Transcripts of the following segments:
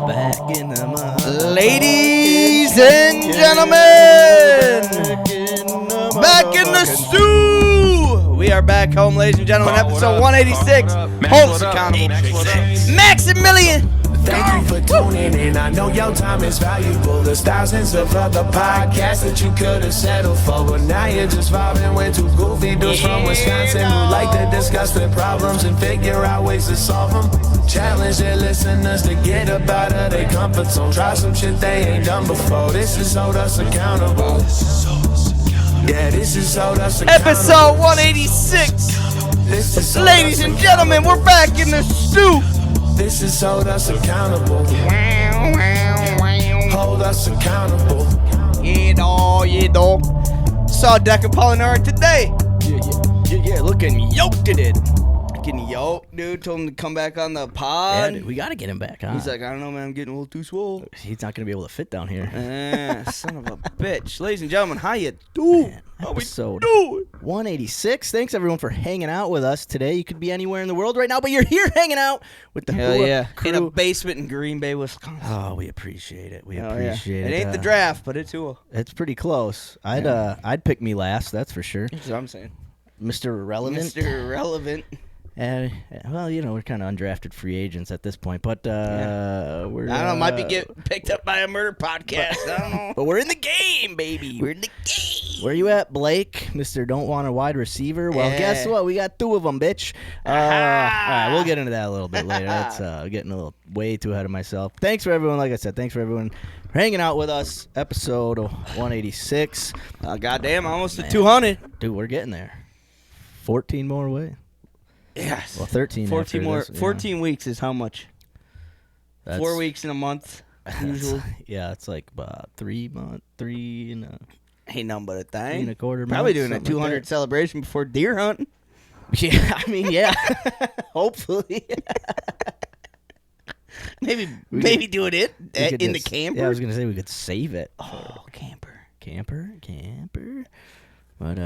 Back in the mud. Ladies and gentlemen, back in the stew. We are back home, ladies and gentlemen. Episode 186. Holds accountable. Maximilian. Thank you for tuning in. I know your time is valuable. There's thousands of other podcasts that you could have settled for, but now you're just vibing with two goofy dudes from Wisconsin who like to discuss their problems and figure out ways to solve them. Challenge their listeners to get up out of their comfort zone. Try some shit they ain't done before. This is Hold Us Accountable. Yeah, this is Hold Us Accountable. Episode 186. Ladies and gentlemen, we're back in the stew. This is Hold Us Accountable. Hold Us Accountable. Yeah, dog. Saw Deck Apollinaire today. Yeah, looking yoked it. Getting yoked, dude. Told him to come back on the pod. Yeah, dude, we got to get him back, huh? He's like, I don't know, man. I'm getting a little too swole. He's not going to be able to fit down here. Son of a bitch. Ladies and gentlemen, how you doing? How we Episode doing? 186. Thanks, everyone, for hanging out with us today. You could be anywhere in the world right now, but you're here hanging out with the Hell HUA yeah. crew. In a basement in Green Bay, Wisconsin. Oh, we appreciate it. We Hell appreciate yeah. it. It ain't the draft, but it's HUA. It's pretty close. I'd pick me last, that's for sure. That's what I'm saying. Mr. Irrelevant. Mr. Irrelevant. Well, you know, we're kind of undrafted free agents at this point, but we're... I don't know, might be getting picked up by a murder podcast. I don't know. But we're in the game, baby. We're in the game. Where you at, Blake? Mr. Don't Want a Wide Receiver? Well, Yeah. guess what? We got two of them, bitch. All right, we'll get into that a little bit later. That's getting a little way too ahead of myself. Thanks for everyone, like I said, thanks for everyone for hanging out with us. Episode 186. Goddamn, almost to 200. Dude, we're getting there. 14 more away. Yes. Well, 13 14 after more. this, yeah. 14 weeks is how much? That's- 4 weeks in a month, usually. Yeah, it's like 3 and Ain't nothing but a thing. 3 and a quarter Probably months, doing a something 200 like that. celebration before deer hunting. Yeah, I mean, yeah. Hopefully. Maybe doing it We could in the just- camper. Yeah, I was going to say we could save it. Oh, camper. Camper. But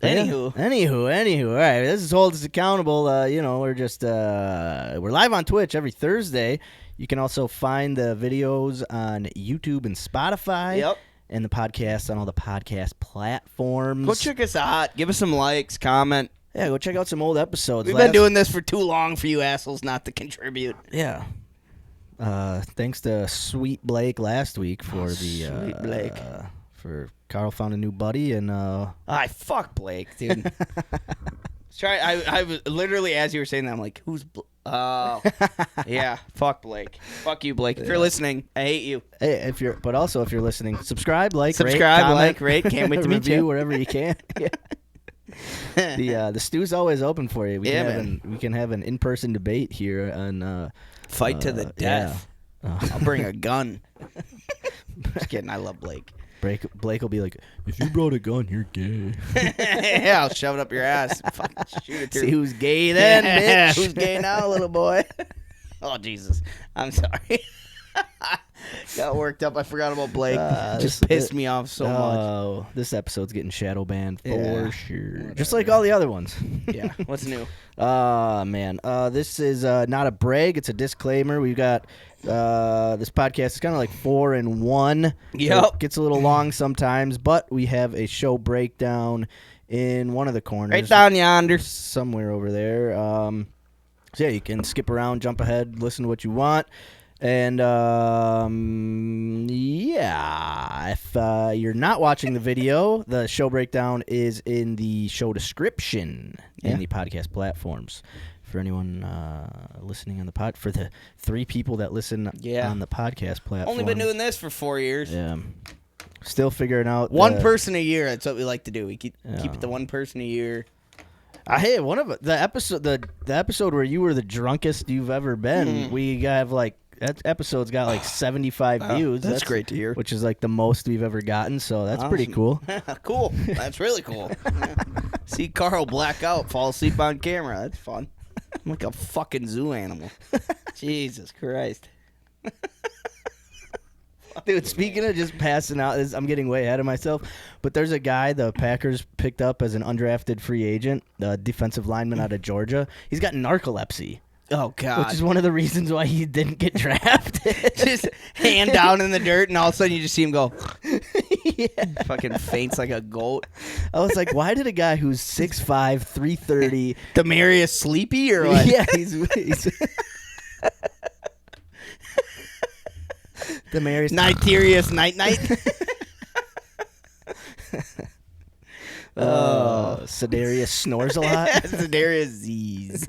Anywho. Anywho. All right, this is Hold Us Accountable. We're just we're live on Twitch every Thursday. You can also find the videos on YouTube and Spotify. Yep. And the podcast on all the podcast platforms. Go check us out. Give us some likes, comment. Yeah, go check out some old episodes. We've been doing this for too long for you assholes not to contribute. Yeah. Thanks to Sweet Blake last week for Sweet Blake. For Carl found a new buddy and Fuck Blake, dude. I was literally, as you were saying that, I'm like, who's yeah, fuck Blake. Fuck you, Blake. If you're listening, I hate you. Hey, if you're listening, subscribe, like, rate, Can't wait to meet review you. wherever you can. Yeah. The stew's always open for you. We can have an in-person debate here on Fight to the death. Yeah. I'll bring a gun. Just kidding. I love Blake. Blake will be like, if you brought a gun, you're gay. Yeah, I'll shove it up your ass. And fucking shoot it through. See who's gay then, bitch. Who's gay now, little boy? Oh, Jesus. I'm sorry. Got worked up. I forgot about Blake. Just pissed me off so much. Oh, this episode's getting shadow banned for sure. Whatever. Just like all the other ones. Yeah. What's new? Man. This is not a brag. It's a disclaimer. We've got this podcast is kind of like 4 in 1. Yep. It gets a little long sometimes, but we have a show breakdown in one of the corners. Right down yonder. Somewhere over there. So yeah, you can skip around, jump ahead, listen to what you want. And, if you're not watching the video, the show breakdown is in the show description in the podcast platforms. For anyone listening on the pod, for the 3 people that listen on the podcast platform. Only been doing this for 4 years. Yeah. Still figuring out. One person a year. That's what we like to do. We keep it to one person a year. Hey, one of the episode where you were the drunkest you've ever been. We have like that episode's got like 75 views. That's great to hear. Which is like the most we've ever gotten. So that's pretty cool. Cool. That's really cool. See Carl black out, fall asleep on camera. That's fun. I'm like a fucking zoo animal. Jesus Christ. Dude, speaking of just passing out, I'm getting way ahead of myself, but there's a guy the Packers picked up as an undrafted free agent, the defensive lineman out of Georgia. He's got narcolepsy. Oh, God. Which is one of the reasons why he didn't get drafted. Just hand down in the dirt, and all of a sudden you just see him go. Yeah. Fucking faints like a goat. I was like, why did a guy who's 6'5", 330... Demarius Sleepy or what? Yeah, he's Demarius... Nightirius Night. Sedarius snores a lot. Sedarius Z's.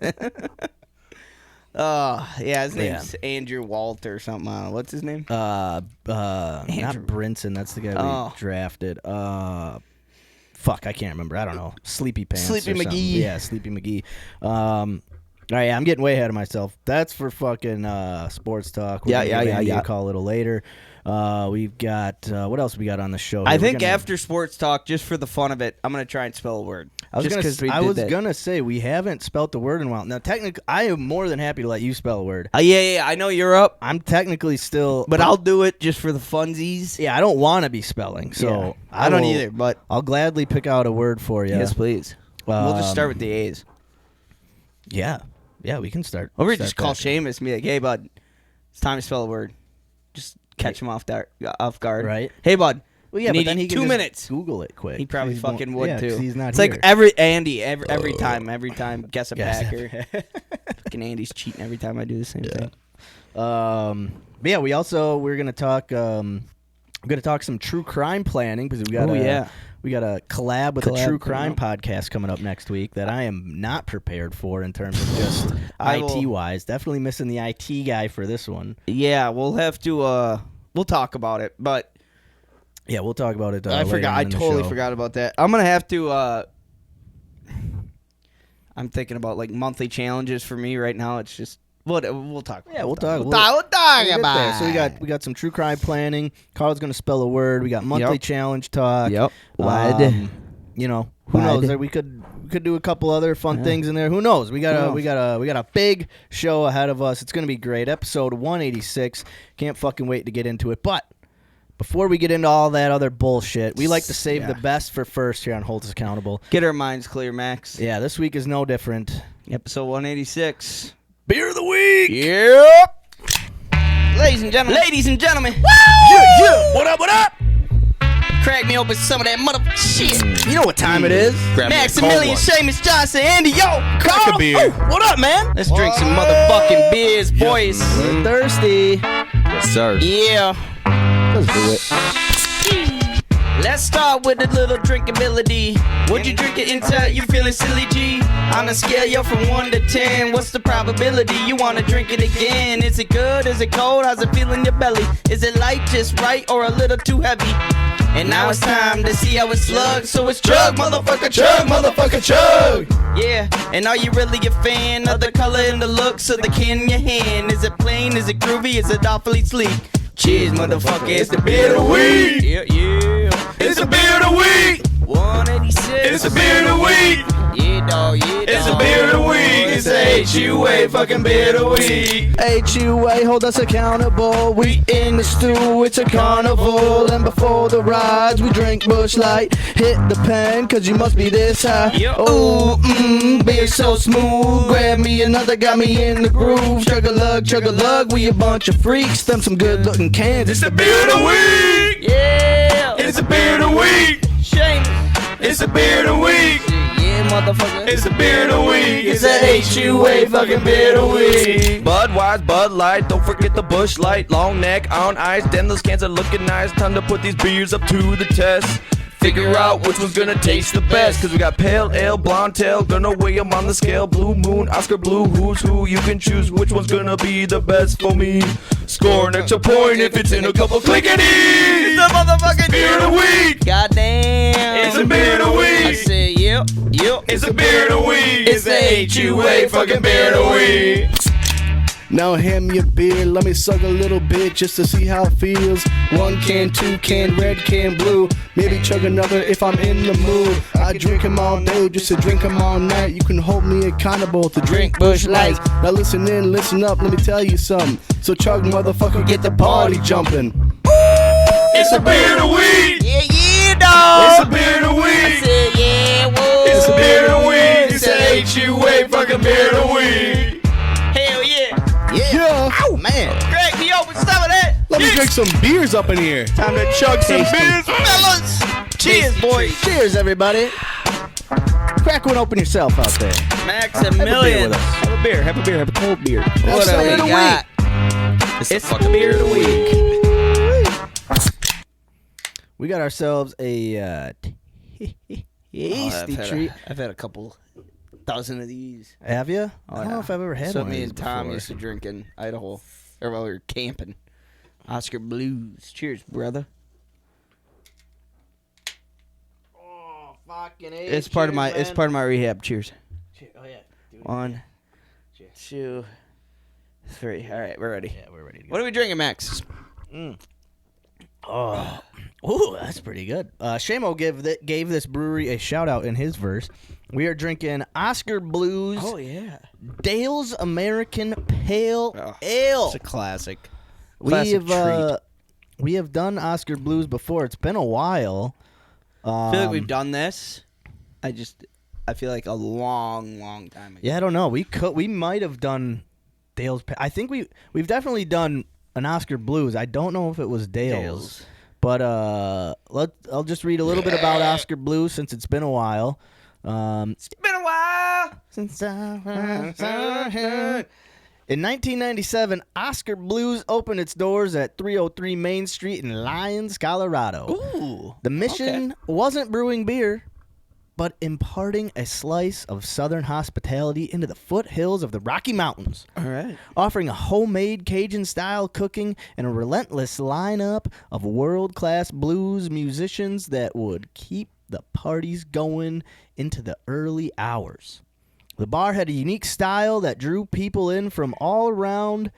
Oh, yeah, his name's Andrew Walt or something. What's his name? Not Brinson. That's the guy we drafted. Fuck, I can't remember. I don't know. Sleepy Pants. Sleepy or something. McGee. Yeah, Sleepy McGee. All right, I'm getting way ahead of myself. That's for fucking sports talk. We're gonna give Andy a call a little later. We've got what else we got on the show? I think after sports talk, just for the fun of it, I'm gonna try and spell a word. I was gonna say we haven't spelt the word in a while. Now, technically, I am more than happy to let you spell a word. Yeah, I know you're up, I'm technically still, but I'll do it just for the funsies. Yeah, I don't want to be spelling, so I don't either. But I'll gladly pick out a word for you. Yes, please. We'll just start with the A's. Yeah, we can start. Or we just call Seamus and be like, "Hey, bud, it's time to spell a word." Just catch him off guard. Right. Hey, bud. Well, yeah, but then he can 2 minutes. Google it quick. He probably fucking would too. He's not it's here. like every time guess a packer. Fucking Andy's cheating every time I do the same thing. But yeah, we're gonna talk. We're gonna talk some true crime planning because we got we got a collab with a true crime podcast coming up next week that I am not prepared for in terms of just IT wise. Definitely missing the IT guy for this one. Yeah, we'll have to. We'll talk about it, but. Yeah, we'll talk about it. I forgot. I totally forgot about that. I'm gonna have to. I'm thinking about like monthly challenges for me right now. It's just we'll talk. Yeah, we'll talk. We'll talk about it. So we got some true crime planning. Carl's gonna spell a word. We got monthly challenge talk. Yep. Who knows? We could do a couple other fun things in there. Who knows? We got a big show ahead of us. It's gonna be great. Episode 186. Can't fucking wait to get into it. But before we get into all that other bullshit, we like to save the best for first here on Hold Us Accountable. Get our minds clear, Max. Yeah, this week is no different. Episode 186. Beer of the week. Yep. Ladies and gentlemen. Woo! Yeah. What up? Crack me open some of that motherfucking shit. You know what time it is. Maximilian, Seamus, Johnson, Andy, Carl. A beer. What up, man? Let's drink some motherfucking beers, boys. We're thirsty. Yes, sir. Yeah. Let's do it. Let's start with a little drinkability. Would you drink it until you feeling silly, G? On a scale from 1 to 10, what's the probability you want to drink it again? Is it good? Is it cold? How's it feel in your belly? Is it light, just right, or a little too heavy? And now it's time to see how it's slugged. So it's chug, motherfucker, chug. Yeah, and are you really a fan of the color and the looks of the can in your hand? Is it plain? Is it groovy? Is it awfully sleek? Cheers, motherfucker, it's the beer of the week. Yeah. It's the beer of the week. 186. It's the beer of the week. Yeah, dog. It's the beer of the week. It's the HUA fucking beer of the week. HUA, hold us accountable. We in the stew, it's a carnival. And before the rides, we drink Busch Light. Hit the pen, cause you must be this high. Yo. Ooh, beer so smooth. Grab me another, got me in the groove. Chug a lug, we a bunch of freaks. Them some good looking cans. It's the beer of the week. Yeah. It's the beer of the week. Shame. It's the beer of the week. Yeah, motherfucker. It's the beer of the week. It's the HUA fucking beer of the week. Budweiser, Bud Light, don't forget the Busch Light. Long neck on ice, damn those cans are looking nice. Time to put these beers up to the test. Figure out which one's gonna taste the best. Cause we got pale ale, blonde tail, gonna weigh them on the scale. Blue moon, Oskar blue, who's who? You can choose which one's gonna be the best for me. Score an extra point if it's in a couple clickety. It's the motherfucking Beer of the week. Goddamn. It's the beer of the week. I said, yep. It's the beer of the week. It's the HUA fucking beer of the week. Now hand me a beer, let me suck a little bit just to see how it feels. 1 can, 2 can, red can, blue. Maybe chug another if I'm in the mood. I drink 'em all day just to drink 'em all night. You can hold me accountable to drink Busch Light. Now listen in, listen up, let me tell you something. So chug, motherfucker, get the party jumping. It's the beer of the week. Yeah, dog. It's the beer of the I week. said, yeah, whoa. It's the beer of the week. It's the HUA fucking beer of the week. Hell Let me drink some beers up in here. Time to chug some beers, fellas. Cheers, boy. Cheers, everybody. Crack one open yourself out there. Maximilian. Have a beer. Have a cold beer. What do beer we of the got? It's the beer of the week. We got ourselves a tasty treat. I've had a couple dozen of these. Have you? I don't know if I've ever had one of me these and Tom before. used to drink in Idaho. Or while we were camping. Oskar Blues. Cheers, brother. Oh, fucking A. It's part of my rehab. Cheers. Oh yeah. 1, 2, 3. All right, we're ready. Yeah, we're ready to go. What are we drinking, Max? Oh, ooh, that's pretty good. Shamo gave this brewery a shout out in his verse. We are drinking Oskar Blues. Oh yeah, Dale's American Pale Ale. It's a classic. We have done Oskar Blues before. It's been a while. I feel like we've done this. I feel like a long time ago. Yeah, I don't know. We might have done Dale's. I think we've definitely done an Oskar Blues. I don't know if it was Dale's. But I'll just read a little bit about Oskar Blues since it's been a while. It's been a while since In 1997, Oskar Blues opened its doors at 303 Main Street in Lyons, Colorado. Ooh. The mission wasn't brewing beer, but imparting a slice of Southern hospitality into the foothills of the Rocky Mountains. All right. Offering a homemade Cajun-style cooking and a relentless lineup of world-class blues musicians that would keep the parties going into the early hours. The bar had a unique style that drew people in from all around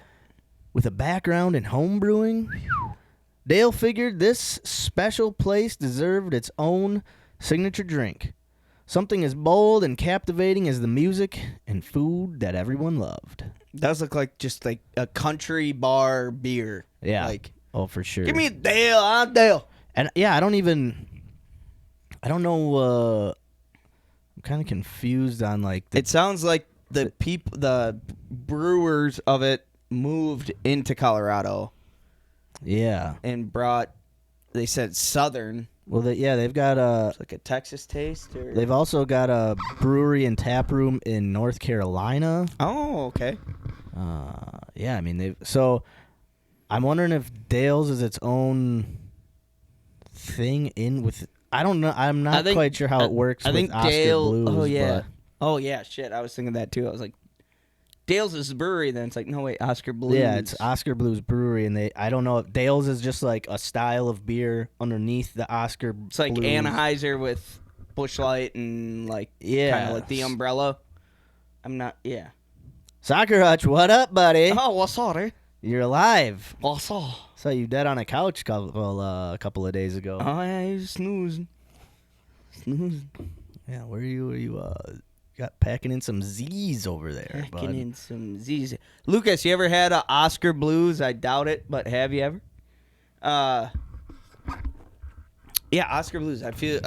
with a background in home brewing. Dale figured this special place deserved its own signature drink. Something as bold and captivating as the music and food that everyone loved. Does look like just like a country bar beer. Yeah. Like, oh, for sure. give me a Dale. I'm Dale. And yeah, I don't know. I'm kind of confused on like. It sounds like the brewers of it moved into Colorado. Yeah. And brought. They said Southern. Well, they've got a. It's like a Texas taste. Or? They've also got a brewery and tap room in North Carolina. Oh, okay. Yeah, I mean So, I'm wondering if Dale's is its own thing in with. I don't know. I'm not quite sure how it works. I think Oskar Dale. Blues, Oh yeah. But, Oh yeah. Shit. I was thinking that too. I was like, Dale's is the brewery. Then it's like, no wait, Oskar Blues. Yeah, it's Oskar Blues Brewery, and I don't know if Dale's is just like a style of beer underneath the Oskar. It's like Blues. Anheuser with Busch Light and like kind of like the umbrella. I'm not. Yeah. Soccer Hutch, what up, buddy? Oh, what's up, eh? You're alive. What's up? Saw you dead on a couch a couple of days ago. Oh yeah, he's snoozing. Yeah, where are you? Got packing in some Z's over there. Packing in some Z's. Lucas, you ever had a Oskar Blues? I doubt it, but have you ever? Yeah, Oskar Blues. I feel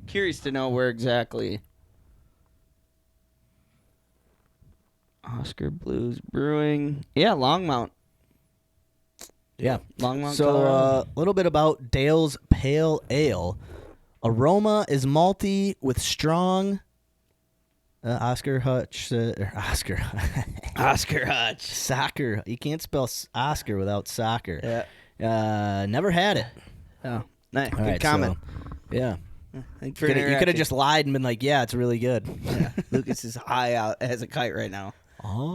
curious to know where exactly. Oskar Blues Brewing. Yeah, Longmount. Yeah. Longmount, So Colorado. a little bit about Dale's Pale Ale. Aroma is malty with strong... Oskar Hutch. Oskar. Oscar Hutch. Soccer. You can't spell Oscar without soccer. Yeah. Never had it. Oh, nice. All Good right, comment. So, yeah. Thanks for You could have interacting. just lied and been like, yeah, it's really good. Yeah. Lucas is high out as a kite right now.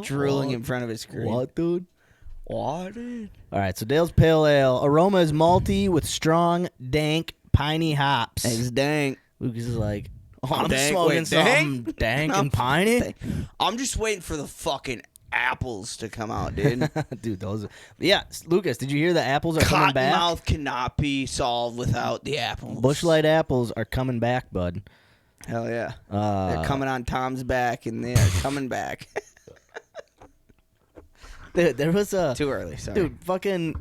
Drooling in front of his screen. What, dude? What, dude? All right, so Dale's Pale Ale. Aroma is malty with strong, dank, piney hops. It's dank. Lucas is like, I'm dank, smoking wait, something dank and piney. I'm just waiting for the fucking apples to come out, dude. Dude, those. Yeah, Lucas, did you hear the apples are coming back? Cottonmouth cannot be solved without the apples. Busch Light apples are coming back, bud. Hell yeah. They're coming on Tom's back, and they're coming back. Dude, there was a... Too early, sorry. Dude, fucking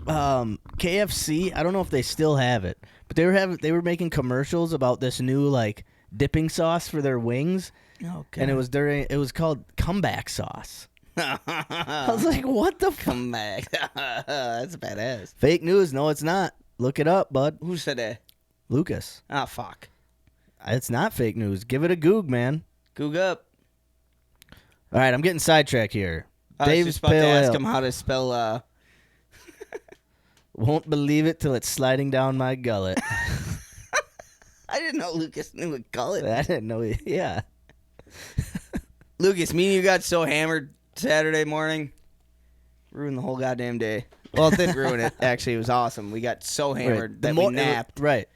KFC, I don't know if they still have it, but they were making commercials about this new like dipping sauce for their wings. Okay. And it was called comeback sauce. I was like, what the fuck? Come back. That's badass. Fake news. No, it's not. Look it up, bud. Who said that? Lucas. Oh, fuck. It's not fake news. Give it a goog, man. Goog up. All right, I'm getting sidetracked here. I was Dave's just about to Pale ask Ale. him how to spell, Won't believe it till it's sliding down my gullet. I didn't know Lucas knew what gullet. I didn't know. Yeah. Lucas, me and you got so hammered Saturday morning. Ruined the whole goddamn day. Well, it didn't ruin it. Actually, it was awesome. We got so hammered that we napped. Right.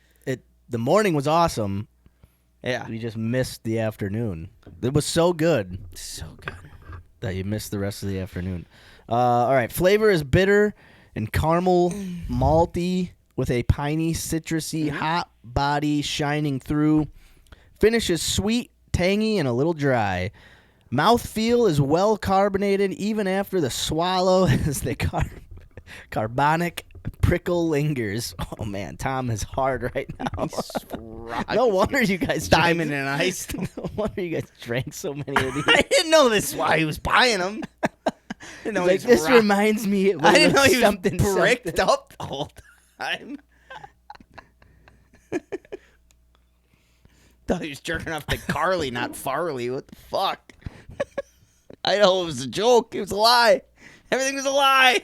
The morning was awesome. Yeah. We just missed the afternoon. It was so good So good. that you missed the rest of the afternoon. All right. Flavor is bitter and caramel malty with a piney, citrusy, hot body shining through. Finish is sweet, tangy, and a little dry. Mouthfeel is well carbonated even after the swallow as the carbonic prickle lingers. Oh, man. Tom is hard right now. No wonder you guys Diamond and ice. No wonder you guys drank so many of these. I didn't know this is why he was buying them. Didn't know Like, he was this reminds me. I didn't know he was something, bricked something. up the whole time. Thought he was jerking off to Carly, not Farley. What the fuck? I know it was a joke. It was a lie. Everything was a lie.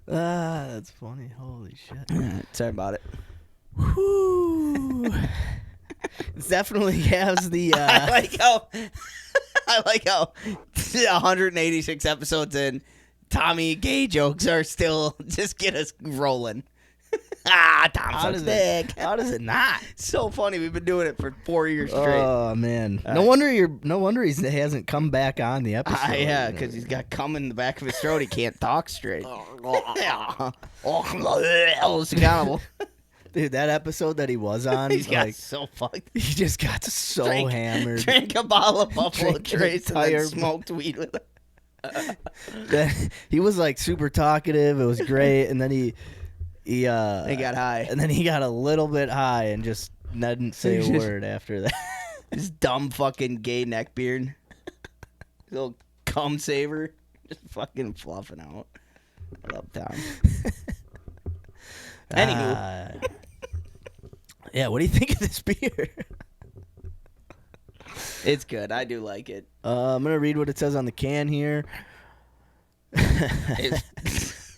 That's funny. Holy shit. Sorry about it. Whew. It definitely has the. I like how 186 episodes in, Tommy gay jokes are still just get us rolling. Tom sucks dick. How does it not? So funny. We've been doing it for 4 years straight. Oh man. No wonder he hasn't come back on the episode. Yeah, because he's got cum in the back of his throat. He can't talk straight. It's accountable. Dude, that episode that he was on, He's got like, so fucked. he just got so hammered. Drank a bottle of Buffalo Drank an Trace and entire then smoked weed with it. He was like super talkative. It was great, and then he got high. and then he got a little bit high and just didn't say a word after that. His dumb fucking gay neck beard. His little cum saver. Just fucking fluffing out. I love Tom. Anywho. Yeah, what do you think of this beer? It's good. I do like it. I'm going to read what it says on the can here.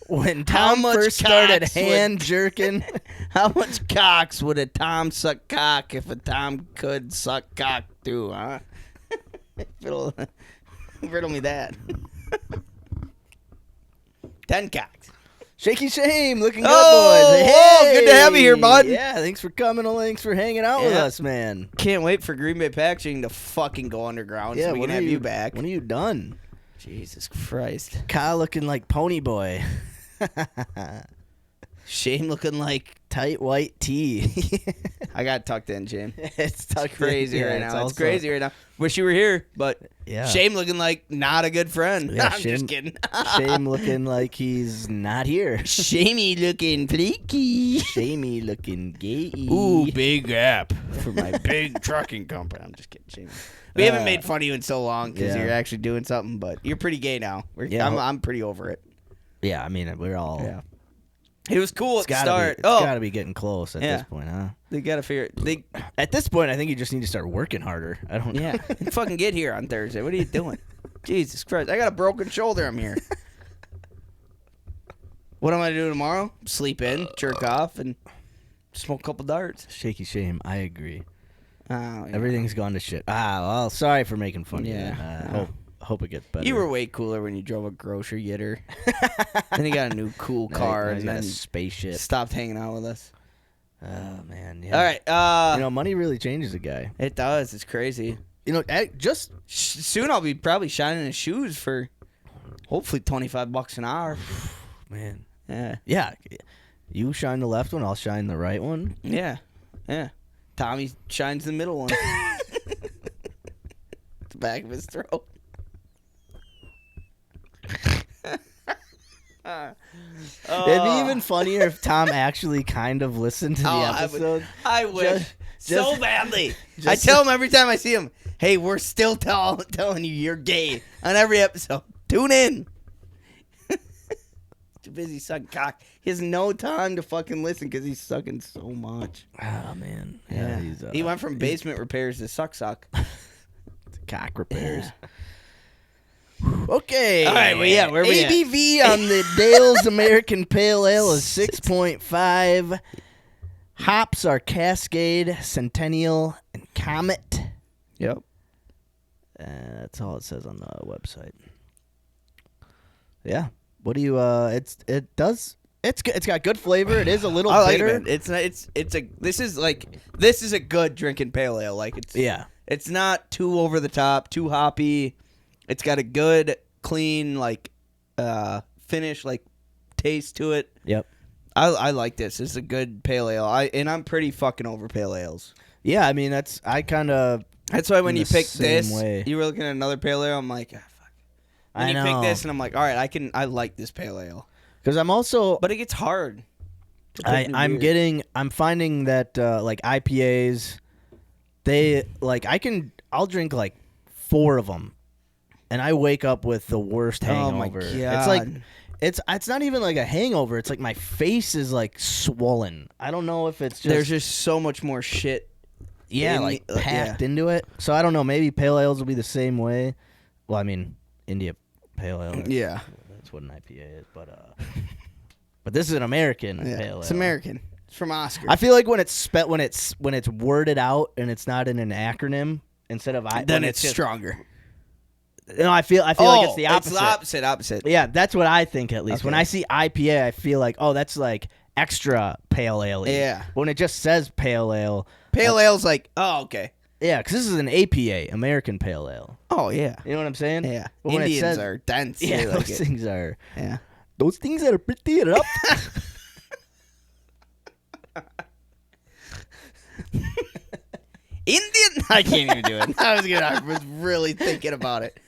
When How Tom much first started cocks hand jerking. How much cocks would a Tom suck cock if a Tom could suck cock too, huh? Riddle me that. 10 cocks. Shaky Shame, looking good, Oh, boys. whoa, good to have you here, bud. Yeah, thanks for coming. Thanks for hanging out with us, man. Can't wait for Green Bay Packaging to fucking go underground so we can have you back. When are you done? Jesus Christ. Kyle looking like Pony Boy. Shane looking like... Tight white tee. I got tucked in, Shane. It's tucked Crazy in. right Yeah, now. It's also- crazy right now. Wish you were here, but Yeah. Shane looking like not a good friend. Yeah, I'm just kidding. Shame looking like he's not here. Shamey looking fleeky. Shamey looking gay. Ooh, big app for my big trucking company. I'm just kidding, Shane. We haven't made fun of you in so long because yeah. you're actually doing something, but you're pretty gay now. Yeah. I'm pretty over it. Yeah, I mean, we're all... Yeah. It was cool at the start. It's gotta be getting close at this point, huh? They gotta figure it. At this point, I think you just need to start working harder. I don't know. Yeah. Fucking get here on Thursday. What are you doing? Jesus Christ. I got a broken shoulder. I'm here. What am I doing tomorrow? Sleep in, jerk off, and smoke a couple darts. Shaky Shame, I agree. Oh, yeah. Everything's gone to shit. Well, sorry for making fun of you. Hope it gets better. You were way cooler when you drove a grocery getter. Then you got a new cool car and got then a spaceship. stopped hanging out with us. Oh, man. Yeah. All right. money really changes a guy. It does. It's crazy. Just Soon I'll be probably shining his shoes for hopefully $25 an hour. man. Yeah. Yeah. You shine the left one, I'll shine the right one. Yeah. Yeah. Tommy shines the middle one. The back of his throat. It'd be even funnier if Tom actually kind of listened to the episode. I wish Just so badly. I tell him every time I see him, Hey, we're still telling you you're gay on every episode. Tune in. Too busy sucking cock. He has no time to fucking listen because he's sucking so much. Oh, man. Yeah. He went from basement repairs to suck. Cock repairs. Okay. All right, well, yeah, where we at? ABV on the Dale's American Pale Ale is 6.5. Hops are Cascade, Centennial, and Comet. Yep. That's all it says on the website. Yeah. What do you? It's good. It's got good flavor. It is a little bitter. This is a good drinking pale ale. Like it's not too over the top, too hoppy. It's got a good, clean finish, taste to it. Yep. I like this. It's a good pale ale. I'm pretty fucking over pale ales. Yeah, I mean that's why when you picked this, you were looking at another pale ale. I'm like, fuck. And you pick this, and I'm like, all right, I like this pale ale. Because I'm also, but it gets hard. I'm finding that IPAs, I'll drink 4 of them, and I wake up with the worst hangover. Oh my God. It's not even like a hangover. It's like my face is swollen. I don't know if it's just there's just so much more shit. Packed into it. So I don't know. Maybe pale ales will be the same way. Well, I mean, India Pale Ale. Yeah, that's what an IPA is. But this is an American pale ale. It's American. It's from Oskar. I feel like when it's worded out and it's not in an acronym instead of then it's stronger. No, I feel like it's the opposite. It's the opposite. Yeah, that's what I think at least. Okay. When I see IPA, I feel like, that's extra pale ale. Yeah. But when it just says pale ale. Pale ale's okay. Yeah, because this is an APA, American Pale Ale. Oh, yeah. You know what I'm saying? Yeah. But Indians are dense. Yeah, those things are. Yeah. Those things are pretty rough. Indian? I can't even do it. I was really thinking about it.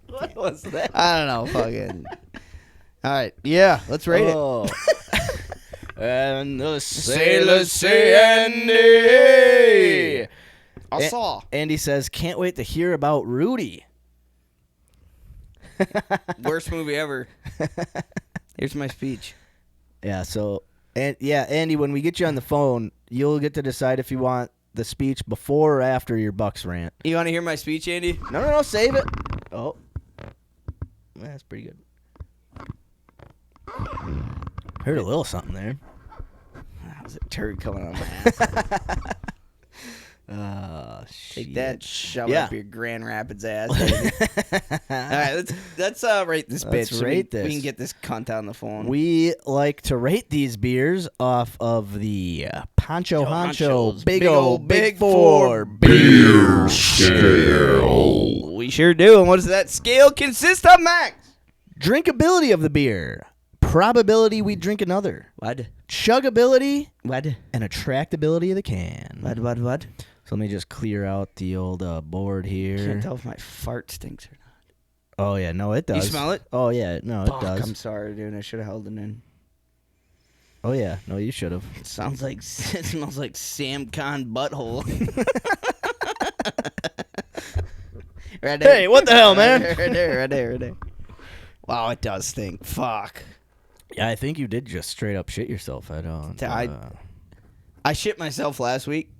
What was that? I don't know. Fucking. All right. Yeah, let's rate it. And the sailors say Andy. I saw. Andy says, can't wait to hear about Rudy. Worst movie ever. Here's my speech. Yeah, so, Andy, when we get you on the phone, you'll get to decide if you want the speech before or after your Bucks rant. You want to hear my speech, Andy? No, save it. Oh. That's pretty good. Heard a little something there. That was a turd coming out of my ass. Shit. Take that, shove it up your Grand Rapids ass. All right, let's rate this bitch. We can get this cunt on the phone. We like to rate these beers off of the Pancho Honcho Big 4 beer scale. We sure do. And what does that scale consist of, Max? Drinkability of the beer. Probability we drink another. What? Chugability. What? And attractability of the can. What? So let me just clear out the old board here. Can't tell if my fart stinks or not. Oh, yeah. No, it does. You smell it? Oh, yeah. No, it does. I'm sorry, dude. I should have held it in. Oh, yeah. No, you should have. It smells like Sam Khan butthole. Right there. Hey, what the hell, man? Right there. Wow, it does stink. Fuck. Yeah, I think you did just straight up shit yourself. I shit myself last week.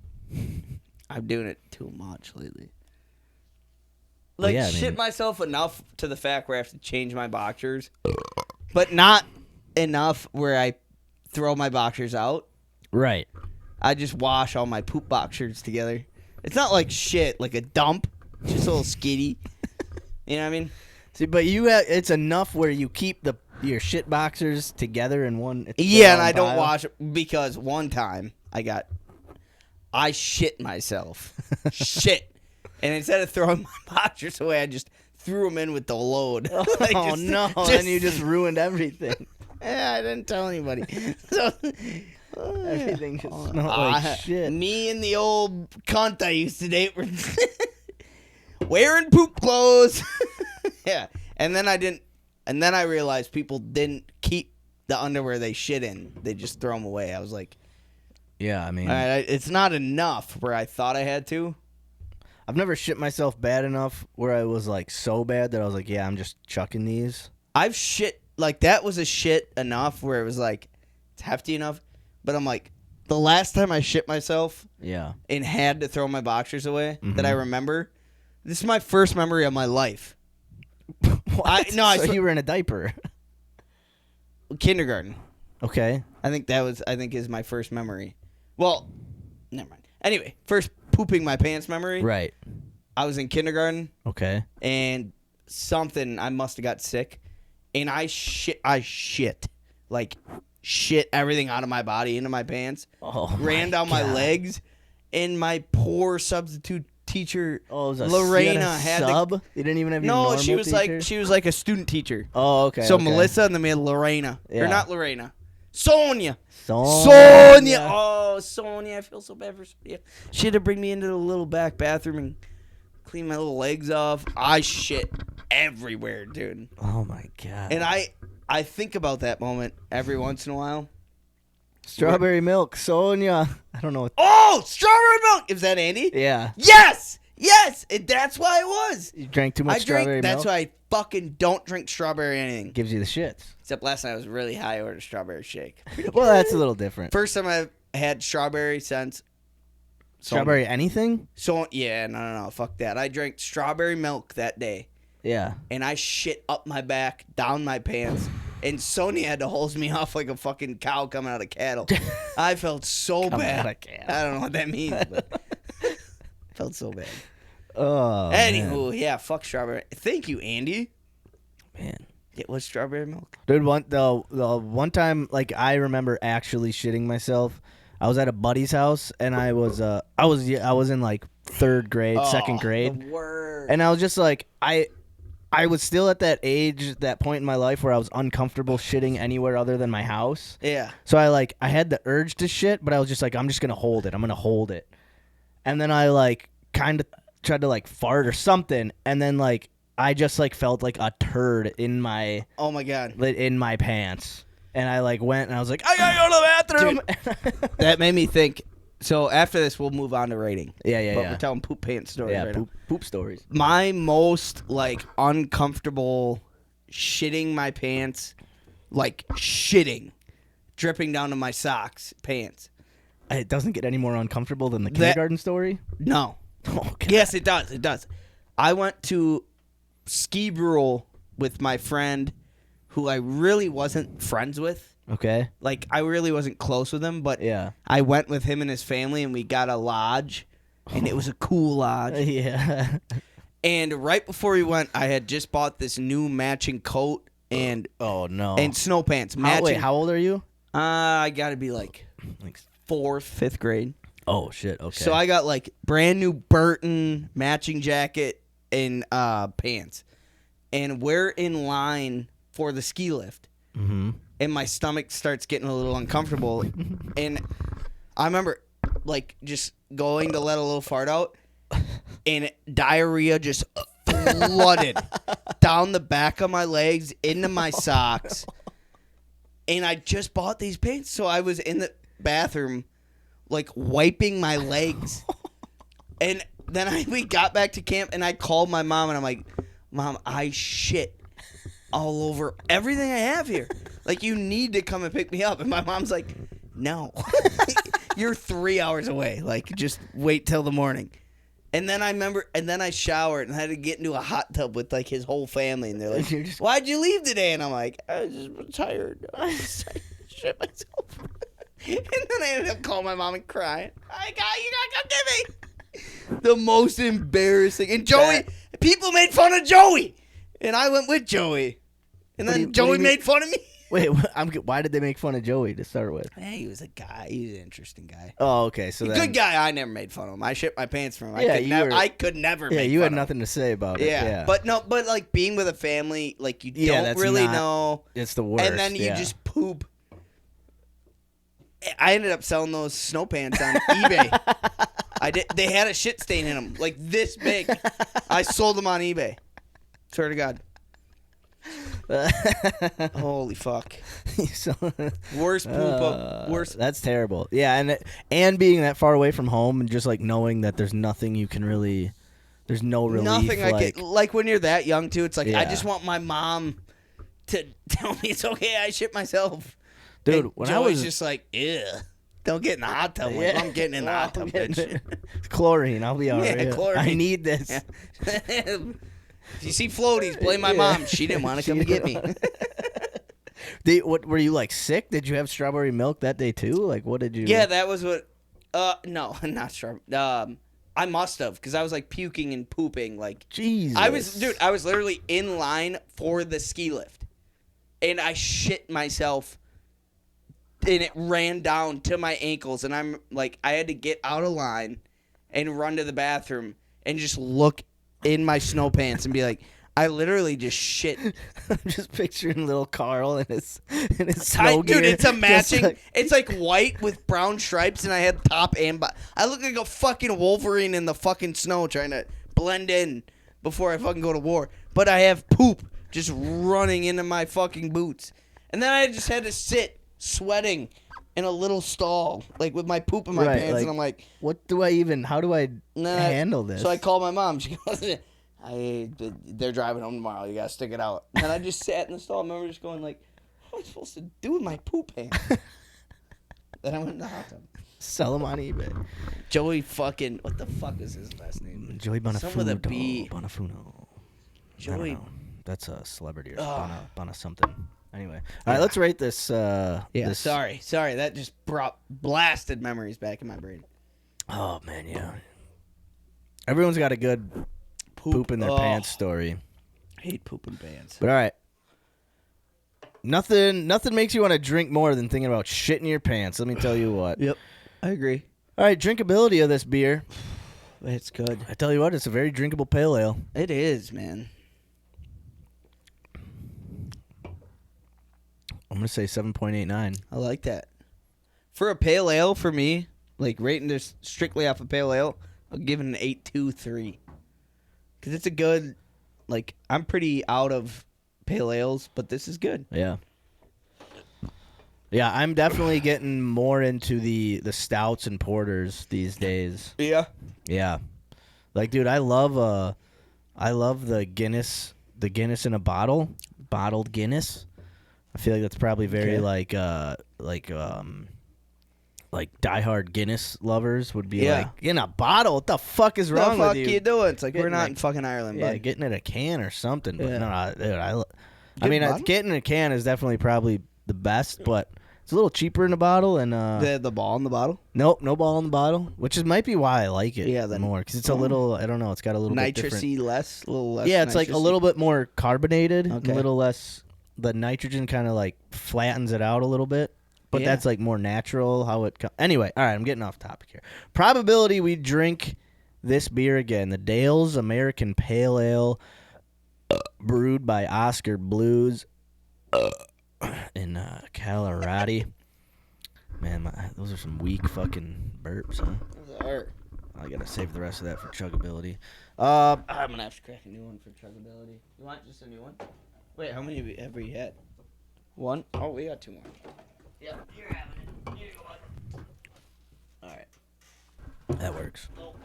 I'm doing it too much lately. Shit myself enough to the fact where I have to change my boxers, but not enough where I throw my boxers out. Right. I just wash all my poop boxers together. It's not like shit, like a dump. Just a little skitty. You know what I mean? See, but it's enough where you keep your shit boxers together in one. Yeah, and I don't wash it because one time I shit myself. Shit. And instead of throwing my boxers away, I just threw them in with the load. Then you just ruined everything. Yeah, I didn't tell anybody. So everything just smelled like shit. Me and the old cunt I used to date were wearing poop clothes. Yeah. And then I realized people didn't keep the underwear they shit in. They just throw them away. I was like, Yeah, I mean, All right, it's not enough where I thought I had to. I've never shit myself bad enough where I was like so bad that I was like, yeah, I'm just chucking these. I've shit like that was a shit enough where it was like it's hefty enough, but I'm like the last time I shit myself, and had to throw my boxers away that I remember. This is my first memory of my life. So you were in a diaper. Kindergarten. Okay. I think is my first memory. Well, never mind. Anyway, first pooping my pants memory. Right. I was in kindergarten. Okay. And I must have got sick, and I shit everything out of my body into my pants. Ran down my legs, and my poor substitute teacher Lorena had sub. You didn't even have your normal she was teacher? like a student teacher. Oh, okay. So Melissa, and then we had Lorena, or not Lorena, Sonia. Sonia. Oh, Sonia, I feel so bad for Sonia. She had to bring me into the little back bathroom and clean my little legs off. I shit everywhere, dude. Oh my god. And I think about that moment every once in a while. Strawberry milk, Sonia. I don't know. Oh, strawberry milk. Is that Andy? Yeah. Yes. And that's why it was. You drank too much strawberry milk? That's why I fucking don't drink strawberry anything. Gives you the shits. Except last night I was really high. I ordered a strawberry shake. Well, that's a little different. First time I've had strawberry since. Strawberry anything? So yeah, no, fuck that. I drank strawberry milk that day. Yeah. And I shit up my back, down my pants, and Sonia had to hose me off like a fucking cow coming out of cattle. I felt so bad. I don't know what that means, but felt so bad. Oh. Anywho, yeah, fuck strawberry. Thank you, Andy. Man. It was strawberry milk. Dude, the one time, like, I remember actually shitting myself. I was at a buddy's house, and I was in like third grade, second grade, The word. and I was just like, I was still at that age, that point in my life where I was uncomfortable shitting anywhere other than my house. Yeah. So I had the urge to shit, but I was just like, I'm just gonna hold it. I'm gonna hold it, and then I like kind of tried to like fart or something, and then like I just like felt like a turd in my in my pants. And I like went and I was like, I gotta go to the bathroom. Dude, that made me think. So after this, we'll move on to rating. Yeah. But we're telling poop pants stories right now. Poop stories. My most like uncomfortable shitting my pants, like shitting, dripping down to my socks, pants. It doesn't get any more uncomfortable than the kindergarten story? No. Oh, God. Yes, it does. It does. I went to ski rule with my friend who I really wasn't friends with. Okay. Like, I really wasn't close with him, but yeah. I went with him and his family, and we got a lodge, and it was a cool lodge. Yeah. And right before we went, I had just bought this new matching coat and and snow pants. Wait, how old are you? I got to be like 4th, 5th grade. Oh, shit. Okay. So I got like brand new Burton matching jacket and pants. And we're in line for the ski lift. Mm-hmm. And my stomach starts getting a little uncomfortable. And I remember like just going to let a little fart out, and diarrhea just flooded down the back of my legs into my socks. And I just bought these pants, so I was in the bathroom like wiping my legs. And then we got back to camp, and I called my mom, and I'm like, Mom, I shit all over everything I have here. Like, you need to come and pick me up. And my mom's like, no. You're 3 hours away. Like, just wait till the morning. And then I showered and had to get into a hot tub with, like, his whole family. And they're like, why'd you leave today? And I'm like, I was just tired. I was tired to shit myself. And then I ended up calling my mom and crying. You gotta come get me. The most embarrassing. And Joey, people made fun of Joey. And I went with Joey. And then Joey made fun of me. Wait, why did they make fun of Joey to start with? Hey, he was a guy. He's an interesting guy. Oh, okay. So good guy. I never made fun of him. I shit my pants for him. I could never. Yeah, make you fun had of nothing him. to say about it. Yeah, but like being with a family, like you don't really know. It's the worst. And then you just poop. I ended up selling those snow pants on eBay. I did. They had a shit stain in them, like this big. I sold them on eBay. Swear to God. Holy fuck. So, Worst poop of worst. That's terrible. Yeah, and being that far away from home and just like knowing that there's nothing you can really, there's no relief. Nothing like when you're that young too. It's like I Yeah. just want my mom to tell me it's okay. I shit myself, Dude. And When Joey's I was just like, ew, don't get in the hot tub. Like, I'm getting in the hot tub, bitch. Chlorine, I'll be all right. Yeah, chlorine. I need this. If you see floaties, blame my mom. She didn't want to come and get me. What were you like sick? Did you have strawberry milk that day too? Like what did you? Yeah, that was what. No, not sure. I must have because I was like puking and pooping. Like Jesus. I was literally in line for the ski lift, and I shit myself, and it ran down to my ankles, and I'm like, I had to get out of line, and run to the bathroom, and just look in my snow pants and be like, I literally just shit. I'm just picturing little Carl in his snow Dude, gear. it's a matching. Just like- It's like white with brown stripes, and I had top and bottom. I look like a fucking Wolverine in the fucking snow trying to blend in before I fucking go to war. But I have poop just running into my fucking boots. And then I just had to sit sweating in a little stall, like with my poop in my Right, pants. like, and I'm like, how do I handle this? So I called my mom. She goes, they're driving home tomorrow. You got to stick it out. And I just sat in the stall. I remember just going like, what am I supposed to do with my poop pants? Then I went in the hot tub. Sell them on eBay. Joey fucking, what the fuck is his last name? Joey Bonafuno. Some with a B. Bonafuno. Joey. I don't know. That's a celebrity or Bona something. Anyway. All right, let's rate this. Yeah, sorry. That just brought blasted memories back in my brain. Oh, man, yeah. Everyone's got a good poop in their pants story. I hate pooping pants. But all right. Nothing makes you want to drink more than thinking about shitting your pants. Let me tell you what. Yep, I agree. All right, drinkability of this beer. It's good. I tell you what, it's a very drinkable pale ale. It is, man. I'm going to say 7.89. I like that. For a pale ale, for me, like rating this strictly off a pale ale, I'll give it an 8.23. Because it's a good, like, I'm pretty out of pale ales, but this is good. Yeah. Yeah, I'm definitely getting more into the stouts and porters these days. Yeah. Yeah. Like, dude, I love the Guinness in a bottle, bottled Guinness. I feel like that's probably very like diehard Guinness lovers would be like, in a bottle. What the fuck is wrong what with you? the fuck you doing? It's like we're Getting not like- in fucking Ireland, Yeah, bud. getting it a can or something. But Yeah. no, dude, I Good mean, bottle? getting a can is definitely probably the best, but it's a little cheaper in a bottle. And The ball in the bottle? nope, no ball in the bottle, which might be why I like it. Yeah, then- more because it's a little. I don't know. It's got a little bit different. Nitrous-y less? A little less Yeah, it's like a nitrous-y? little bit more carbonated, Okay. a little less. The nitrogen kind of like flattens it out a little bit, but Yeah. that's like more natural how it. Anyway, all right, I'm getting off topic here. Probability we drink this beer again, the Dale's American Pale Ale, brewed by Oskar Blues in Colorado. Man, those are some weak fucking burps, huh? I gotta save the rest of that for chugability. I'm gonna have to crack a new one for chugability. You want just a new one? Wait, how many have we had? One? Oh, we got two more. Yeah, you're having it. Here you go, bud. All right. That works. Oh,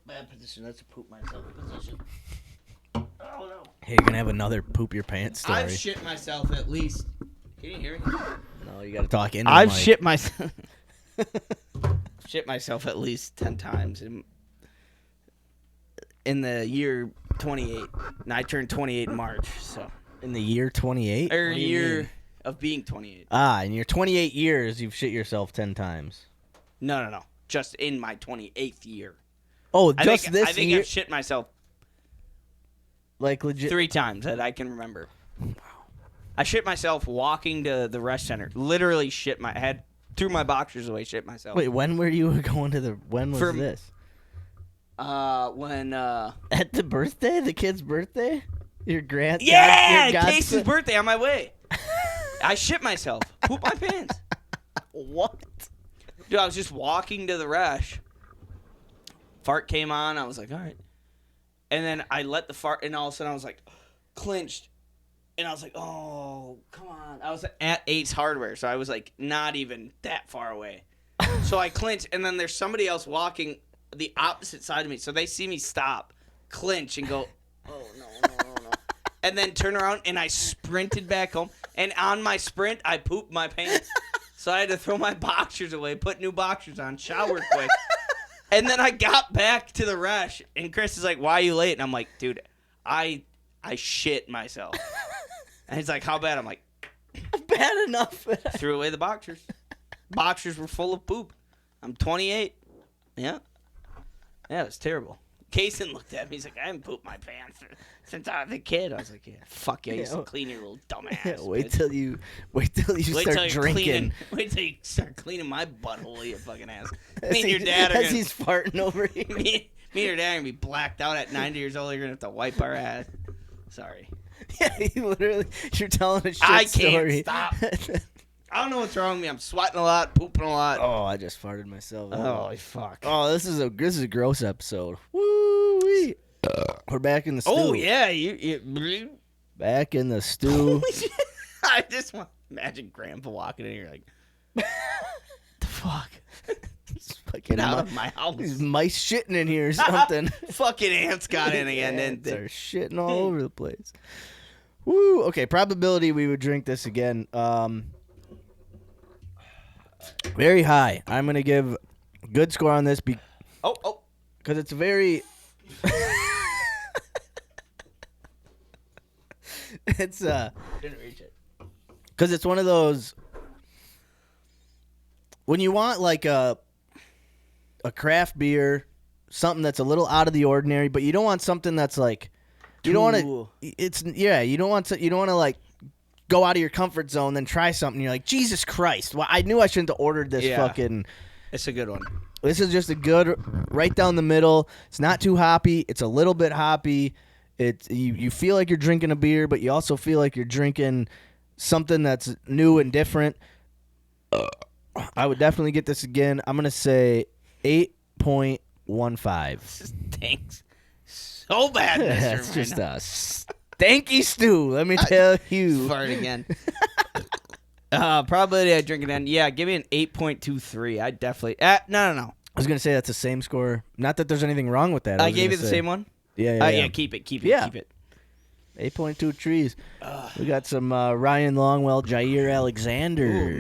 bad position. That's a poop myself position. Oh no. Hey, you're gonna have another poop your pants story. I've shit myself at least. Can you hear me? No, you gotta talk into I've the mic. shit myself. Shit myself at least 10 times in the year 28. And I turned 28 in March, so In the year 28? or What do you year mean? of being 28. In your 28 years, you've shit yourself 10 times. No. Just in my 28th year. Oh, I just think, this I think year? I've shit myself Like legit? 3 times that I can remember. I shit myself walking to the rest center. Literally threw my boxers away, shit myself. Wait, when were you going to the? When was For- this? When At the birthday, the kid's birthday. Your yeah, your Casey's birthday on my way. I shit myself. Poop my pants. What? Dude, I was just walking to the resh. Fart came on. I was like, all right. And then I let the fart, and all of a sudden I was like, clinched. And I was like, oh, come on. I was at Ace Hardware, so I was like not even that far away. So I clinch, and then there's somebody else walking the opposite side of me. So they see me stop, clinch, and go, oh, no. And then turn around, and I sprinted back home. And on my sprint, I pooped my pants. So I had to throw my boxers away, put new boxers on, shower quick. And then I got back to the rush, and Chris is like, why are you late? And I'm like, dude, I shit myself. And he's like, how bad? I'm like, Bad enough. threw away the boxers. Boxers were full of poop. I'm 28. Yeah. Yeah, it was terrible. Kaysen looked at me. He's like, I haven't pooped my pants since I was a kid. I was like, yeah, fuck yeah, you used to clean your little dumbass. Yeah, wait till you start drinking. Wait till you start cleaning my butthole, you fucking ass. Me and your dad are as gonna, he's farting over here. me and your dad are gonna be blacked out at 90 years old. You're gonna have to wipe our ass. Sorry. Yeah, you're telling a shit I can't story. stop. I don't know what's wrong with me. I'm sweating a lot, pooping a lot. Oh, I just farted myself. Oh, fuck. Oh, this is a gross episode. Woo-wee. We're back in the stew. Oh, yeah. You Back in the stew. I just want to imagine Grandpa walking in here like, the fuck? Fucking Get out of my house. These mice shitting in here or something. Fucking ants got in again, didn't They're they? shitting all over the place. Woo. Okay, probability we would drink this again. Very high. I'm going to give a good score on this because it's very... It's didn't reach it. Because it's one of those when you want like a craft beer, something that's a little out of the ordinary, but you don't want something that's like you don't want to. You don't want to like go out of your comfort zone, then try something. You're like, Jesus Christ! Well, I knew I shouldn't have ordered this fucking. It's a good one. This is just a good right down the middle. It's not too hoppy. It's a little bit hoppy. You feel like you're drinking a beer, but you also feel like you're drinking something that's new and different. I would definitely get this again. I'm going to say 8.15. This stinks so bad, Mr. That's just a stanky stew, let me tell you. Fart again. Probability I drink it in. Yeah, give me an 8.23. I definitely... No. I was going to say that's the same score. Not that there's anything wrong with that. I gave you the same one? Yeah. Keep it. Yeah. 8.2 trees. We got some Ryan Longwell, Jair Alexander.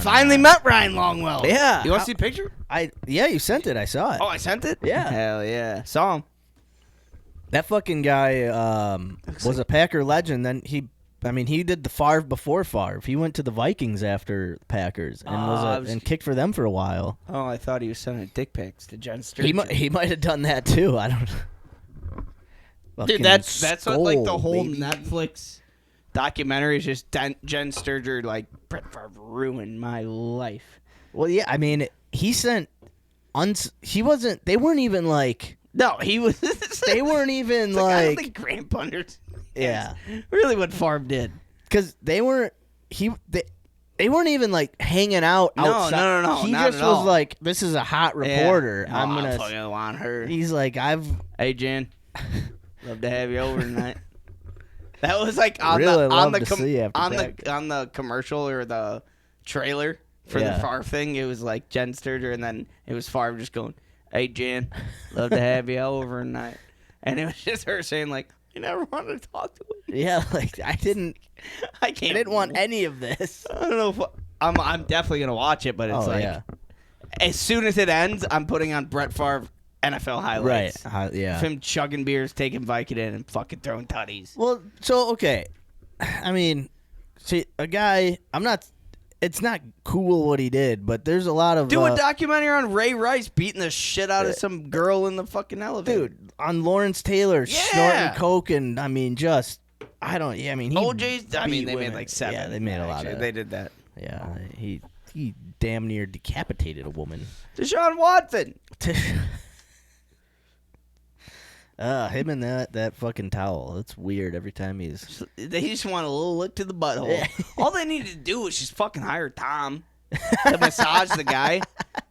Finally met Ryan Longwell. Yeah. You want to see a picture? Yeah, you sent it. I saw it. Oh, I sent it? Yeah. Hell yeah. Saw him. That fucking guy was a Packer legend. Then he did the Favre before Favre. He went to the Vikings after Packers and and kicked for them for a while. Oh, I thought he was sending dick pics to Jen Sturgeon. He might have done that too. I don't know. Dude, that's what like the whole baby. Netflix documentary is just Jen Sturgeon like Brett Favre ruined my life. Well, yeah, I mean, he sent he wasn't. They weren't even like. No, he was. They weren't even like. I don't think Grandpunders. Yeah, really, what Favre did because they weren't. They weren't even like hanging out outside. No. He not just at was all. like, "This is a hot reporter. Yeah. I'm gonna." I fucking want her. He's like, Hey, Jen. Love to have you over tonight. That was like on really on the commercial or the trailer for the Favre thing. It was like Jen Sturgeon, and then it was Favre just going, "Hey, Jen, love to have you over tonight," and it was just her saying like, "You never wanted to talk to me." Yeah, like I didn't want any of this. I don't know if I'm definitely gonna watch it, but it's as soon as it ends, I'm putting on Brett Favre NFL highlights. Right. Of him chugging beers, taking Vicodin, and fucking throwing tutties. Well, so, okay. I mean, see, a guy, it's not cool what he did, but there's a lot of... Do a documentary on Ray Rice beating the shit out of some girl in the fucking elevator. Dude, on Lawrence Taylor snorting coke and, I mean, just... OJ's... they made like 7. Yeah, they made a lot of... They did that. Yeah, he damn near decapitated a woman. Deshaun Watson! Him and that fucking towel. It's weird every time They just want a little lick to the butthole. Yeah. All they needed to do was just fucking hire Tom to massage the guy.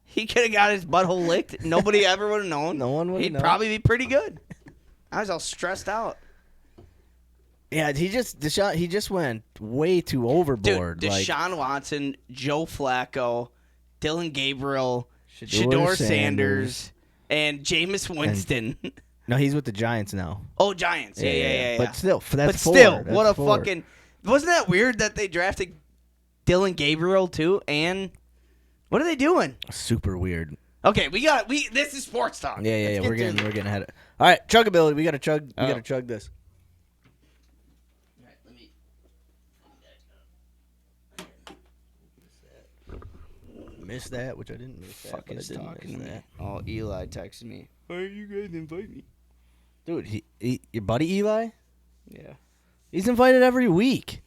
He could have got his butthole licked. Nobody ever would have known. No one would have known. He'd probably be pretty good. I was all stressed out. Yeah, he just went way too overboard. Dude, like, Deshaun Watson, Joe Flacco, Dylan Gabriel, Shedeur Sanders, and Jameis Winston. No, he's with the Giants now. Oh, Giants. Yeah. But still, that's but four. still, That's what a four. fucking... Wasn't that weird that they drafted Dylan Gabriel, too? And what are they doing? Super weird. Okay, this is sports talk. Yeah. We're getting ahead of. All right, chugability. We got to chug. We got to chug this. All right, let me... Miss that, which I didn't miss. Fuck that, is but I did talking to miss me. that. Oh, Eli texted me. Why are you guys invite me? Dude, your buddy Eli, Yeah. he's invited every week.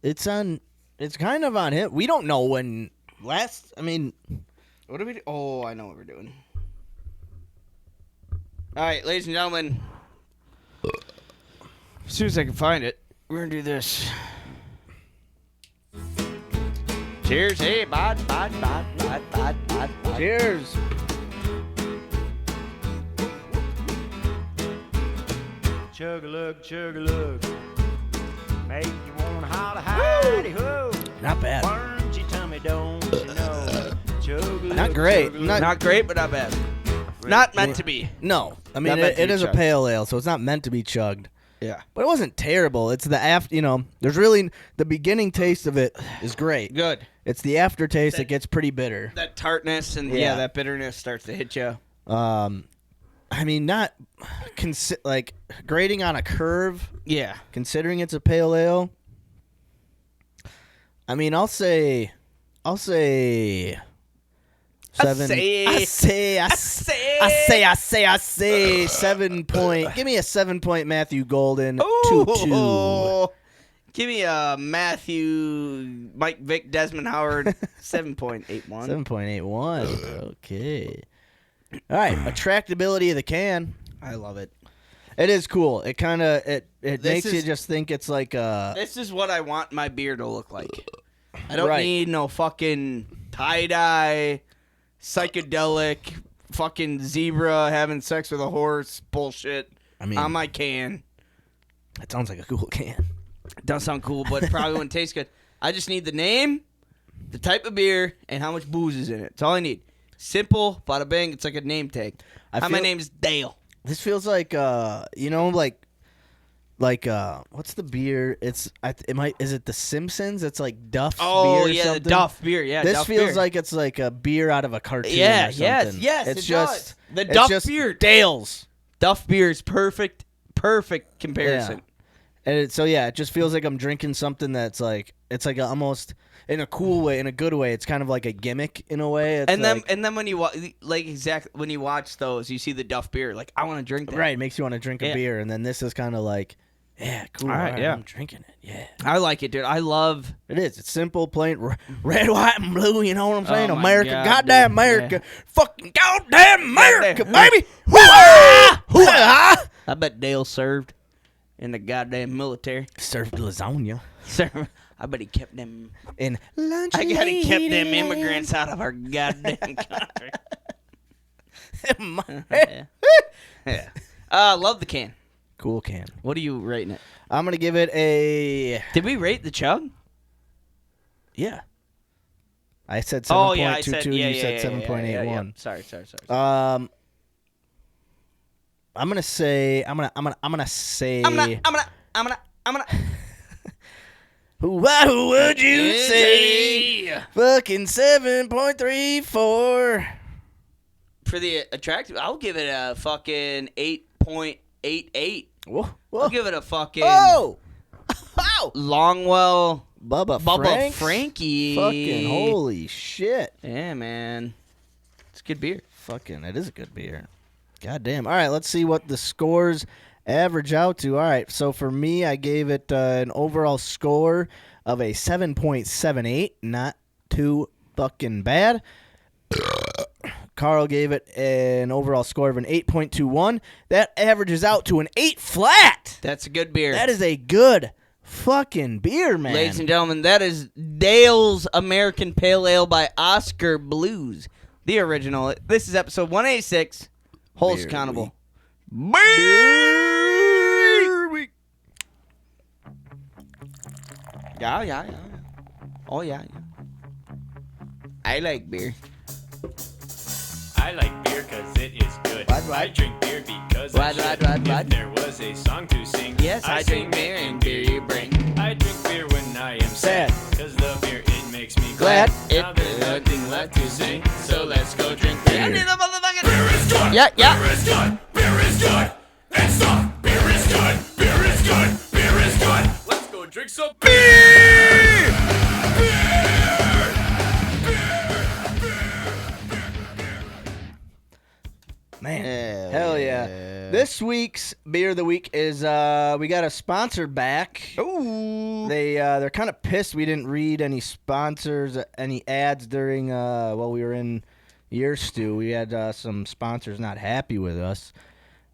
It's kind of on him. We don't know when last. I mean, What do we do? Oh, I know what we're doing. All right, ladies and gentlemen. As soon as I can find it, we're going to do this. Cheers. Hey, bud. cheers. Chug-a-lug, make you wanna holler, howdy ho. Not bad. Burns your tummy, don't you know? Chug-a-lug, Not great. chug-a-lug. Not great, but not bad. Not meant to be. No, I mean Not meant to it be is a chugged. pale ale, so it's not meant to be chugged. Yeah. But it wasn't terrible. It's the after. There's really the beginning taste of it is great. Good. It's the aftertaste that gets pretty bitter. That tartness and Yeah. that bitterness starts to hit you. I mean, not like grading on a curve. Yeah. Considering it's a pale ale, I mean, I'll say seven. I say 7 point. Give me a 7 point Matthew Golden. 2-2. Give me a Matthew, Mike Vick, Desmond Howard, 7.81. 7.81. Okay. All right. Attractability of the can. I love it. It is cool. It kind of it This makes you is- just think it's like This is what I want my beer to look like. I don't Right. need no fucking tie-dye, psychedelic, fucking zebra having sex with a horse bullshit I mean, on my can. it sounds like a cool can. It does sound cool, but probably wouldn't taste good. I just need the name, the type of beer, and how much booze is in it. That's all I need. Simple, bada bing. It's like a name tag. I Hi, my feel- name's Dale. This feels like what's the beer? Is it the Simpsons? It's like Duff's beer or yeah, something. the Duff beer. Yeah, This Duff feels beer. like it's like a beer out of a cartoon. Yeah, or something. yes, It's it just does. The it's Duff just beer. Dale's. Duff beer is perfect comparison. And it just feels like I'm drinking something that's like it's like almost in a cool way, in a good way. It's kind of like a gimmick in a way. It's And like, then when you when you watch those, you see the Duff beer. Like, I want to drink that. right, it makes you want to drink a Yeah. beer, and then this is kind of like, yeah, cool. All right, yeah. I'm drinking it. Yeah, I like it, dude. I love. it is. It's simple, plain, red, white, and blue. You know what I'm saying? Oh my America, God, goddamn dude. America, fucking goddamn America, Goddamn. baby. Hoo-ah! I bet Dale served in the goddamn military. Served lasagna Served. I bet he kept them. in lunch. I bet he kept them immigrants out of our goddamn country. Yeah. Love the can. Cool can. What are you rating it? I'm gonna give it a Did we rate the chug? yeah. I said 7.22. Oh yeah, I said You said yeah, 7.81. yeah. Sorry. I'm gonna say. I'm gonna say. I'm gonna. What would you say? Fucking 7.34. For the attractive, I'll give it a fucking 8.88. Whoa! I'll give it a fucking Oh! Wow! Longwell Bubba Franks. Frankie. Frankie. Fucking holy shit! Yeah, man. It's good beer. Fucking, it is a good beer. God damn. All right, let's see what the scores average out to. All right, so for me, I gave it an overall score of a 7.78. Not too fucking bad. Carl gave it an overall score of an 8.21. That averages out to an 8 flat. That's a good beer. That is a good fucking beer, man. Ladies and gentlemen, that is Dale's American Pale Ale by Oskar Blues. The original. This is episode 186. Holes Beer accountable. Beer week. Yeah. Oh, yeah. I like beer. I like beer because it is good. What? I drink beer because What? if there was a song to sing, Yes, I drink beer and beer you bring. I drink beer when I am sad because the beer, it makes me Glad. Now there's nothing left to say, so let's go drink beer. Beer is good. Yeah. Beer is good. Beer is good. And stop. Beer is good. Beer is good. Beer is good. Let's go drink some beer! Man, hell yeah. This week's Beer of the Week is, we got a sponsor back. Ooh. They're kind of pissed we didn't read any sponsors, any ads during, while we were in your Stu. We had some sponsors not happy with us.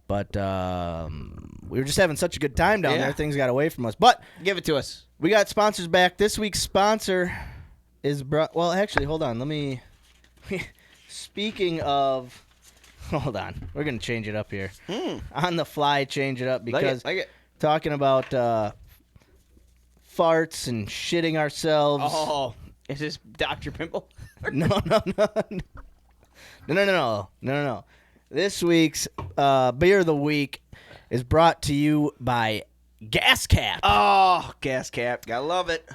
But we were just having such a good time down there. Things got away from us. But Give it to us. we got sponsors back. This week's sponsor is well, actually, hold on. Let me. Speaking of, hold on. We're gonna change it up here. On the fly, change it up because Like it. talking about farts and shitting ourselves. Oh, is this Dr. Pimple? No. This week's Beer of the Week is brought to you by Gas Cap. Oh, gas cap. Gotta love it.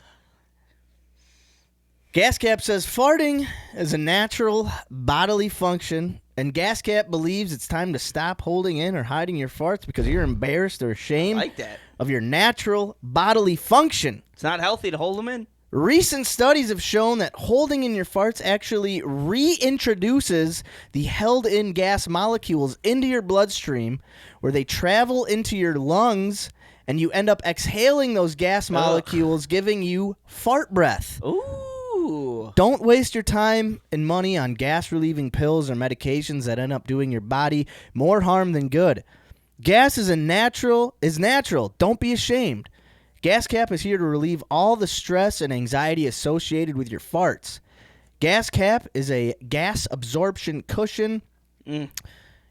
Gas Cap says farting is a natural bodily function, and Gas Cap believes it's time to stop holding in or hiding your farts because you're embarrassed or ashamed I like that. of your natural bodily function. It's not healthy to hold them in. Recent studies have shown that holding in your farts actually reintroduces the held-in gas molecules into your bloodstream, where they travel into your lungs, and you end up exhaling those gas molecules, giving you fart breath. Ooh. Don't waste your time and money on gas-relieving pills or medications that end up doing your body more harm than good. Gas is natural. Don't be ashamed. Gas Cap is here to relieve all the stress and anxiety associated with your farts. Gas Cap is a gas absorption cushion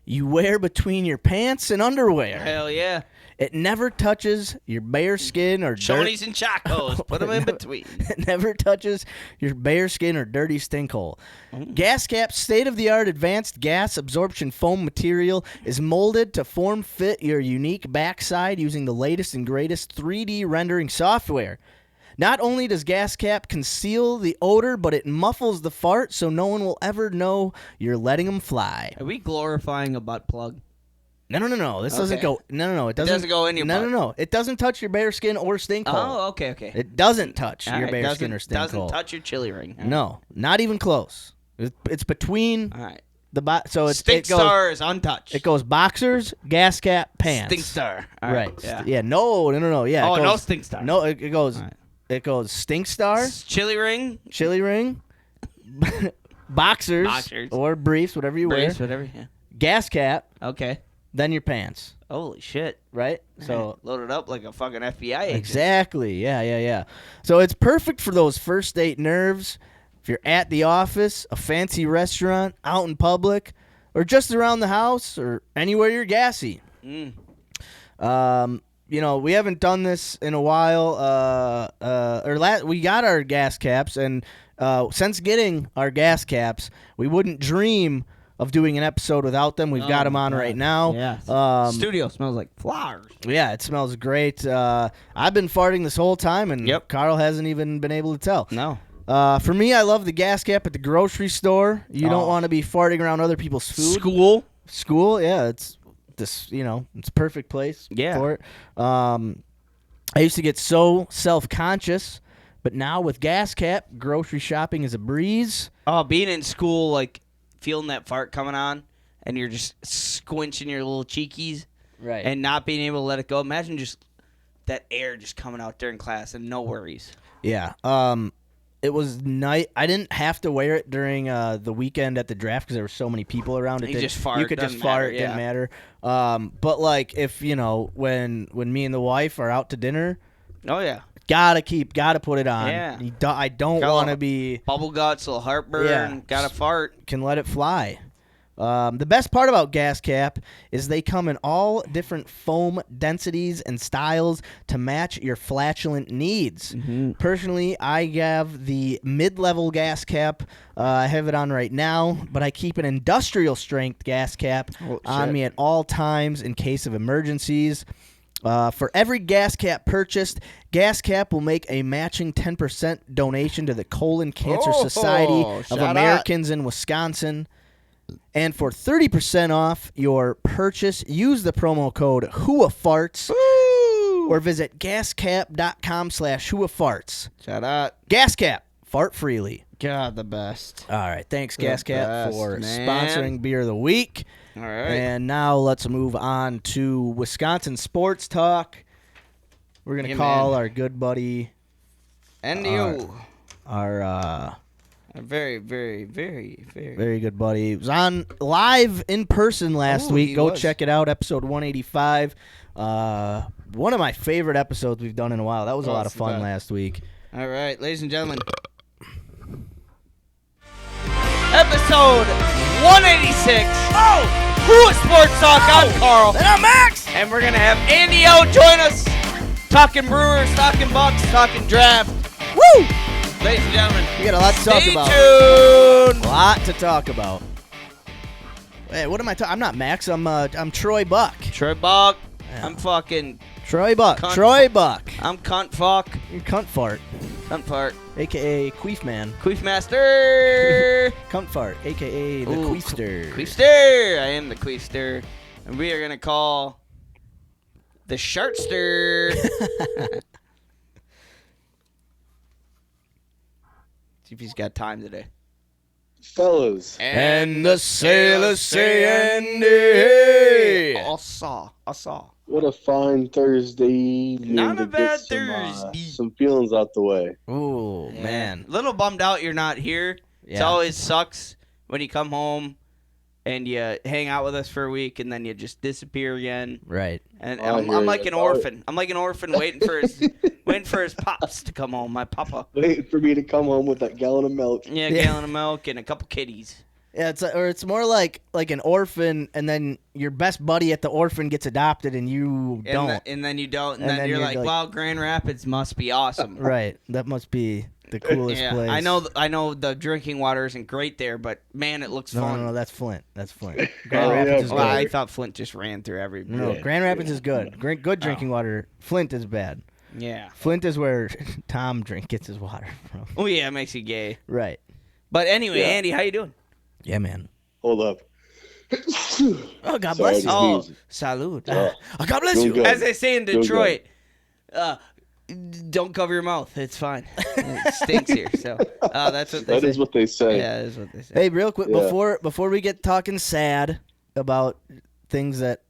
you wear between your pants and underwear. Hell yeah. It never touches your bare skin or dirt. Shoney's and Chacos. Put them in between. It never touches your bare skin or dirty stink hole. Gas Cap's state-of-the-art advanced gas absorption foam material is molded to form-fit your unique backside using the latest and greatest 3D rendering software. Not only does Gas Cap conceal the odor, but it muffles the fart so no one will ever know you're letting them fly. Are we glorifying a butt plug? No. This doesn't go. No. It doesn't go in your butt. No. It doesn't touch your bare skin or stink hole. Oh, okay. It doesn't touch All your right, bare skin or stink doesn't hole. touch your chili ring. No, not even close. It's between All right. the so it's Stink it goes, Star is untouched. It goes boxers, Gas Cap, pants. Stink Star. All Right. Yeah. No. Yeah. Oh, it goes, no Stink Star. No, it goes. All right. It goes Stink Star, Chili ring. chili ring, boxers, or briefs, whatever you Brace, wear. whatever. Yeah. Gas Cap, Okay. then your pants. Holy shit. Right. So. Load it up like a fucking FBI agent. Exactly. Yeah. So it's perfect for those first date nerves. If you're at the office, a fancy restaurant, out in public, or just around the house, or anywhere you're gassy. We haven't done this in a while. We got our Gas Caps, and since getting our Gas Caps, we wouldn't dream of doing an episode without them. We've got them on right now. Yeah. Studio smells like flowers. Yeah, it smells great. I've been farting this whole time, and Carl hasn't even been able to tell. No. For me, I love the Gas Cap at the grocery store. You don't want to be farting around other people's food. School, yeah, it's this. It's a perfect place for it. I used to get so self-conscious, but now with Gas Cap, grocery shopping is a breeze. Oh, being in school, like feeling that fart coming on, and you're just squinching your little cheekies, Right. and not being able to let it go. Imagine just that air just coming out during class and no worries. Yeah. It was night. I didn't have to wear it during the weekend at the draft because there were so many people around. You just fart. You could just Doesn't fart. matter, It didn't matter. But like if when me and the wife are out to dinner, Oh yeah. gotta put it on. Yeah. I don't want to be Bubble guts, little heartburn. Yeah. Gotta fart. can let it fly. The best part about Gas Cap is they come in all different foam densities and styles to match your flatulent needs. Personally, I have the mid-level Gas Cap. I have it on right now, but I keep an industrial strength Gas Cap on me at all times in case of emergencies. For every Gas Cap purchased, Gas Cap will make a matching 10% donation to the Colon Cancer Society of Americans in Wisconsin. And for 30% off your purchase, use the promo code HUAFarts or visit gascap.com/HUAFarts. Shout out. Gas Cap, fart freely. God, the best. All right, thanks Gas Cap best, for man. sponsoring Beer of the Week. All right. And now let's move on to Wisconsin sports talk. We're going to call our good buddy NDO. our very, very, very, very good buddy. He was on live in person last week. Go check it out, episode 185. One of my favorite episodes we've done in a while. That was a lot of fun last week. All right, ladies and gentlemen. Episode 186. HUA Sports Talk. I'm Carl. And I'm Max. And we're going to have Andy O join us. Talking Brewers, talking Bucks, talking draft. Woo! Ladies and gentlemen, We got a lot to talk about. Stay tuned. A lot to talk about. Hey, what am I talking? I'm not Max. I'm Troy Buck. Troy Buck. Yeah. I'm fucking. Troy Buck. Cunt. Troy Buck. I'm cunt fuck. You're Cunt Fart, Cunt fart. a.k.a. Queef Man. Queef master. Cunt Fart, a.k.a. the Ooh, Queefster. Queefster. I am the Queefster. And we are going to call the Shartster. See if he's got time today. Fellas. And the sailors say Andy. I saw. What a fine Thursday evening. Not to a bad get Thursday. some feelings out the way. Ooh, Yeah. man. Little bummed out you're not here. It Yeah. always sucks when you come home and you hang out with us for a week and then you just disappear again. Right. And I hear I'm you. like an orphan. I'm like an orphan waiting for his pops to come home. My papa. Waiting for me to come home with that gallon of milk. Yeah, a gallon of milk and a couple kitties. Yeah, it's more like an orphan, and then your best buddy at the orphan gets adopted, and you don't. And then you don't. And, And then, then you're you're like, like- wow, Grand Rapids must be awesome. Right. That must be the coolest Yeah, place. I know the drinking water isn't great there, but man, it looks No, fun. no, that's Flint. That's Flint. Oh, Grand Rapids is Well, good. I thought Flint just ran through every. No, Grand Rapids is good. Good drinking water. Flint is bad. Yeah. Flint is where Tom gets his water from. Oh yeah, it makes you gay. Right. But anyway, Yeah. Andy, how you doing? Yeah, man. Hold up. Oh, God Sorry, bless you. I Oh, just salud. Oh, God bless Doing you. good. As they say in Doing Detroit, don't cover your mouth. It's fine. It stinks here. So that's what they That say. is what they say. Yeah, that is what they say. Hey, real quick, Yeah. before we get talking sad about things that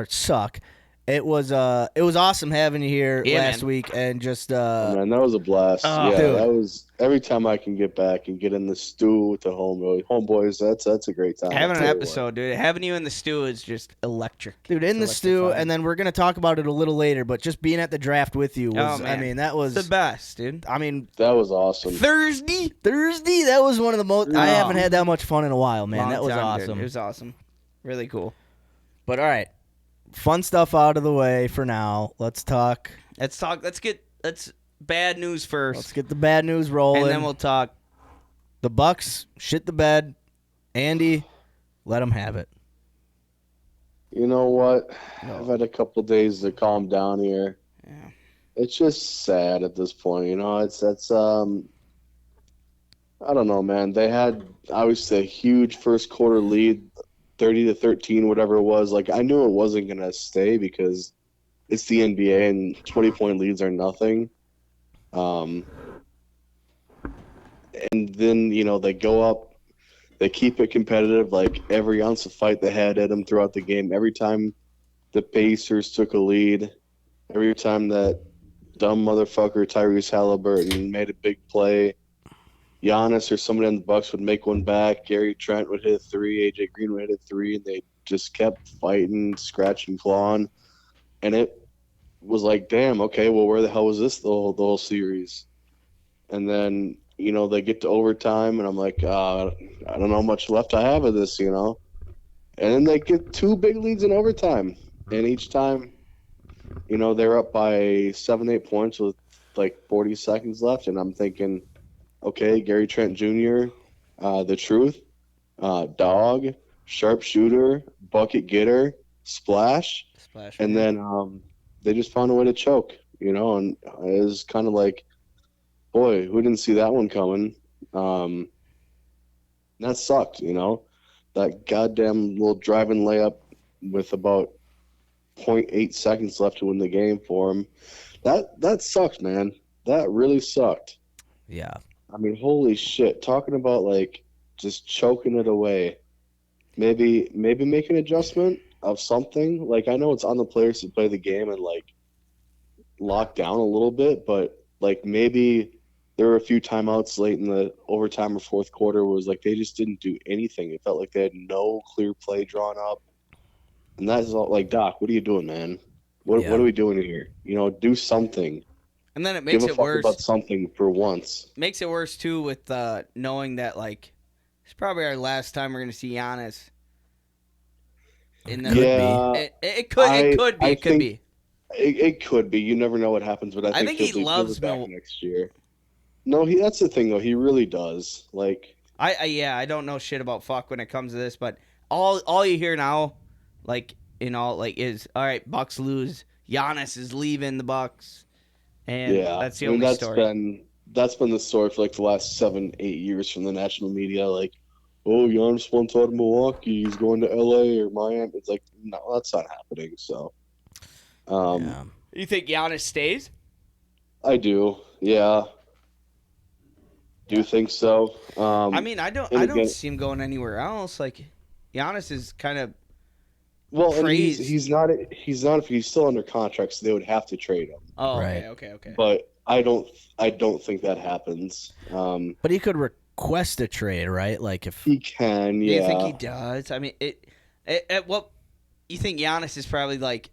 suck, it was awesome having you here Yeah, last man. week and just Oh, man, that was a blast. Oh, yeah, dude. that was every time I can get back and get in the stew with the homeboys. That's a great time. Having I'll an tell you what. episode, dude. Having you in the stew is just electric. dude in the It's stew, electrifying. and then we're gonna talk about it a little later. But just being at the draft with you was, Oh, man. I mean, that was the best, dude. I mean, That was awesome. Thursday. Thursday, that was one of the most. I Oh. haven't had that much fun in a while, man. Long That was time, dude. awesome. It was awesome. Really cool. But all right, fun stuff out of the way for now. Let's talk. Let's bad news first. Let's get the bad news rolling. And then we'll talk. The Bucks shit the bed. Andy, let them have it. You know what? I've had a couple days to calm down here. Yeah. It's just sad at this point. You know, it's I don't know, man. They had obviously a huge first quarter lead, 30-13, whatever it was. Like, I knew it wasn't gonna stay because it's the NBA and 20-point leads are nothing. And then, you know, they go up, they keep it competitive, like every ounce of fight they had at them throughout the game. Every time the Pacers took a lead, every time that dumb motherfucker Tyrese Halliburton made a big play, Giannis or somebody on the Bucks would make one back, Gary Trent would hit a three, AJ Green would hit a three, and they just kept fighting, scratching, clawing. And it was like, damn, okay, well, where the hell was this the whole series? And then, they get to overtime, and I'm like, I don't know how much left I have of this, And then they get 2 big leads in overtime. And each time, they're up by 7-8 points with like 40 seconds left. And I'm thinking, okay, Gary Trent Jr., the truth, dog, sharpshooter, bucket getter, splash. And then they just found a way to choke, and it was kind of like, boy, who didn't see that one coming? That sucked, that goddamn little driving layup with about 0.8 seconds left to win the game for him. That sucked, man. That really sucked. Yeah. I mean, holy shit. Talking about like just choking it away. Maybe make an adjustment of something. Like, I know it's on the players to play the game and like lock down a little bit, but like maybe there were a few timeouts late in the overtime or fourth quarter where it was like they just didn't do anything. It felt like they had no clear play drawn up. And that's all like, Doc, what are you doing, man? What are we doing here? Do something. And then it makes it worse. About something for once. Makes it worse too with knowing that like it's probably our last time we're gonna see Giannis. It could be. It could be. You never know what happens, but I think he loves back next year. No, that's the thing though. He really does. Like, I don't know shit about fuck when it comes to this, but all you hear now, is all right. Bucks lose. Giannis is leaving the Bucks, and that's the only story. That's been the story for like the last 7-8 years from the national media. Like, oh, Giannis wants out of Milwaukee. He's going to LA or Miami. It's like, no, that's not happening. So, You think Giannis stays? I do. Yeah. Do you think so? I mean, I don't see him going anywhere else. Like, Giannis is kind of praised. He's not if he's still under contract, so they would have to trade him. Oh, right. Okay. But I don't think that happens. But he could request a trade, right? Like if he can, Do you think he does? I mean, what you think Giannis is probably like?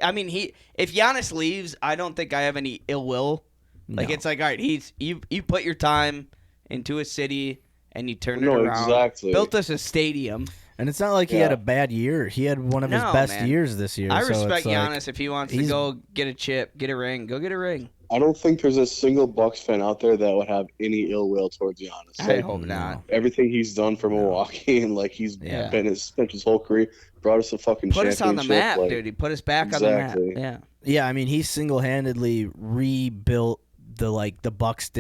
I mean, if Giannis leaves, I don't think I have any ill will. Like, it's like, all right, you put your time into a city and you turned it around. Exactly. Built us a stadium. And it's not like he had a bad year. He had one of his best years this year. I respect Giannis if he wants to go get a chip, get a ring. Go get a ring. I don't think there's a single Bucks fan out there that would have any ill will towards Giannis. I hope not. Everything he's done for Milwaukee and like he's spent his whole career, brought us a fucking championship. Put us on the map, like, dude. He put us back on the map. Yeah. Yeah, I mean, he single-handedly rebuilt the Bucks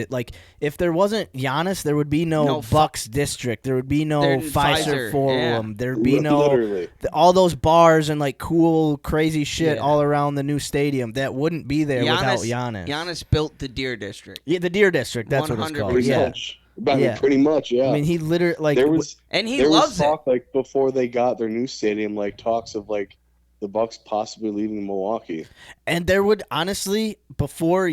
if there wasn't Giannis, there would be no Bucks district. There would be no Pfizer Forum. Yeah. There'd be no all those bars and like cool crazy shit all around the new stadium that wouldn't be there without Giannis. Giannis built the Deer District. Yeah, the Deer District. That's 100%. What it's called. Pretty much. Yeah. I mean, he literally there was talk like before they got their new stadium, like talks of like the Bucks possibly leaving Milwaukee. And there would honestly before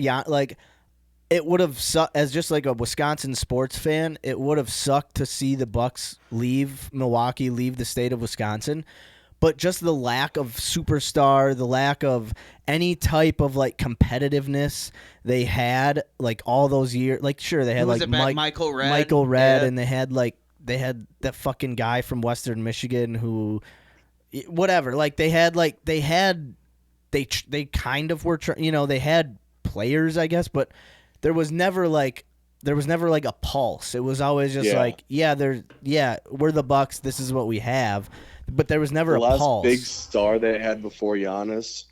it would have sucked, as just like a Wisconsin sports fan, it would have sucked to see the Bucks leave Milwaukee, leave the state of Wisconsin. But just the lack of superstar, the lack of any type of like competitiveness they had like all those years. Like sure, they had like Michael Redd, and they had that fucking guy from Western Michigan who, whatever. Like they kind of were, they had players, I guess, but. There was never like a pulse. It was always just we're the Bucks. This is what we have, but there was never a pulse. The last big star they had before Giannis,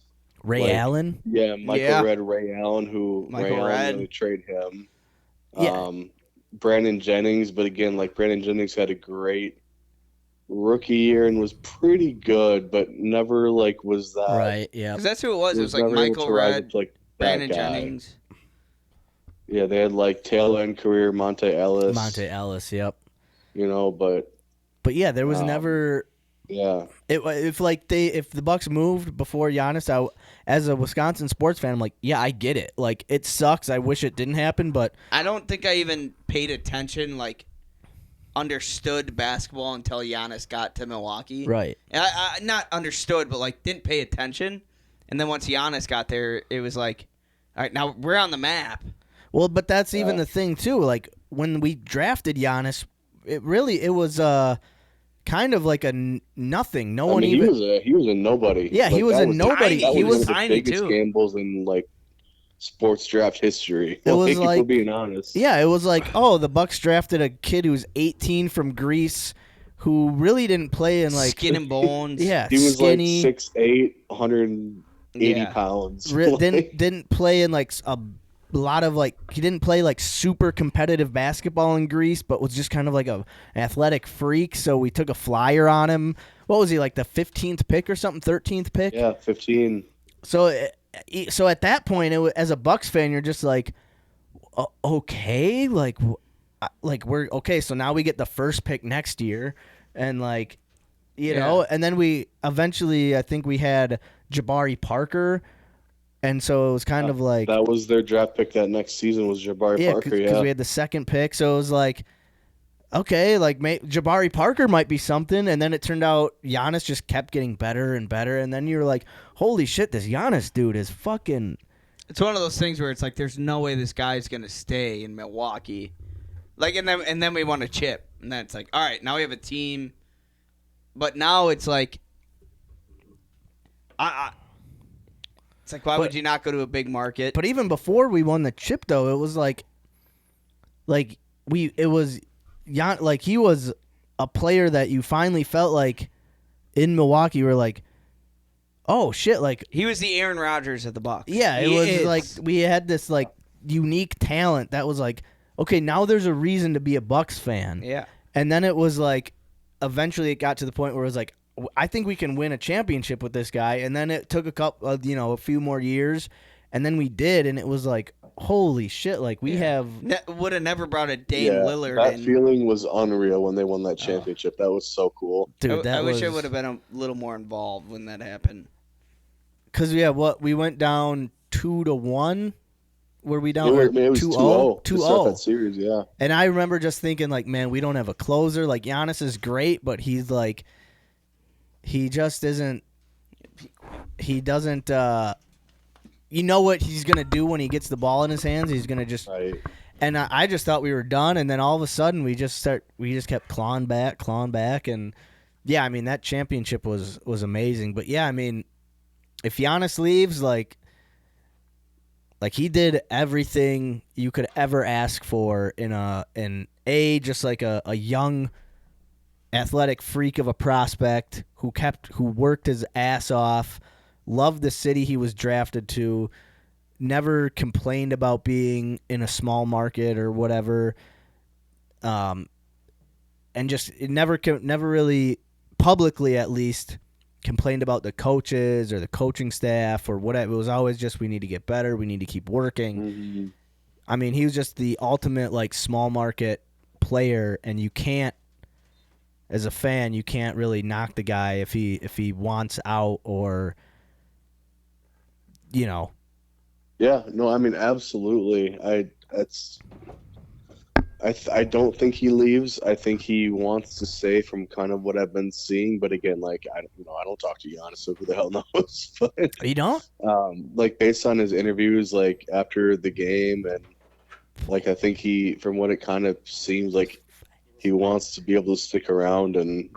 Ray Allen. Yeah, Michael Redd, Ray Allen, who trade him. Brandon Jennings, but again, like Brandon Jennings had a great rookie year and was pretty good, but never like was that right. Yeah, because that's who it was. It was like Michael Redd, like Brandon Jennings. Yeah, they had like tail end career Monte Ellis. Yep. But yeah, there was never. Yeah. If the Bucks moved before Giannis, as a Wisconsin sports fan, I'm like, yeah, I get it. Like, it sucks. I wish it didn't happen, but I don't think I even paid attention, like, understood basketball until Giannis got to Milwaukee. Right. I not understood, but like didn't pay attention. And then once Giannis got there, it was like, all right, now we're on the map. Well, but that's even the thing too. Like when we drafted Giannis, it was kind of like a nothing. No one even. He was a nobody. Yeah, he was a nobody. That He was was one of the tiny, biggest too. gambles in like sports draft history. It was if we're being honest. Yeah, it was like, oh, the Bucks drafted a kid who was 18 from Greece, who really didn't play in like Skin and bones. Yeah, He was skinny. like 6'8", 180 Yeah. pounds. Didn't play in like a lot of like he didn't play like super competitive basketball in Greece, but was just kind of like an athletic freak. So we took a flyer on him. What was he, like the 15th pick or something? 13th pick? Yeah, 15. So at that point, as a Bucks fan, you're just like, okay, like we're okay. So now we get the first pick next year, and like, you know, and then we eventually, I think we had Jabari Parker. And so it was kind of like that was their draft pick that next season was Jabari Parker. Because we had the second pick, so it was like, okay, like Jabari Parker might be something, and then it turned out Giannis just kept getting better and better, and then you're like, holy shit, this Giannis dude is fucking. It's one of those things where it's like, there's no way this guy's gonna stay in Milwaukee, like, and then we won a chip, and then it's like, all right, now we have a team, but now it's like, it's like, why would you not go to a big market? But even before we won the chip, though, it was like he was a player that you finally felt like in Milwaukee were like, oh shit, like He was the Aaron Rodgers of the Bucks. yeah, it was like we had this like unique talent that was like, okay, now there's a reason to be a Bucks fan. Yeah. And then it was like, eventually it got to the point where it was like, I think we can win a championship with this guy. And then it took a few more years, and then we did, and it was like, holy shit, like we have. Would have never brought a Dame Lillard that in. feeling was unreal when they won that championship. That was so cool. Dude, I wish I would have been a little more involved when that happened. Because we went down 2-1. Were we down? It was 2-0. 2-0 to start that series, yeah. And I remember just thinking, like, man, we don't have a closer. Like, Giannis is great, but he's like, he just isn't. He doesn't. You know what he's gonna do when he gets the ball in his hands? He's gonna just. Right. And I just thought we were done, and then all of a sudden we just kept clawing back, and yeah, I mean that championship was amazing. But yeah, I mean, if Giannis leaves, like he did everything you could ever ask for in just like a young athletic freak of a prospect who worked his ass off, loved the city he was drafted to, never complained about being in a small market or whatever, and just it never really publicly, at least, complained about the coaches or the coaching staff or whatever. It was always just, we need to get better, we need to keep working. Mm-hmm. I mean, he was just the ultimate like small market player, and you can't, as a fan, you can't really knock the guy if he wants out or, you know. Yeah, no, I mean, absolutely. I don't think he leaves. I think he wants to stay from kind of what I've been seeing. But again, like I don't talk to Giannis, so who the hell knows? But You don't? like based on his interviews, like after the game, and like I think from what it kind of seems like, he wants to be able to stick around and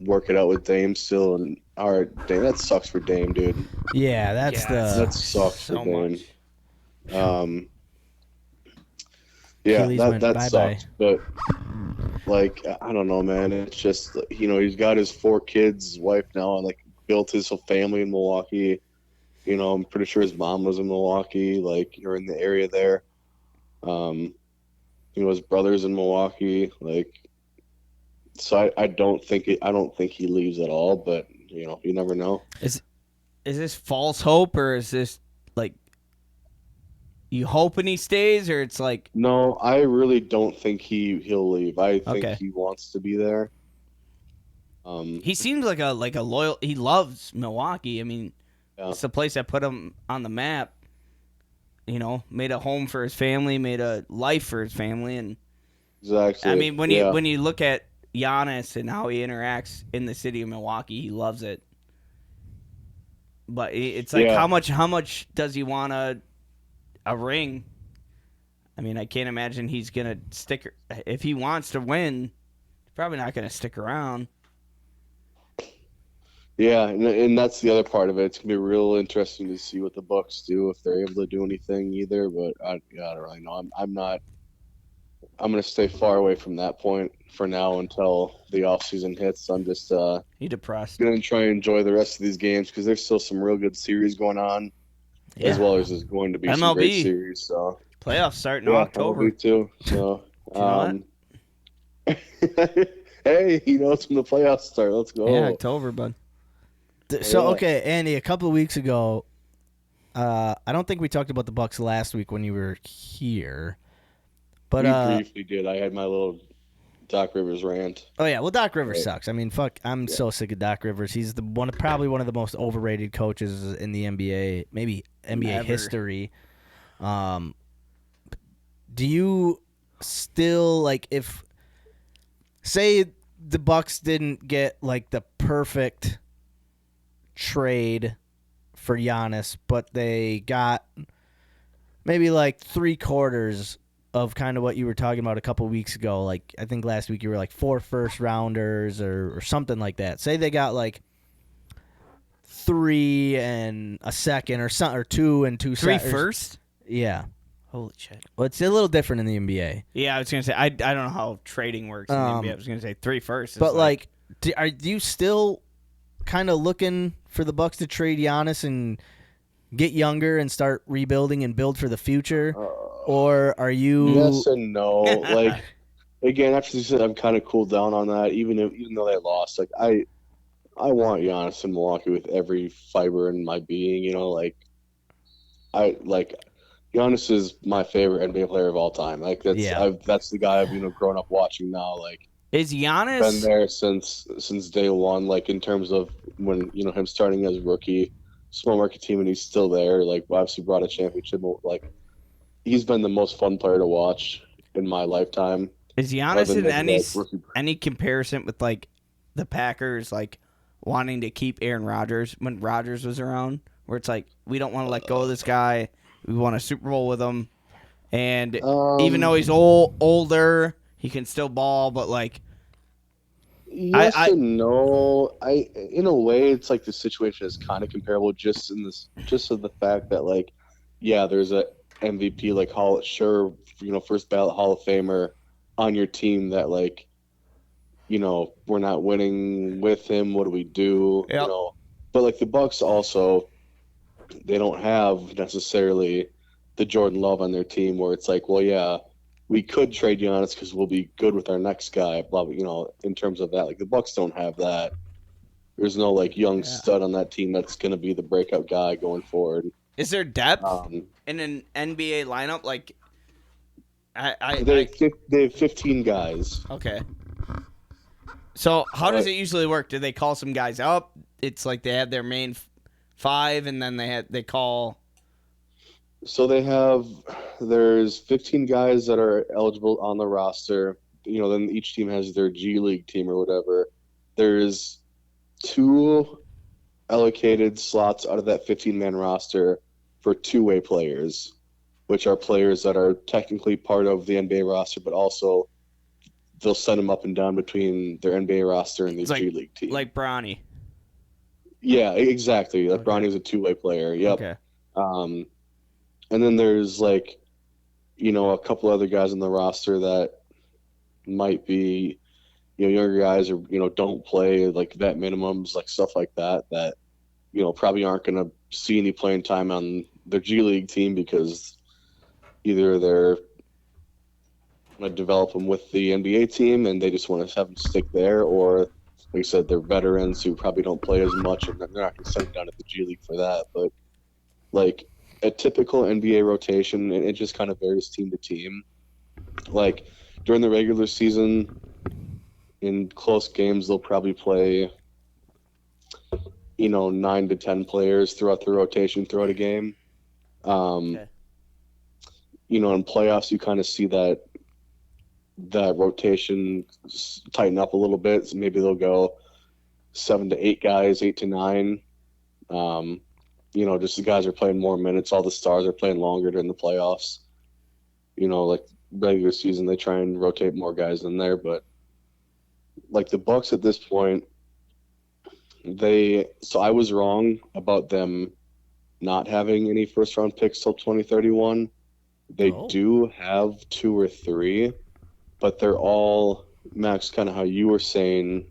work it out with Dame still. And all right, Dame, that sucks for Dame, dude. Yeah, That sucks so for Dame. much. Yeah, Achilles went that bye-bye. sucks. But like, I don't know, man. It's just, he's got his 4 kids, his wife now, and like built his whole family in Milwaukee. I'm pretty sure his mom was in Milwaukee, like you're in the area there. His brother's in Milwaukee, like. So I don't think he leaves at all, but you never know. Is this false hope, or is this like you hoping he stays, or it's like No, I really don't think he'll leave. I think Okay. he wants to be there. he seems like a loyal? He loves Milwaukee. I mean, Yeah. it's the place that put him on the map. Made a home for his family, made a life for his family, and Exactly. I mean when you look at Giannis and how he interacts in the city of Milwaukee, he loves it. But it's like, Yeah. how much does he want a ring? I mean, I can't imagine he's going to stick. If he wants to win, he's probably not going to stick around. Yeah, and that's the other part of it. It's gonna be real interesting to see what the Bucks do, if they're able to do anything either. But I don't really know. I'm not. I'm gonna stay far away from that point for now until the off season hits. I'm just He depressed. gonna try and enjoy the rest of these games because there's still some real good series going on, as well as there's going to be some great MLB. series. So Playoffs starting in October. MLB too. So Do you know hey, he knows when the playoffs start. Let's go. Yeah, October, bud. So, okay, Andy, a couple of weeks ago, I don't think we talked about the Bucks last week when you were here. But we briefly did. I had my little Doc Rivers rant. Oh, yeah. Well, Doc Rivers sucks. I mean, fuck. I'm so sick of Doc Rivers. He's probably one of the most overrated coaches in the NBA, maybe NBA history. Do you still, like, if, say the Bucks didn't get, like, the perfect trade for Giannis, but they got maybe like 3/4 of kind of what you were talking about a couple weeks ago. Like, I think last week you were like 4 first-rounders or something like that. Say they got like 3 and a second or 2 and 2 3 seconds. first? Yeah. Holy shit. Well, it's a little different in the NBA. Yeah, I was going to say, I don't know how trading works in the NBA. I was going to say 3 first. But, like, do you still kind of looking for the Bucks to trade Giannis and get younger and start rebuilding and build for the future? Or are you... Yes and no. Like, again, after you said, I've kind of cooled down on that, even though they lost. Like, I want Giannis in Milwaukee with every fiber in my being, you know? Like, Giannis is my favorite NBA player of all time. Like, that's the guy I've, grown up watching now. Like, is Giannis been there since day one, like, in terms of when, him starting as a rookie, small market team, and he's still there. Like, obviously brought a championship. Like, he's been the most fun player to watch in my lifetime. Is Giannis in any comparison with, like, the Packers, like, wanting to keep Aaron Rodgers when Rodgers was around? Where it's like, we don't want to let go of this guy. We won a Super Bowl with him. And even though he's older, he can still ball, but, like... Yes and no. In a way, it's like the situation is kind of comparable just of the fact that, like, yeah, there's a MVP, like, first ballot Hall of Famer on your team that, like, we're not winning with him. What do we do? Yep. But, like, the Bucks also, they don't have necessarily the Jordan Love on their team where it's like, well, yeah, we could trade Giannis because we'll be good with our next guy, blah, blah, in terms of that. Like, the Bucks don't have that. There's no, like, young stud on that team that's going to be the breakout guy going forward. Is there depth in an NBA lineup? Like, they have 15 guys. Okay. So how does it usually work? Do they call some guys up? It's like they have their main 5, and then they call... So there's 15 guys that are eligible on the roster. Then each team has their G League team or whatever. There's 2 allocated slots out of that 15-man roster for two-way players, which are players that are technically part of the NBA roster, but also they'll send them up and down between their NBA roster and the G League team. Like Bronny. Yeah, exactly. Like Bronny's a two-way player. Yep. Okay. And then there's, like, a couple other guys on the roster that might be, younger guys or, don't play, like, vet minimums, like, stuff like that, probably aren't going to see any playing time on their G League team because either they're going to develop them with the NBA team and they just want to have them stick there, or, like I said, they're veterans who probably don't play as much and they're not going to send them down to the G League for that. But, like, a typical NBA rotation, and it just kind of varies team to team. Like, during the regular season, in close games, they'll probably play, 9 to 10 players throughout the rotation, throughout a game. In playoffs, you kind of see that rotation tighten up a little bit. So maybe they'll go 7 to 8 guys, 8 to 9. Just the guys are playing more minutes. All the stars are playing longer during the playoffs. like regular season, they try and rotate more guys in there. But like the Bucks at this point, so I was wrong about them not having any first round picks till 2031. They do have 2 or 3, but they're all, Max, kind of how you were saying,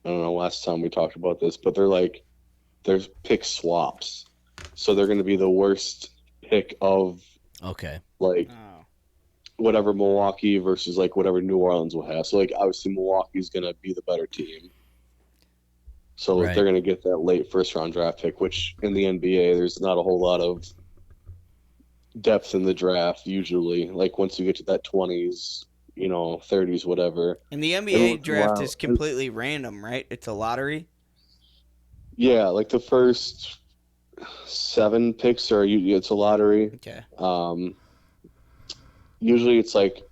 I don't know, last time we talked about this, but there's pick swaps. So they're going to be the worst pick of whatever Milwaukee versus like whatever New Orleans will have. So like obviously Milwaukee's going to be the better team. So they're going to get that late first round draft pick, which in the NBA there's not a whole lot of depth in the draft usually. Like once you get to that 20s, 30s, whatever. And the NBA draft is completely random, right? It's a lottery. Yeah, like the first 7 picks it's a lottery. Okay. Usually it's like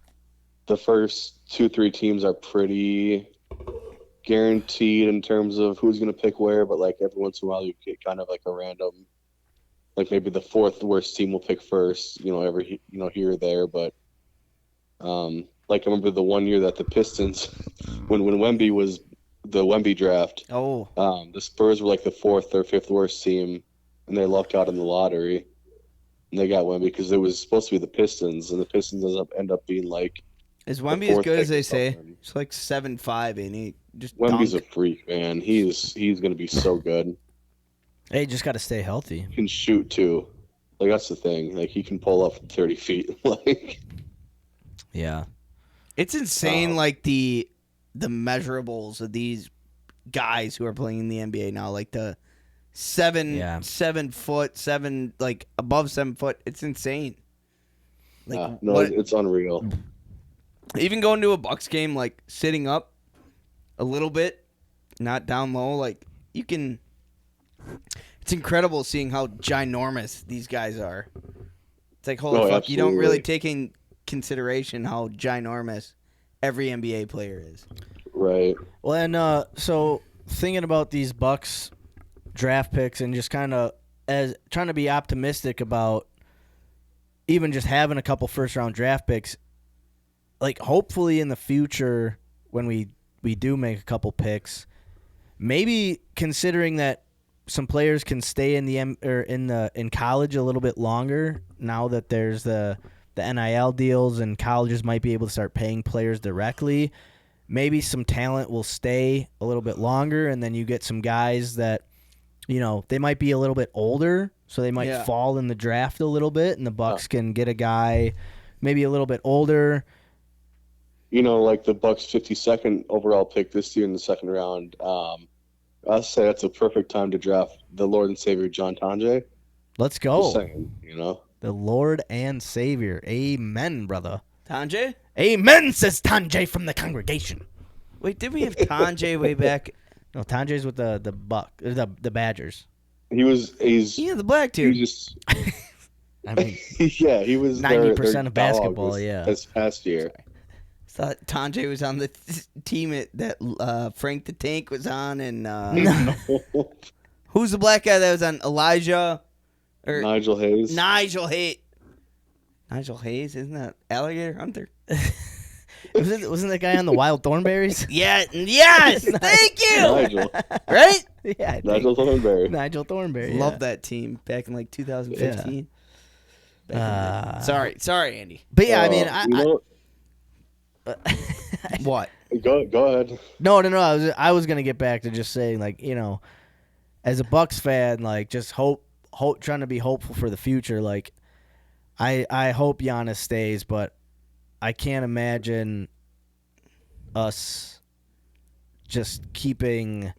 the first 2-3 teams are pretty guaranteed in terms of who's going to pick where, but like every once in a while you get kind of like a random, like maybe the 4th worst team will pick first, every here or there. But like I remember the one year that the Pistons, when Wemby was the Wemby draft, the Spurs were like the 4th or 5th worst team, and they lucked out in the lottery, and they got Wemby because it was supposed to be the Pistons, and the Pistons end up being like. Is Wemby as good as they say? It's like 7'5", and he just Wemby's a freak, man. He's going to be so good. Hey, just got to stay healthy. He can shoot too. Like that's the thing. Like he can pull up from 30 feet. Like, yeah, it's insane. Like the measurables of these guys who are playing in the NBA now, like the 7 foot, 7 like above 7 foot. It's insane. Like it's unreal. Even going to a Bucks game, like sitting up a little bit, not down low, like you can. It's incredible seeing how ginormous these guys are. It's like, holy fuck, absolutely. You don't really take in consideration how ginormous every NBA player is. Right. Well, and so thinking about these Bucks draft picks and just kind of as trying to be optimistic about even just having a couple first-round draft picks, like hopefully in the future when we do make a couple picks, maybe considering that some players can stay in college a little bit longer now that there's the NIL deals and colleges might be able to start paying players directly. Maybe some talent will stay a little bit longer, and then you get some guys that, they might be a little bit older, so they might fall in the draft a little bit, and the Bucks can get a guy maybe a little bit older. Like the Bucks' 52nd overall pick this year in the second round. I'll say that's a perfect time to draft the Lord and Savior John Tanjay. Let's go. Just saying, The Lord and Savior. Amen, brother. Tanjay? Amen, says Tanjay from the congregation. Wait, did we have Tanjay way back? No, Tanjay's with the Badgers. He's the black dude. He just I mean, he was 90% of basketball, this past year. Sorry. Thought Tanjay was on the team that Frank the Tank was on, and who's the black guy that was on Elijah? Or Nigel Hayes. Nigel Hayes, isn't that Alligator Hunter? Wasn't that guy on the Wild Thornberries? Yeah, yes, thank you. Nigel. Right? Yeah, Nigel Thornberry. Nigel Thornberry. Love that team back in like 2015. Sorry, Andy. But yeah, I mean, what? Go ahead. No. I was gonna get back to just saying, like, as a Bucks fan, like, just hope, trying to be hopeful for the future. Like, I hope Giannis stays, but I can't imagine us just keeping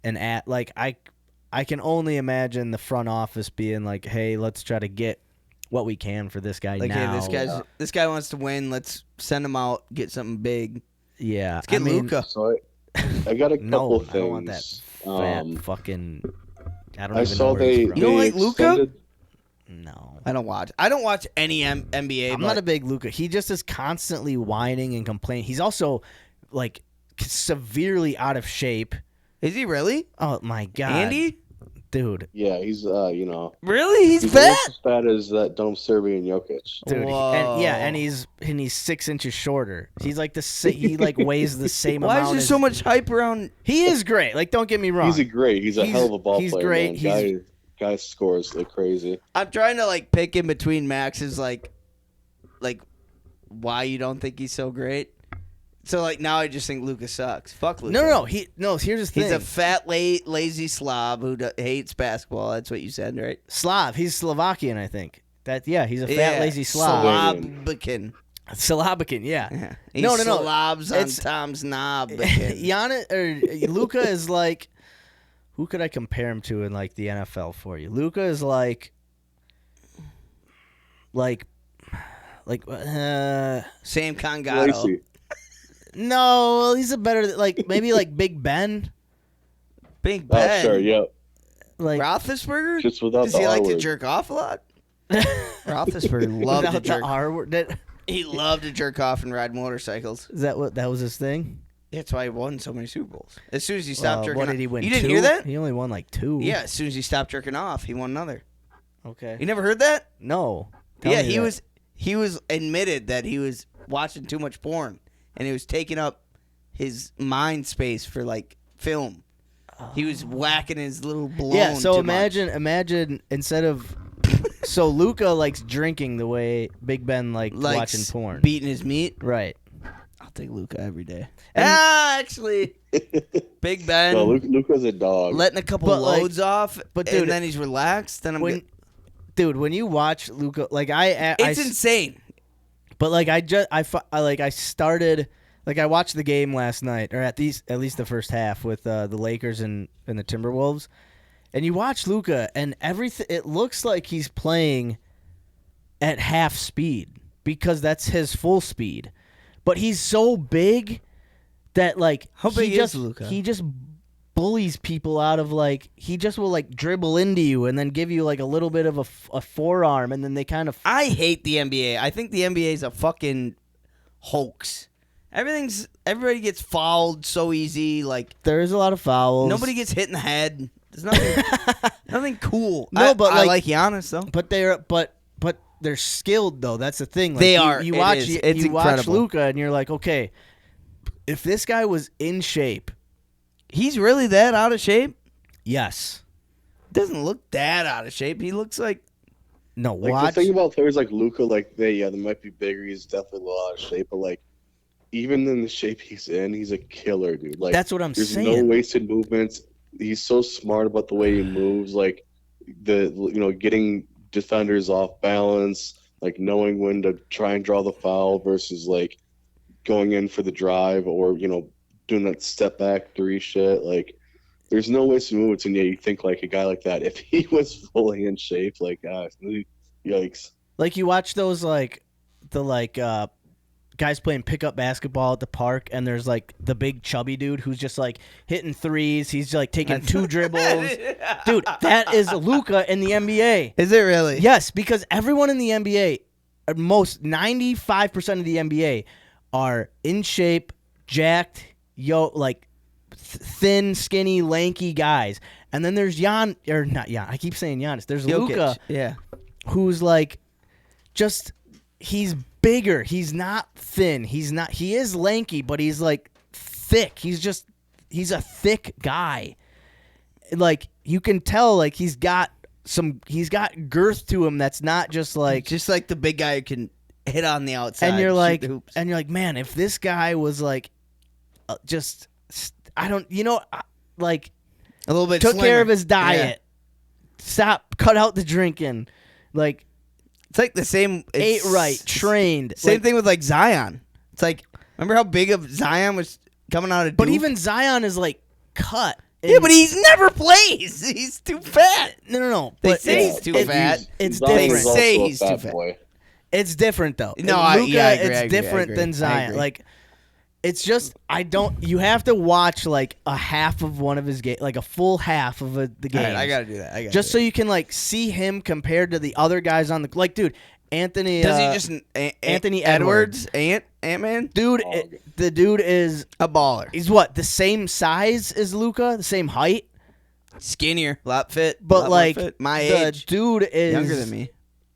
I can only imagine the front office being like, hey, let's try to get what we can for this guy now. Hey, this guy wants to win. Let's send him out, get something big. Yeah. Let's get Luka. So I got a couple things. I don't want that fat fucking. I don't I even saw know where he's from. You don't like Luka? No. I don't watch any NBA. I'm not a big Luka. He just is constantly whining and complaining. He's also like severely out of shape. Is he really? Oh my god. Andy? dude. Yeah, he's Really? He's he's fat? almost as fat as that dumb Serbian Jokic. Dude, Whoa. and he's 6 inches shorter. He's like he like weighs the same Why amount. is there so much hype around? He is great. Like, don't get me wrong. He's a hell of a ball he's player. great. Man. Guy scores like crazy. I'm trying to like pick in between Max's like why you don't think he's so great. So like now I just think Luka sucks. Fuck Luka. No. Here's the thing. He's a fat, lazy slob who hates basketball. That's what you said, right? Slav. He's Slovakian, I think. He's a fat, lazy Slav. Slovakian. Slavican, yeah. He No. slobs on Tom's knob. Giannis or Luka is like, who could I compare him to in like the NFL for you? Luka is like Sam Congato. Lacy. no, he's a better maybe like Big Ben. Big Oh, Ben. sure, yeah. Like Roethlisberger? Just without Does the he like R to word. jerk off a lot? Roethlisberger loved to Without jerk. the R word. He loved to jerk off and ride motorcycles. Is that what that was his thing? That's why he won so many Super Bowls. As soon as he stopped jerking What off. did he win? You didn't 2? hear that? He only won like 2. Yeah, as soon as he stopped jerking off, he won another. Okay. You never heard that? No. Tell Yeah, me that. he was admitted that he was watching too much porn and he was taking up his mind space for like film. He was whacking his little balloon. Yeah, so too imagine instead of so Luka likes drinking the way Big Ben likes watching porn. beating his meat. Right. I'll take Luka every day. And- Actually, Big Ben No, Luka's a dog. letting a couple But, like- loads off, but, dude, and then he's relaxed. Then I'm when, good. dude, when you watch Luka, like It's insane. but like I started. Like I watched the game last night, or at least the first half with the Lakers and the Timberwolves, and you watch Luka, and everything. It looks like he's playing at half speed because that's his full speed, but he's so big that like How big is Luka? He just bullies people out of like he just will like dribble into you and then give you like a little bit of a forearm, and then they kind of. I hate the NBA. I think the NBA is a fucking hoax. Everybody gets fouled so easy. Like There's a lot of fouls. nobody gets hit in the head. There's nothing cool. No, but I like- like Giannis though. But they're skilled though. That's the thing. Like, They you, are. You It watch is. you, It's you watch incredible. Luka and you're like, okay, if this guy was in shape, He's really that out of shape? yes. Doesn't look that out of shape. He looks like No, Like watch. the thing about players like Luka, like they might be bigger. He's definitely a little out of shape, but like even in the shape he's in, he's a killer, dude. Like That's what I'm there's saying. no wasted movements. He's so smart about the way he moves, like getting defenders off balance, like knowing when to try and draw the foul versus like going in for the drive or doing that step back 3 shit. Like there's no wasted movements, and yet you think like a guy like that, if he was fully in shape, like yikes. Like you watch those guys playing pickup basketball at the park, and there's like the big chubby dude who's just like hitting threes. He's like taking 2 dribbles. Dude, that is Luka in the NBA. Is it really? Yes, because everyone in the NBA, most 95% of the NBA are in shape, jacked, thin, skinny, lanky guys. And then there's I keep saying Giannis. There's Jokic. Luka, Yeah. who's like he's bigger. He's not thin. He is lanky, but he's like thick. He's a thick guy. Like you can tell like he's got girth to him that's not just like the big guy who can hit on the outside. and you're shoot like the hoops. man, if this guy was like like a little bit took slimmer. care of his diet, cut out the drinking, like It's like the same. ate right, trained. Same like, thing with like Zion. It's like remember how big of Zion was coming out of Duke? But even Zion is like cut. yeah, but he's never plays. He's too fat. No. They But say he's too fat. It's Zion is different. also Say a he's too fat. boy. It's different though. No, Luka, I agree, it's different I than agree. Zion. Like, it's just you have to watch like a half of one of his game, like a full half of the game. All right, I gotta do that. Just so you can like see him compared to the other guys on the dude. Anthony. Does he just Anthony Edwards? Ant-Man? Dude, the dude is A baller. he's what the same size as Luka, the same height. Skinnier, lot fit, but lot like more fit. My the age, dude is younger than me.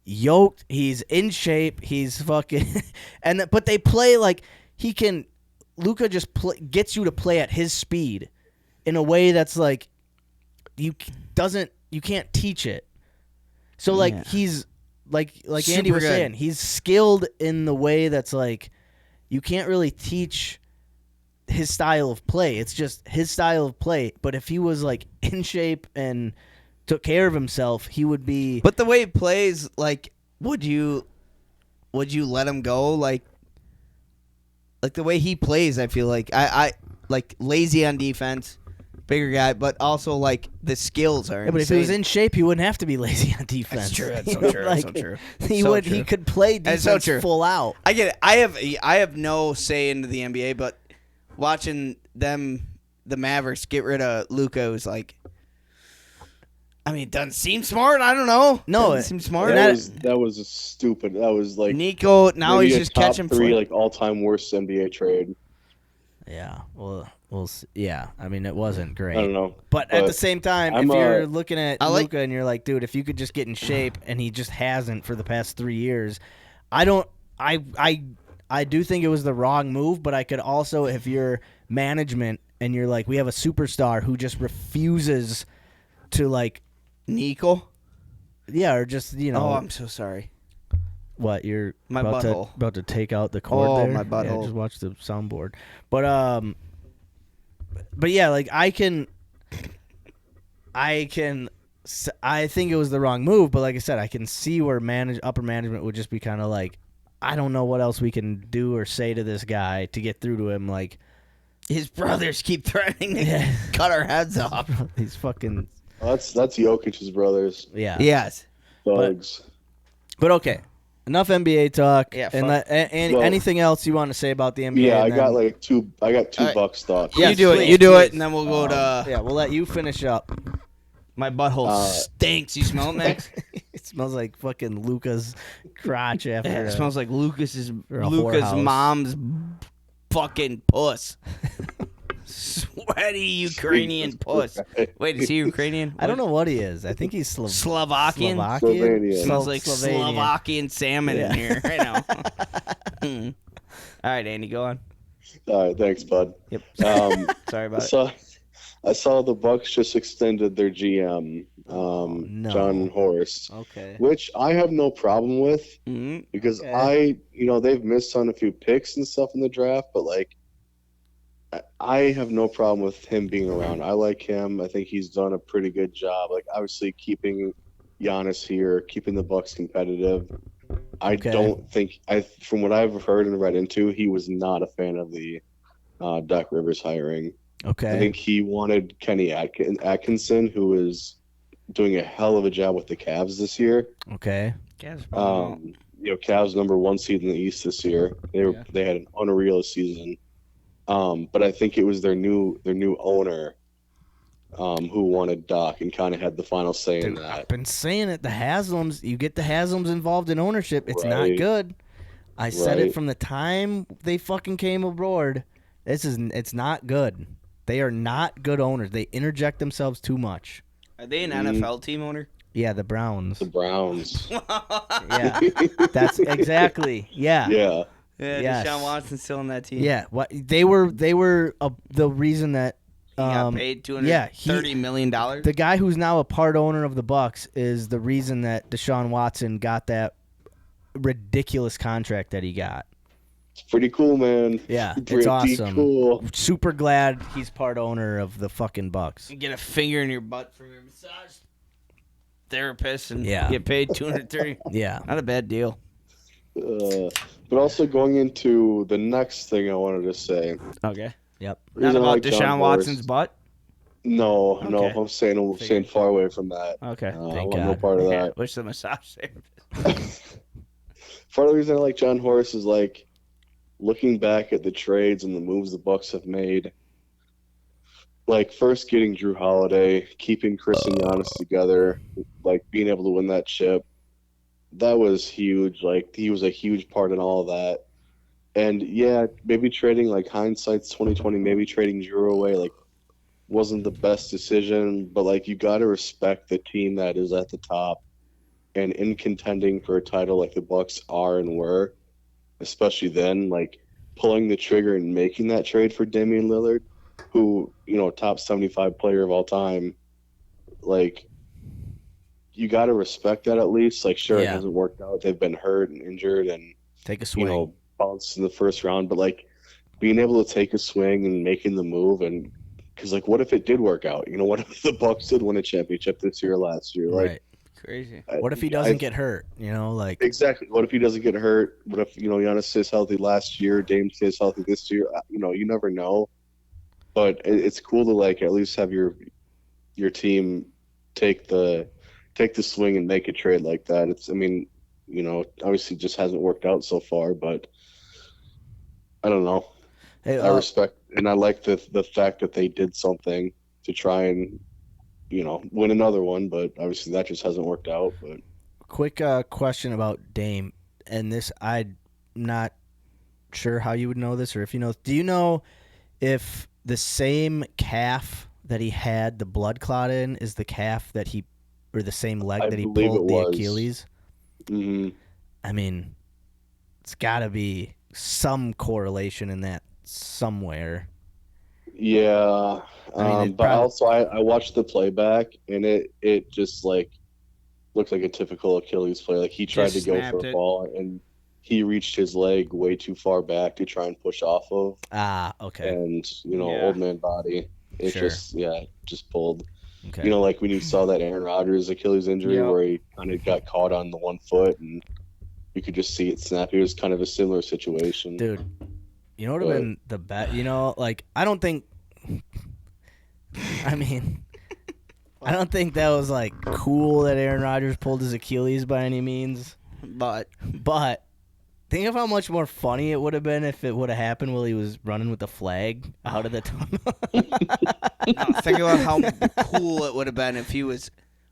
yoked. He's in shape. He's fucking, but they play like he can. Luka just gets you to play at his speed in a way that's like you can't teach it. So like he's like Super Andy was good. saying, he's skilled in the way that's like you can't really teach his style of play. It's just his style of play. But if he was like in shape and took care of himself, he would be. But the way he plays, like, would you let him go? Like the way he plays, I feel like I like lazy on defense, bigger guy, but also like the skills are. Yeah, but if he was in shape, he wouldn't have to be lazy on defense. That's true. That's You so know, true. like, That's so true. He So would. true. He could play That's defense so true. full out. I get it. I have no say into the NBA, but watching the Mavericks get rid of Luka was like. I mean, it doesn't seem smart. I don't know. No, doesn't seem smart. That was a stupid. That was like Nico. Now maybe he's a just top catching 3 fl- like all-time worst NBA trade. Yeah. Well. Yeah. I mean, it wasn't great. I don't know, But at the same time, I'm, if you're looking at I like- Luka and you're like, dude, if you could just get in shape, and he just hasn't for the past 3 years, I do think it was the wrong move. But I could also, if you're management and you're like, we have a superstar who just refuses to like. Nico. Yeah, or just Oh, I'm so sorry. what you're My about butthole. to take out the cord Oh, there. my Yeah, butthole. just watch the soundboard. But yeah, like I think it was the wrong move. But like I said, I can see where upper management would just be kind of like, I don't know what else we can do or say to this guy to get through to him. Like His brothers keep threatening to cut our heads off. these fucking That's Jokic's brothers. yeah. Yes. Thugs. But okay, enough NBA talk. Yeah, and fuck. and Well- anything else you want to say about the NBA? Yeah, I and got then- like two. I got two Alright. Bucks thoughts. Yes, you do it. please, You do please. it, and then we'll go to. Yeah, we'll let you finish up. My butthole stinks. You smell it, Max? It smells like fucking Luca's crotch after. It smells like Lucas's Or a whorehouse. mom's fucking puss. Sweaty Ukrainian puss. Wait, is he Ukrainian? I don't know what he is. I think he's Slovakian. Slovenian. Smells like Slovenian. Slovakian salmon Yeah. in here right now. All right, Andy, go on. All right, thanks, bud. Yep. I Sorry about it. saw, I saw the Bucks just extended their GM, no. John Horst, Okay. which I have no problem with Mhm. because Okay. they've missed on a few picks and stuff in the draft, but like, I have no problem with him being around. I like him. I think he's done a pretty good job. Like, obviously, keeping Giannis here, keeping the Bucks competitive. I Okay. don't think from what I've heard and read into, he was not a fan of the Doc Rivers hiring. Okay. I think he wanted Kenny Atkinson, who is doing a hell of a job with the Cavs this year. Okay. Cavs #1 seed in the East this year. They had an unreal season. But I think it was their new owner who wanted Doc and kind of had the final say in Dude, that. I've been saying it. The Haslams, you get the Haslams involved in ownership, it's not Right. good. I said it Right. from the time they fucking came aboard. It's not good. They are not good owners. They interject themselves too much. Are they an NFL team owner? Yeah, the Browns. The Browns. Yeah, that's exactly. Yeah. Yeah. Yeah, Yes. Deshaun Watson's still on that team. Yeah, what they were the reason that He got paid yeah, $230 million. the guy who's now a part owner of the Bucks is the reason that Deshaun Watson got that ridiculous contract that he got. It's pretty cool, man. Yeah, it's Pretty awesome. cool. Super glad he's part owner of the fucking Bucks. You get a finger in your butt from your massage therapist and Yeah. get paid $230. Yeah. Not a bad deal. But also going into the next thing I wanted to say. Okay. Yep. Not reason I about like John Deshaun Horst- Watson's butt? No, Okay. I'm staying far away from that. Okay. I Thank want no God. part of Yeah, that. wish the massage therapist. Part of the reason I like John Horst is like looking back at the trades and the moves the Bucks have made. Like first getting Drew Holiday, keeping Chris and Giannis together, like being able to win that chip. That was huge. Like he was a huge part in all of that. And yeah, maybe trading like hindsight's 2020, maybe trading Drew away. Like wasn't the best decision, but like you got to respect the team that is at the top and in contending for a title like the Bucks are and were, especially then, like pulling the trigger and making that trade for Damian Lillard, who, top 75 player of all time. Like, you got to respect that at least. Like, sure, It hasn't worked out. They've been hurt and injured and, take a swing. Bounced in the first round. But, like, being able to take a swing and making the move, and because, like, what if it did work out? What if the Bucks did win a championship this year or last year? Like, right. Crazy. What if he doesn't get hurt? Like exactly. What if he doesn't get hurt? What if Giannis stays healthy last year, Dame stays healthy this year? You never know. But it's cool to like at least have your team take the swing and make a trade like that. Obviously, it just hasn't worked out so far. But I don't know. Hey, I respect and I like the fact that they did something to try and win another one, but obviously that just hasn't worked out. But quick question about Dame, and this I'm not sure how you would know this, or if you know. Do you know if the same calf that he had the blood clot in is the calf that or the same leg that he pulled the Achilles? Mm-hmm. I mean, it's got to be some correlation in that somewhere. Yeah. But also I watched the playback and it just like looked like a typical Achilles play. Like he tried to go for a ball and he reached his leg way too far back to try and push off of. Okay. And old man body. It just pulled. Okay. Like when you saw that Aaron Rodgers Achilles injury where he kind of got caught on the one foot and you could just see it snap. It was kind of a similar situation. Dude, what would have been the bet? Like I don't think. I mean, I don't think that was like cool that Aaron Rodgers pulled his Achilles by any means. But think of how much more funny it would have been if it would have happened while he was running with the flag out of the tunnel. Think about how cool it would have been if he was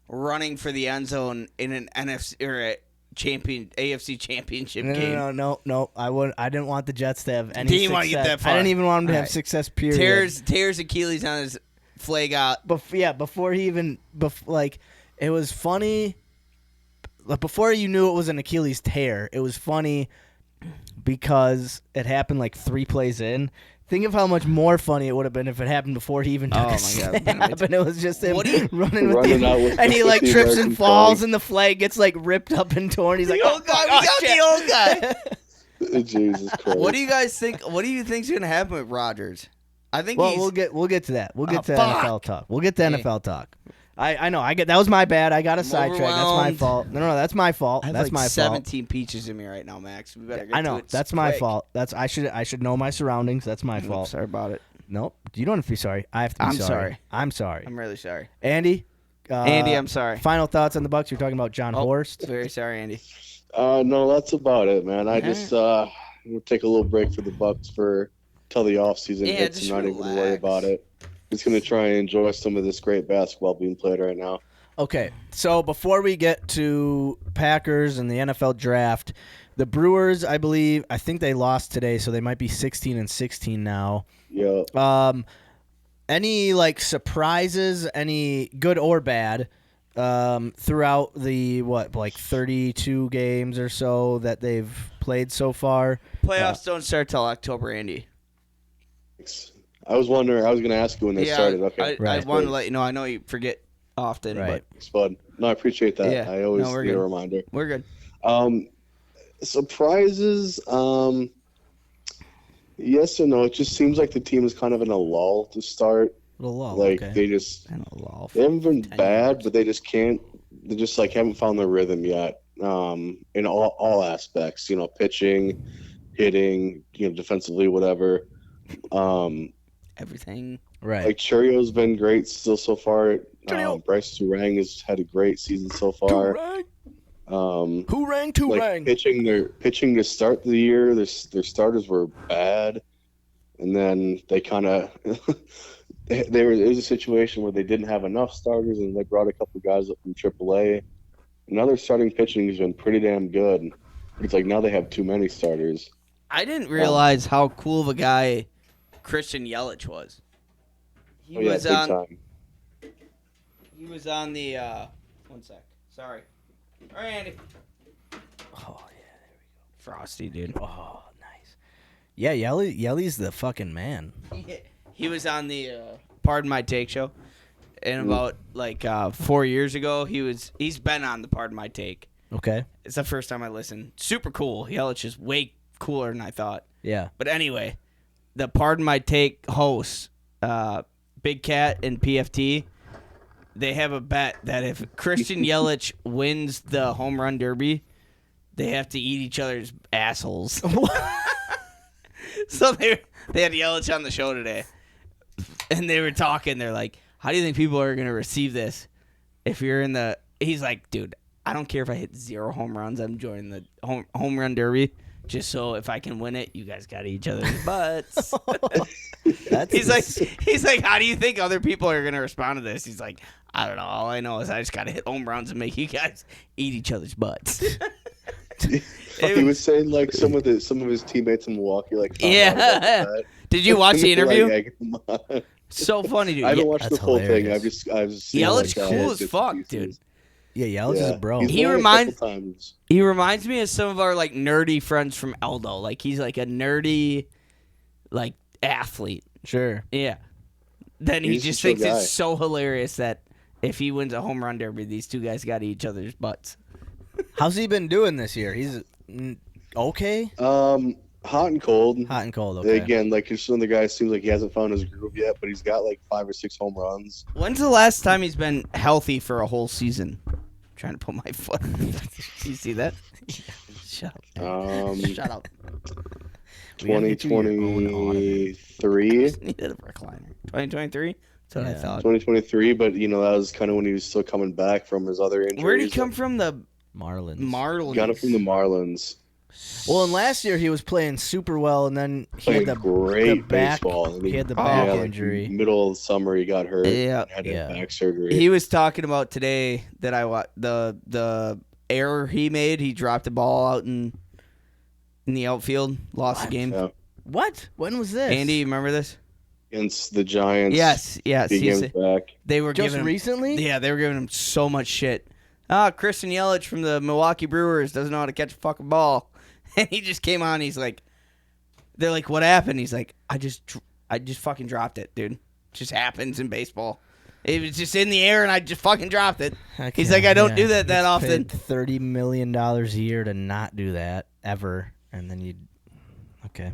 running for the end zone in an NFC or a AFC championship game. No. I didn't want the Jets to have any success. Want to get that far. I didn't even want him to have success. Period. Tears Achilles on his flag out. Before he even it was funny. Like before you knew it was an Achilles tear, it was funny because it happened like 3 plays in. Think of how much more funny it would have been if it happened before he even took a snap, and it was just him running with and he like trips and falls, and the flag gets like ripped up and torn. He's like, "Oh God, we got the old guy." Jesus Christ! What do you guys think? What do you think's gonna happen with Rodgers? I think. We'll get to that. We'll get to NFL talk. We'll get to NFL talk. I know. That was my bad. I got a sidetrack. That's my fault. No, that's my fault. That's my fault. 17 peaches in me right now, Max. We better get I know. to it. That's my fault. I should know my surroundings. That's my fault. Sorry about it. Nope. You don't have to be sorry. I have to be sorry. I'm sorry. I'm really sorry. Andy? I'm sorry. Final thoughts on the Bucks? You're talking about John Horst. Very sorry, Andy. No, that's about it, man. I just we'll take a little break for the Bucks till the offseason hits and not even worry about it. Just going to try and enjoy some of this great basketball being played right now. Okay, so before we get to Packers and the NFL draft, the Brewers, I think they lost today, so they might be 16-16 now. Yeah. Any surprises, any good or bad, throughout the 32 games or so that they've played so far? Playoffs don't start till October, Andy. I was wondering. I was going to ask you when they started. Okay, I wanted to let you know. I know you forget often, but it's fun. No, I appreciate that. Yeah. I always get a reminder. We're good. Surprises. Yes or no? It just seems like the team is kind of in a lull to start. A lull. They just they haven't been bad, but they just can't. They just haven't found their rhythm yet. In all aspects, pitching, hitting, defensively, whatever. Everything. Right. Churio's been great still so far. Bryce Turang has had a great season so far. Turang. Pitching to start the year, their starters were bad, and then they kind of it was a situation where they didn't have enough starters, and they brought a couple guys up from AAA. Now their starting pitching has been pretty damn good. It's now they have too many starters. I didn't realize how cool of a guy Christian Yelich was. He Oh yeah, was big on. time. He was on the. One sec. Sorry. All right, Andy. Oh yeah, there we Frosty, dude. go. Oh, nice. Yeah, Yelly's the fucking man. He was on the Pardon My Take show, and about 4 years ago, he's been on the Pardon My Take. Okay. It's the first time I listened. Super cool. Yelich is way cooler than I thought. Yeah. But anyway, the Pardon My Take hosts, Big Cat and PFT, they have a bet that if Christian Yelich wins the home run derby, they have to eat each other's assholes. So they had Yelich on the show today, and they were talking. They're like, how do you think people are going to receive this if you're in the... He's like, dude, I don't care if I hit 0 home runs. I'm joining the home run derby just so if I can win it, you guys got to eat each other's butts. He's like, how do you think other people are going to respond to this? He's like, I don't know. All I know is I just got to hit home runs and make you guys eat each other's butts. He was saying like some of his teammates in Milwaukee like. Yeah. Did you watch the interview? Like, So funny, dude. I haven't watched the full thing. I've hilarious. just seen Yelich like, cool as bits fuck, and dude. pieces. Yeah, Yelich is a bro. He's He won a reminds- couple times. He reminds me of some of our like nerdy friends from Eldo. Like he's like a nerdy, like athlete. Sure. Yeah. Then he He's just a chill thinks guy. it's so hilarious that if he wins a home run derby, these two guys got to eat each other's butts. How's he been doing this year? He's okay. Hot and cold. Hot and cold. Okay. Again, like some of the guys seems like he hasn't found his groove yet, but he's got like 5 or 6 home runs. When's the last time he's been healthy for a whole season? I'm trying to put my foot. You see that? Shut up. Shut up. 2023. Needed a recliner. 2023? That's what I thought. 2023, but that was kind of when he was still coming back from his other injuries. Where did he come from? The Marlins. Got him from the Marlins. Well, and last year he was playing super well, and then he Playing had the great back. baseball. He had the back like, injury. Middle of the summer, he got hurt. Yeah. And had to have back surgery. He was talking about today that I watched the error he made. He dropped the ball out in the outfield, lost the game. Yeah. What? When was this? Andy, you remember this? Against the Giants. Yes. He He came said- back. They were Just giving him, recently? Yeah, they were giving him so much shit. Christian Yelich from the Milwaukee Brewers doesn't know how to catch a fucking ball. And he just came on. He's like, they're like, what happened? He's like, I just fucking dropped it, dude. It just happens in baseball. It was just in the air, and I just fucking dropped it. He's like, I don't do that Gets often. paid $30 million a year to not do that ever, and then you. Okay.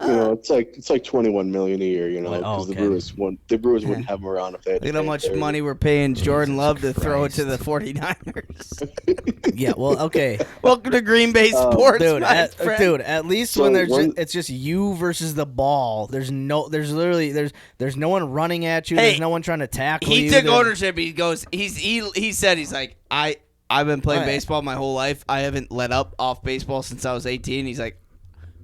It's like 21 million a year. Because okay. the Brewers wouldn't have him around if they had. Look to at how pay much 30. money we're paying Jordan Love to throw it to the Christ. 49ers. Yeah. Well. Okay. Welcome to Green Bay Sports, Dude, my friend. at least So when when- it's just you versus the ball. There's no one running at you. Hey, There's no one trying to tackle you. He took There's- ownership. He goes. He said he's like I've been playing Right. baseball my whole life. I haven't let up off baseball since I was 18. He's like,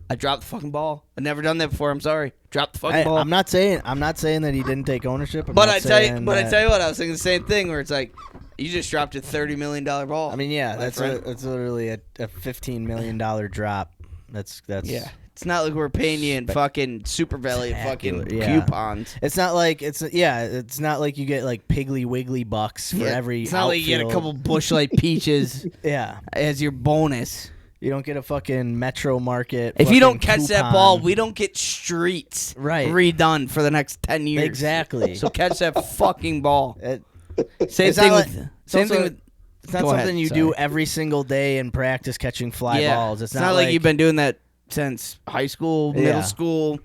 I dropped the fucking ball. I've never done that before. I'm sorry. Dropped the fucking Hey, ball. I'm not saying that he didn't take ownership. but I tell you what, I was thinking the same thing. Where it's like, you just dropped a $30 million ball. I mean, yeah, my that's friend. that's literally a $15 million drop. That's Yeah. It's not like we're paying you in fucking Super Valley fucking Spectacular, yeah. coupons. It's not like it's not like you get like Piggly Wiggly bucks for every. It's not like you get a outfield. couple Busch Light peaches Yeah, as your bonus. you don't get a fucking Metro Market. If you don't fucking catch that coupon. ball, we don't get streets Right. redone for the next 10 years. Exactly. So catch that fucking ball. Same It's thing not with. like- Same it's thing also- with. It's not Go something ahead, you sorry. do every single day in practice catching fly balls. It's not like you've been doing that since high school, Yeah. middle school,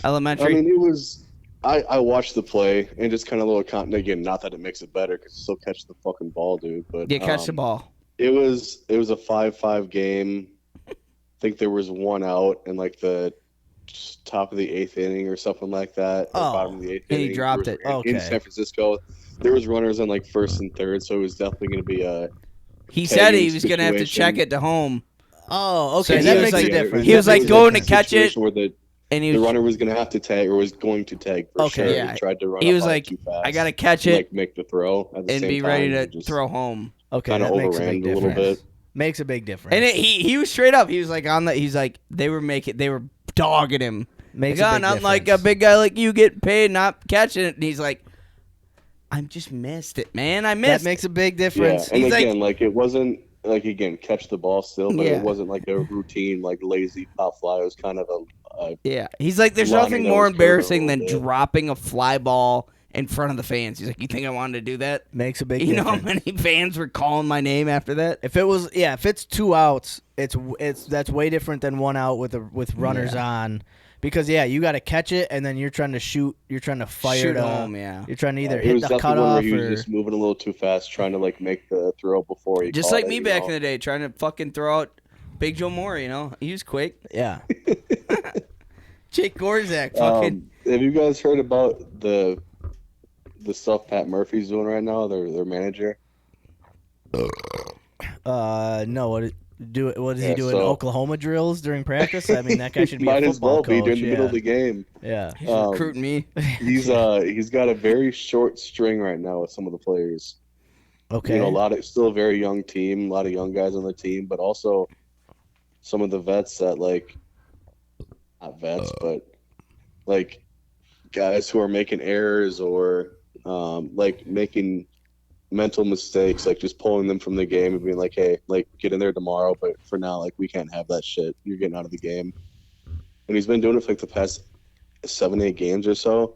elementary. I mean, it was. I watched the play and just kind of a little content again. Not that it makes it better because you still catch the fucking ball, dude. But you catch the ball. It was a 5-5 game. I think there was one out in like the top of the 8th inning or something like that. Oh, bottom of the 8th and he inning. dropped There was- it. in Okay. San Francisco. There was runners on like first and third, so it was definitely going to be a. He said he tagging was going to have to situation. check it to home. Oh, So okay, he that was makes like- a difference. he was That like makes a going to difference. catch it, Situation where and he the was, runner was going to have to tag or was going to tag for Okay, sure. yeah. He tried to run. he up was on it like, too fast I got to catch and, it like make the throw at the and same be time, ready to and just throw home. Okay, kind of that makes a overran big it a little difference. bit. Makes a big difference. And he was straight up. He was like on the. He's like they were dogging him. Makes Like, a oh, big not like a difference. big guy like you get paid not catching it. And he's like, I just missed it, man. I missed That makes a big Yeah, difference. and He's like- again, like it wasn't like catch the ball still, but Yeah. it wasn't like a routine like lazy pop fly. It was kind of a Yeah, he's like, there's Lining nothing that more was curved a embarrassing than little bit. dropping a fly ball in front of the fans. He's like, you think I wanted to do that? Makes a big You know difference. how many fans were calling my name after that? If it's 2 outs, that's way different than 1 out with runners on, because you got to catch it and then you're trying to shoot, you're trying to fire Shoot it home, yeah. You're trying to either it hit was the definitely one where cutoff he was or just moving a little too fast, trying to like make the throw before he Just caught like it, me you back know? in the day, trying to fucking throw out Big Joe Moore, you know? He was quick. yeah. Jake Gorzak, fucking. Have you guys heard about the stuff Pat Murphy's doing right now? Their manager. No, what is he Yeah, doing? so- Oklahoma drills during practice? I mean, that guy should be Might a as football well coach. be during the middle of the game. Yeah. He's recruiting me. He's got a very short string right now with some of the players. Okay. You know, still a very young team, a lot of young guys on the team, but also some of the vets that not vets, but like guys who are making errors or like making mental mistakes, like just pulling them from the game and being like, hey, like get in there tomorrow, but for now, like we can't have that shit. You're getting out of the game. And he's been doing it for like the past 7-8 games or so,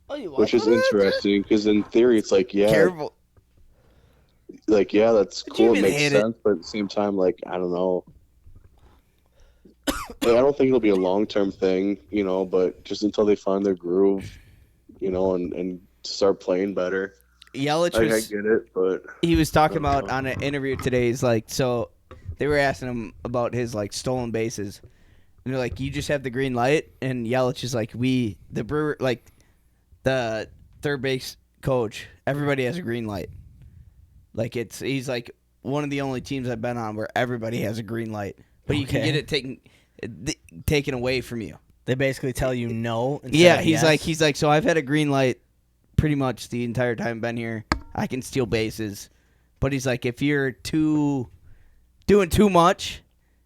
which is interesting because in theory it's like, Careful. like that's But you cool, it even makes hit it. sense, but at the same time, like I don't know. Like, I don't think it'll be a long-term thing, you know, but just until they find their groove, you know, and start playing better. Yelich I was, get it, but he was talking about on an interview today, he's like, so they were asking him about his like stolen bases. And they're like, you just have the green light? And Yelich is like, the Brewer, like the third base coach, everybody has a green light. Like he's like one of the only teams I've been on where everybody has a green light. But you can Okay. get it taken away from you. They basically tell you no. instead Yeah, of he's yes. like, so I've had a green light pretty much the entire time I've been here. I can steal bases. But he's like, if you're doing too much,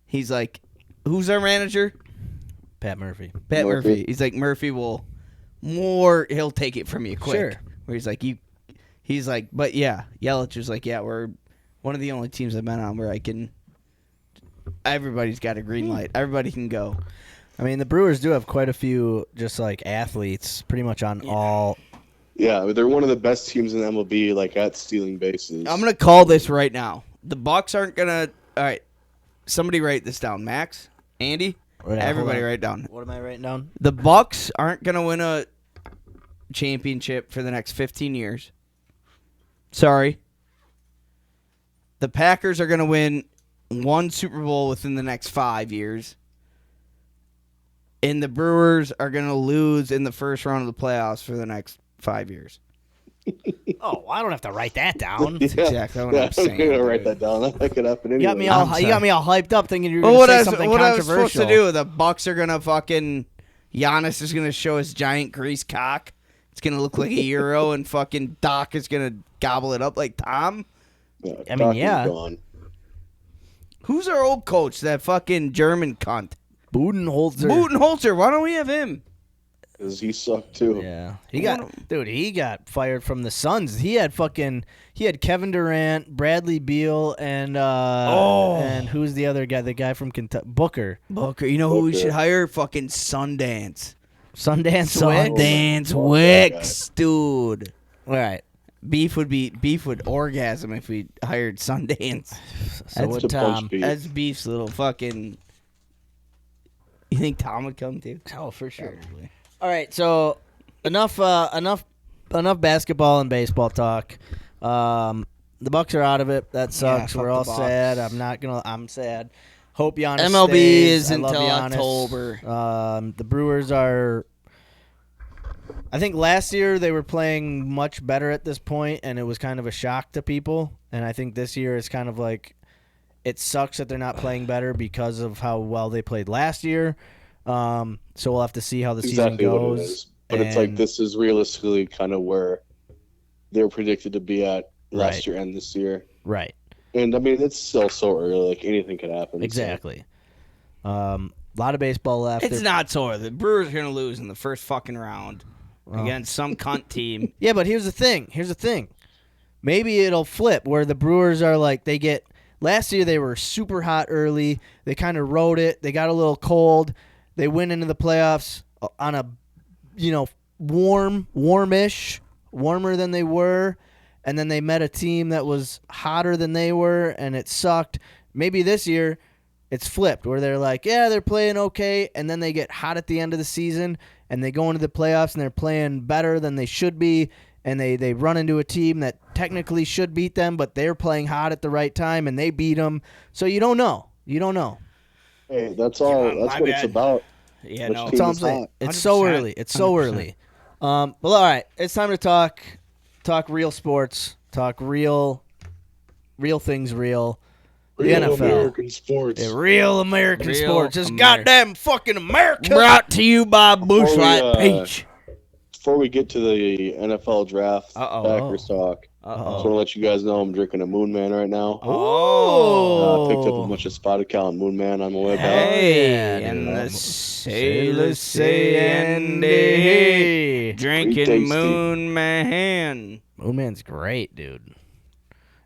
he's like, who's our manager? Pat Murphy. Pat Murphy. Murphy. He's like, Murphy he'll take it from you quick. Sure. Where he's like, but yeah, Yelich was like, yeah, we're one of the only teams I've been on where everybody's got a green light. Everybody can go. I mean, the Brewers do have quite a few just like athletes pretty much on all. yeah, they're one of the best teams in MLB, like at stealing bases. I'm going to call this right now. The Bucks aren't going to... All right, somebody write this down. Max, Andy, Wait, everybody hold on. write down. What am I writing down? The Bucks aren't going to win a championship for the next 15 years. Sorry. The Packers are going to win one Super Bowl within the next 5 years. And the Brewers are going to lose in the first round of the playoffs for the next 5 years. Oh, I don't have to write that down. yeah, exactly what I'm saying, gonna write dude. that down. That could happen anyway. You got me all hyped up thinking you were Well, going what to I say was, something what I was controversial. supposed to do, the Bucks are going to fucking... Giannis is going to show his giant grease cock. It's going to look like a Euro, and fucking Doc is going to gobble it up like Tom. Yeah, I mean, Doc is yeah. gone. Who's our old coach, that fucking German cunt? Budenholzer. Budenholzer. Why don't we have him? 'Cause he sucked too. Yeah, he got fired from the Suns. He had Kevin Durant, Bradley Beal, and who's the other guy? The guy from Kentucky, Booker. Booker. You know who we Booker. should hire? Fucking Sundance. Sundance Wicks. Sundance Oh, Wicks, dude. All right. Beef would orgasm if we hired Sundance. So It's would a punch Tom. beat. That's Beef's little fucking... You think Tom would come too? Oh, for sure. All right, so enough basketball and baseball talk. The Bucks are out of it. That sucks. fuck We're the all Bucks. sad. I'm sad. Hope Giannis MLB stays. is I love until Giannis. October. The Brewers are. I think last year they were playing much better at this point, and it was kind of a shock to people. And I think this year is kind of like, it sucks that they're not playing better because of how well they played last year. So we'll have to see how the Exactly season what goes. it is. But it's like And- this is realistically kind of where they were predicted to be at last Right. year and this year. Right. And I mean, it's still so early. Like anything could happen. so- Exactly. A lot of baseball left. It's not so. The Brewers are going to lose in the first fucking round against some cunt team. Yeah, but here's the thing. Maybe it'll flip where the Brewers are like they get. Last year they were super hot early. They kind of rode it. They got a little cold. They went into the playoffs on a, warmish, warmer than they were, and then they met a team that was hotter than they were, and it sucked. Maybe this year it's flipped where they're like, yeah, they're playing okay, and then they get hot at the end of the season, and they go into the playoffs, and they're playing better than they should be, and they run into a team that technically should beat them, but they're playing hot at the right time, and they beat them. So you don't know. Hey, that's all. That's what it's about. Yeah, Which no. team That's all I'm is saying. hot? It's so 100%. early. It's so early. Well, all right. It's time to talk real sports. Talk real things. Real. The NFL. American sports. The real American Real sports. It's Ameri- goddamn fucking America. Brought to you by Bush Light Oh, Peach. Before we get to the NFL draft, Packers talk, I just want to let you guys know I'm drinking a Moon Man right now. Oh. I picked up a bunch of Spotted Cow and Moon Man on my way back. Hey, Yeah, and dude. the sailors say Andy, Pretty drinking tasty. Moon Man. Moon Man's great, dude.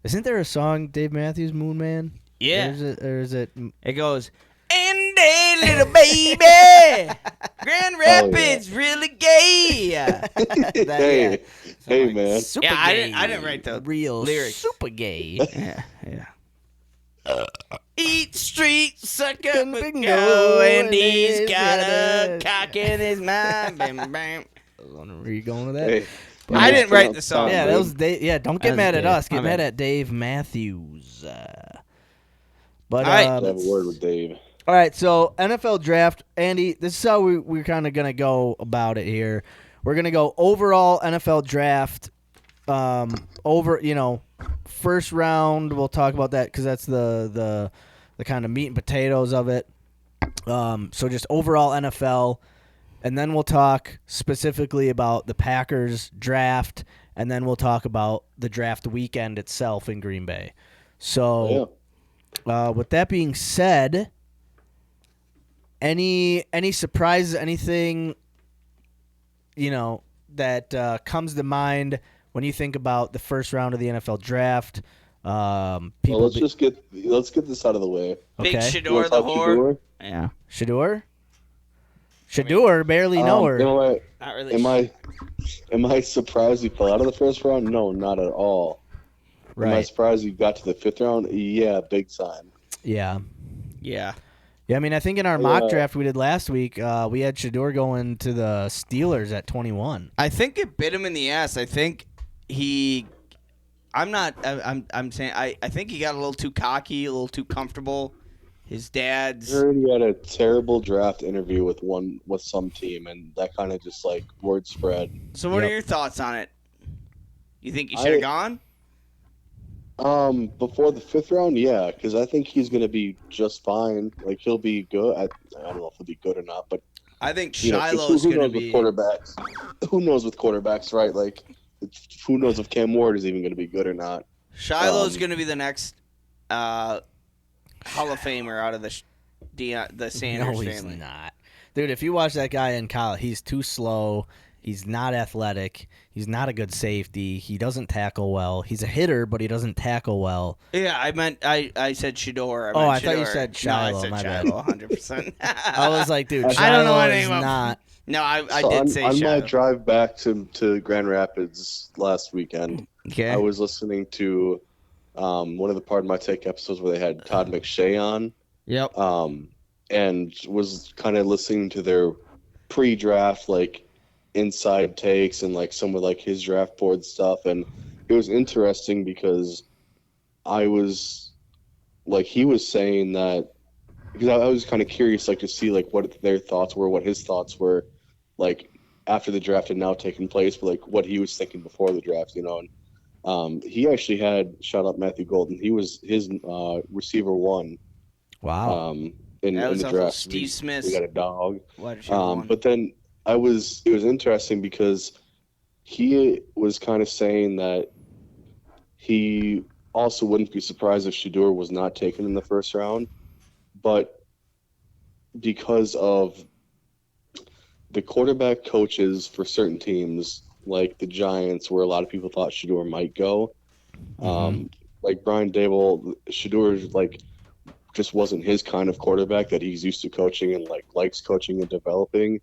Isn't there a song, Dave Matthews, Moon Man? Yeah. Or is it It goes, Andy, little baby, Grand Rapids, really gay. Hey, man. super Yeah, gay? I didn't write the real lyrics. super gay. Yeah. Eat street, suck up Bingo, a go, and he's and got he's a got a- cock in his mind. Bam, bam. Where you going with that? Hey, I didn't write the song. Yeah, that was Dave. Yeah, don't get That was mad at Dave. us. Get My mad bad. at Dave Matthews. But All right. I have a word with Dave. all right, so NFL draft, Andy. This is how we're kind of gonna go about it here. We're gonna go overall NFL draft. First round. We'll talk about that because that's the kind of meat and potatoes of it. So just overall NFL. And then we'll talk specifically about the Packers draft, and then we'll talk about the draft weekend itself in Green Bay. So, with that being said, any surprises, anything, that comes to mind when you think about the first round of the NFL draft? Well, let's get this out of the way. Big Okay. You Shador wanna the talk whore. Shador? Yeah. Shador barely know her. Not really. Am I surprised he fell out of the first round? No, not at all. Am I Right. surprised he got to the fifth round? Yeah, big time. Yeah. Yeah. Yeah, I mean, I think in our mock draft we did last week, we had Shador going to the Steelers at 21. I think it bit him in the ass. I think he. I'm saying I think he got a little too cocky, a little too comfortable. His dad's. I heard he had a terrible draft interview with some team, and that kind of just like word spread. So what are your thoughts on it? You think he should have gone? Before the fifth round, yeah, because I think he's gonna be just fine. Like he'll be good. I don't know if he'll be good or not, but I think 'cause Shiloh's who going to knows be. with quarterbacks? Who knows with quarterbacks, right? Like, who knows if Cam Ward is even gonna be good or not? Shiloh's going to be the next Hall of Famer out of the Sanders No, he's family. not. Dude, if you watch that guy in college, he's too slow. He's not athletic. He's not a good safety. He doesn't tackle well. He's a hitter, but he doesn't tackle well. Yeah, I said Shador. I thought you said Shiloh. No, I said My bad. Shiloh, 100%. I was like, dude, I don't know Shiloh anything is about- not. No, I So did say on Shiloh. my drive back to Grand Rapids last weekend, Okay. I was listening to one of the Pardon My Take episodes where they had Todd McShay on, Yep. and was kind of listening to their pre-draft like inside takes and like some of like his draft board stuff, and it was interesting because I was like he was saying that because I was kind of curious like to see like what their thoughts were, what his thoughts were, like after the draft had now taken place, but like what he was thinking before the draft, and he actually had shout out Matthew Golden. He was his receiver one. Wow. In That was the also draft. Steve Smith's We got a dog. wide receiver one. But then it was interesting because he was kind of saying that he also wouldn't be surprised if Shador was not taken in the first round, but because of the quarterback coaches for certain teams, like the Giants, where a lot of people thought Shador might go. Like Brian Dable, Shador like just wasn't his kind of quarterback that he's used to coaching and like likes coaching and developing.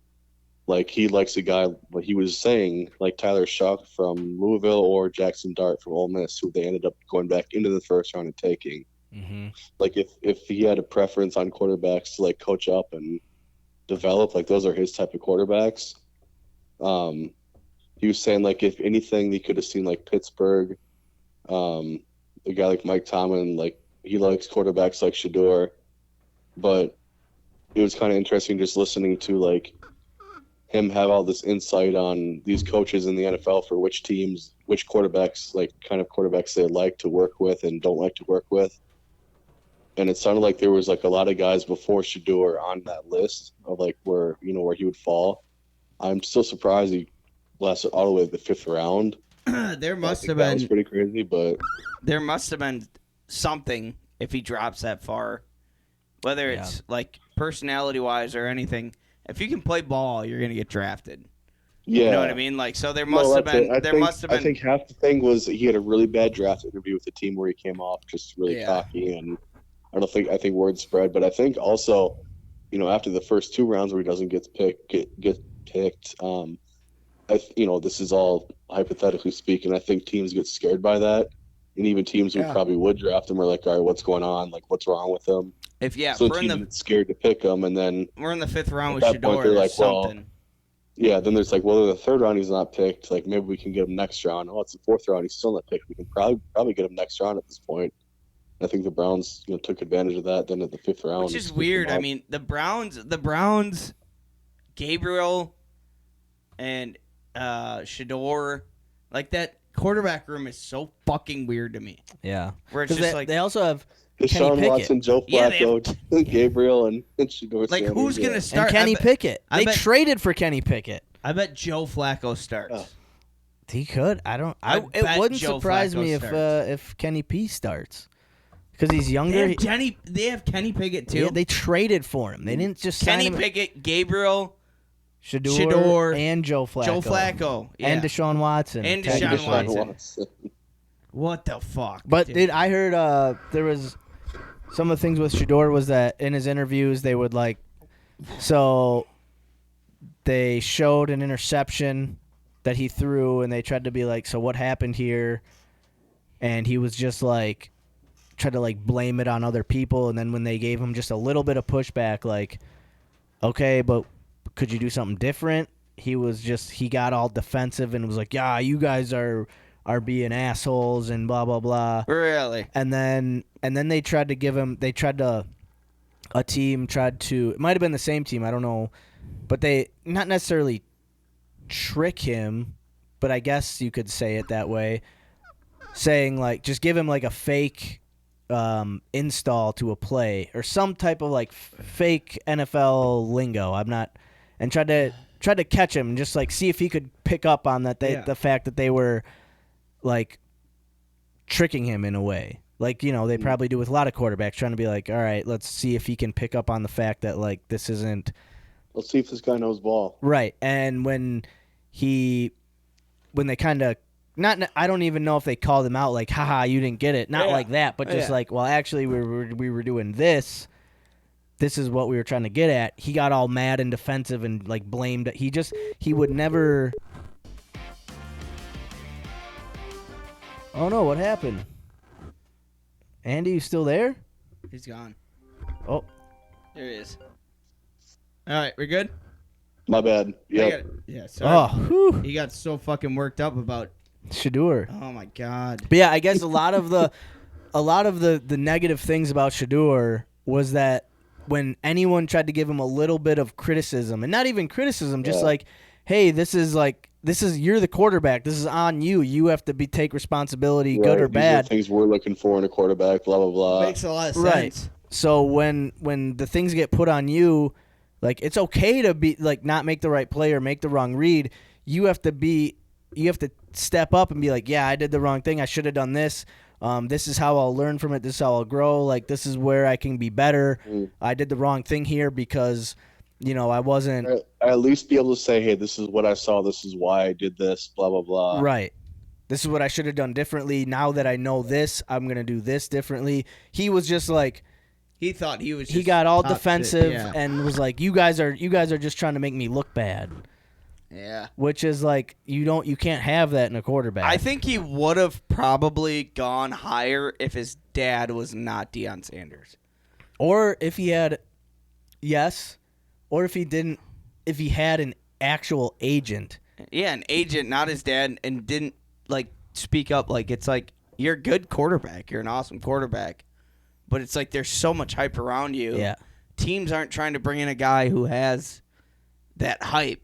Like he likes a guy, what he was saying, like Tyler Shuck from Louisville or Jackson Dart from Ole Miss, who they ended up going back into the first round and taking. Like if he had a preference on quarterbacks to like coach up and develop, like those are his type of quarterbacks. He was saying like if anything, they could have seen like Pittsburgh, a guy like Mike Tomlin, like he likes quarterbacks like Shador, but it was kind of interesting just listening to like him have all this insight on these coaches in the NFL for which teams, which quarterbacks, like kind of quarterbacks they like to work with and don't like to work with. And it sounded like there was like a lot of guys before Shador on that list of like where he would fall. I'm still surprised he lasted all the way to the 5th round. There must have That been was pretty crazy, but there must have been something if he drops that far, whether it's like personality-wise or anything. If you can play ball, you're gonna get drafted. yeah, You know what I mean? Like, so there must have been. I think half the thing was he had a really bad draft interview with the team where he came off just really cocky, and I think word spread. But I think also, after the first 2 rounds where he doesn't get picked, this is all hypothetically speaking. I think teams get scared by that, and even teams who probably would draft him are like, all right, what's going on? Like, what's wrong with him? So teams get scared to pick him, and then we're in the 5th round with that Shador. point, they're like, something. then there's like, well, in the 3rd round he's not picked. Like maybe we can get him next round. Oh, it's the 4th round, he's still not picked. We can probably get him next round at this point. I think the Browns, took advantage of that. Then at the 5th round, which is weird. I mean, the Browns, Gabriel, and Shador, like that quarterback room is so fucking weird to me. Yeah, where it's just like they also have Deshaun Watson, Joe Flacco, Gabriel, and Shador. Like who's gonna start? And Kenny Pickett. They traded for Kenny Pickett. I bet Joe Flacco starts. Oh. He could. It wouldn't surprise me if Kenny P starts. Because he's younger. They have Kenny Pickett too. Yeah, they traded for him. They didn't just sign Kenny him. Pickett, Gabriel, Shador, and Joe Flacco. And Deshaun Watson. And Deshaun Watson. What the fuck? But I heard there was some of the things with Shador was that in his interviews they would they showed an interception that he threw and they tried to be like, so what happened here? And he was just like, tried to like blame it on other people, and then when they gave him just a little bit of pushback, like, okay, but could you do something different? He got all defensive and was like, yeah, you guys are being assholes and blah blah blah. Really? And then they tried to give him. A team tried to. It might have been the same team. I don't know, but they not necessarily trick him, but I guess you could say it that way, saying like just give him like a fake install to a play or some type of like fake NFL lingo. And tried to catch him and just like see if he could pick up on that. The fact that they were like tricking him in a way, like they probably do with a lot of quarterbacks, trying to be like, all right, let's see if he can pick up on the fact that like this isn't. Let's see if this guy knows ball. Right, and when they kind of. I don't even know if they called him out like, haha, you didn't get it. Not like that, but just like, well, actually, we were doing this. This is what we were trying to get at. He got all mad and defensive and like blamed. He would never. Oh no! What happened? Andy, you still there? He's gone. Oh, there he is. All right, we good? My bad. Yep. Yeah. Sorry. Oh, he got so fucking worked up about Shador. Oh my god. But yeah, I guess a lot of the negative things about Shador was that when anyone tried to give him a little bit of criticism, and not even criticism, just like, hey, this is you're the quarterback. This is on you. You have to take responsibility, good or bad. These are things we're looking for in a quarterback. Blah blah blah. Makes a lot of sense. Right. So when the things get put on you, like it's okay to be like not make the right play or make the wrong read. You have to step up and be like, yeah, I did the wrong thing. I should have done this. This is how I'll learn from it. This is how I'll grow. Like, this is where I can be better. I did the wrong thing here because, I wasn't. I at least be able to say, hey, this is what I saw. This is why I did this, blah, blah, blah. Right. This is what I should have done differently. Now that I know this, I'm going to do this differently. He was just like. He thought he was. He got all top defensive shit, yeah. and was like, "You guys are just trying to make me look bad." Yeah. Which is like you can't have that in a quarterback. I think he would have probably gone higher if his dad was not Deion Sanders. Or if he had or if he didn't, if he had an actual agent. Yeah, an agent, not his dad, and didn't speak up. It's like, you're a good quarterback. You're an awesome quarterback. But it's like there's so much hype around you. Yeah. Teams aren't trying to bring in a guy who has that hype.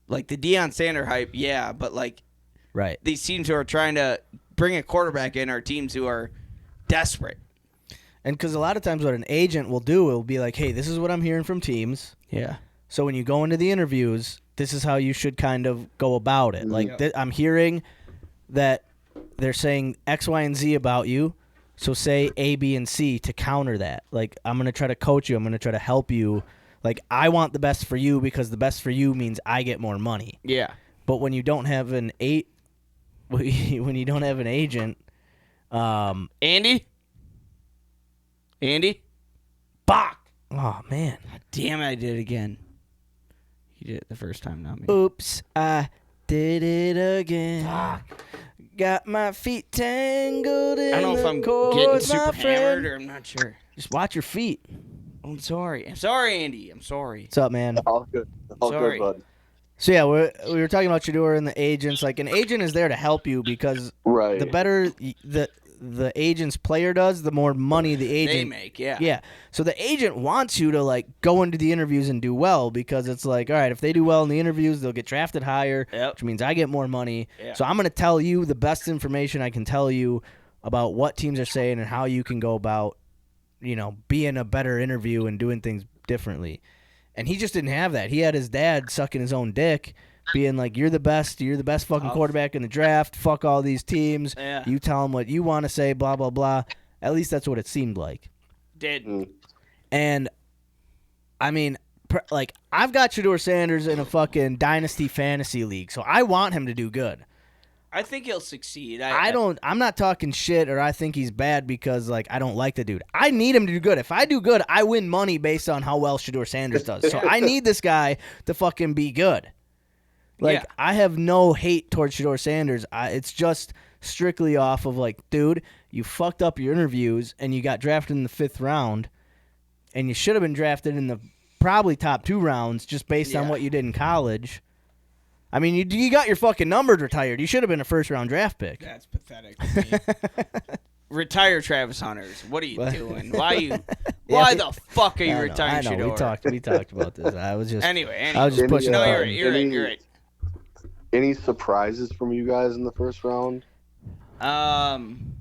Like the Deion Sanders hype, yeah, but right. These teams who are trying to bring a quarterback in are teams who are desperate. And because a lot of times what an agent will do, it will be like, hey, this is what I'm hearing from teams. Yeah. So when you go into the interviews, this is how you should kind of go about it. I'm hearing that they're saying X, Y, and Z about you. So say A, B, and C to counter that. I'm going to try to coach you. I'm going to try to help you. I want the best for you because the best for you means I get more money. Yeah. But when you don't have an agent, Andy? Bach! Oh, man. God damn it, I did it again. You did it the first time, not me. Oops, I did it again. Fuck. Got my feet tangled in I don't know if I'm cords, getting super my friend. hammered or I'm not sure. Just watch your feet. I'm sorry. I'm sorry, Andy. I'm sorry. What's up, man? All good. All Sorry. good, bud. So, yeah, we were talking about Shador and the agents. An agent is there to help you because Right. the better the agent's player does, the more money the agent They make, yeah. Yeah. So the agent wants you to go into the interviews and do well because it's all right, if they do well in the interviews, they'll get drafted higher, which means I get more money. Yeah. So I'm going to tell you the best information I can tell you about what teams are saying and how you can go about, being a better interview and doing things differently. And he just didn't have that. He had his dad sucking his own dick, being like, you're the best fucking quarterback in the draft, fuck all these teams, you tell them what you want to say, blah, blah, blah. At least that's what it seemed like. Did. And, I mean, I've got Shador Sanders in a fucking Dynasty Fantasy League, so I want him to do good. I think he'll succeed. I'm not talking shit or I think he's bad because, I don't like the dude. I need him to do good. If I do good, I win money based on how well Shador Sanders does. So I need this guy to fucking be good. I have no hate towards Shador Sanders. It's just strictly off of, dude, you fucked up your interviews and you got drafted in the 5th round and you should have been drafted in the probably top 2 rounds just based on what you did in college. I mean, you got your fucking numbers retired. You should have been a 1st-round draft pick. That's pathetic. Retire Travis Hunters. What are you doing? Why the fuck are you retiring I know. Shador? We talked about this. I was just Anyway. I was just pushing. No, it. you're right. Any surprises from you guys in the 1st round? Kind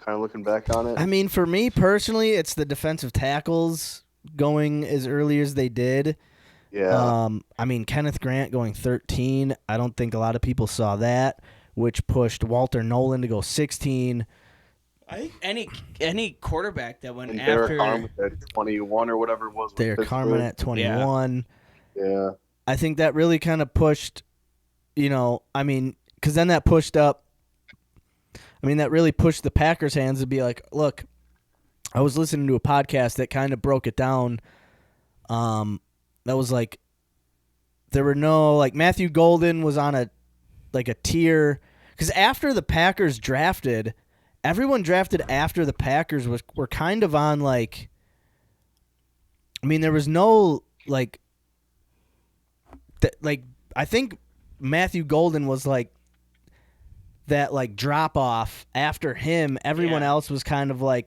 of looking back on it. I mean, for me personally, it's the defensive tackles going as early as they did. Yeah. I mean, Kenneth Grant going 13. I don't think a lot of people saw that, which pushed Walter Nolan to go 16. I think any quarterback that went and after Derek Harmon at 21 or whatever it was. Derek Harmon at 21. Yeah. I think that really kind of pushed, because then that pushed up. I mean, that really pushed the Packers' hands to be like, look, I was listening to a podcast that kind of broke it down. That was there were no, Matthew Golden was on a tier. Because after the Packers drafted, everyone drafted after the Packers were kind of on, there was no, I think Matthew Golden was, that, drop-off. After him, everyone else was kind of, a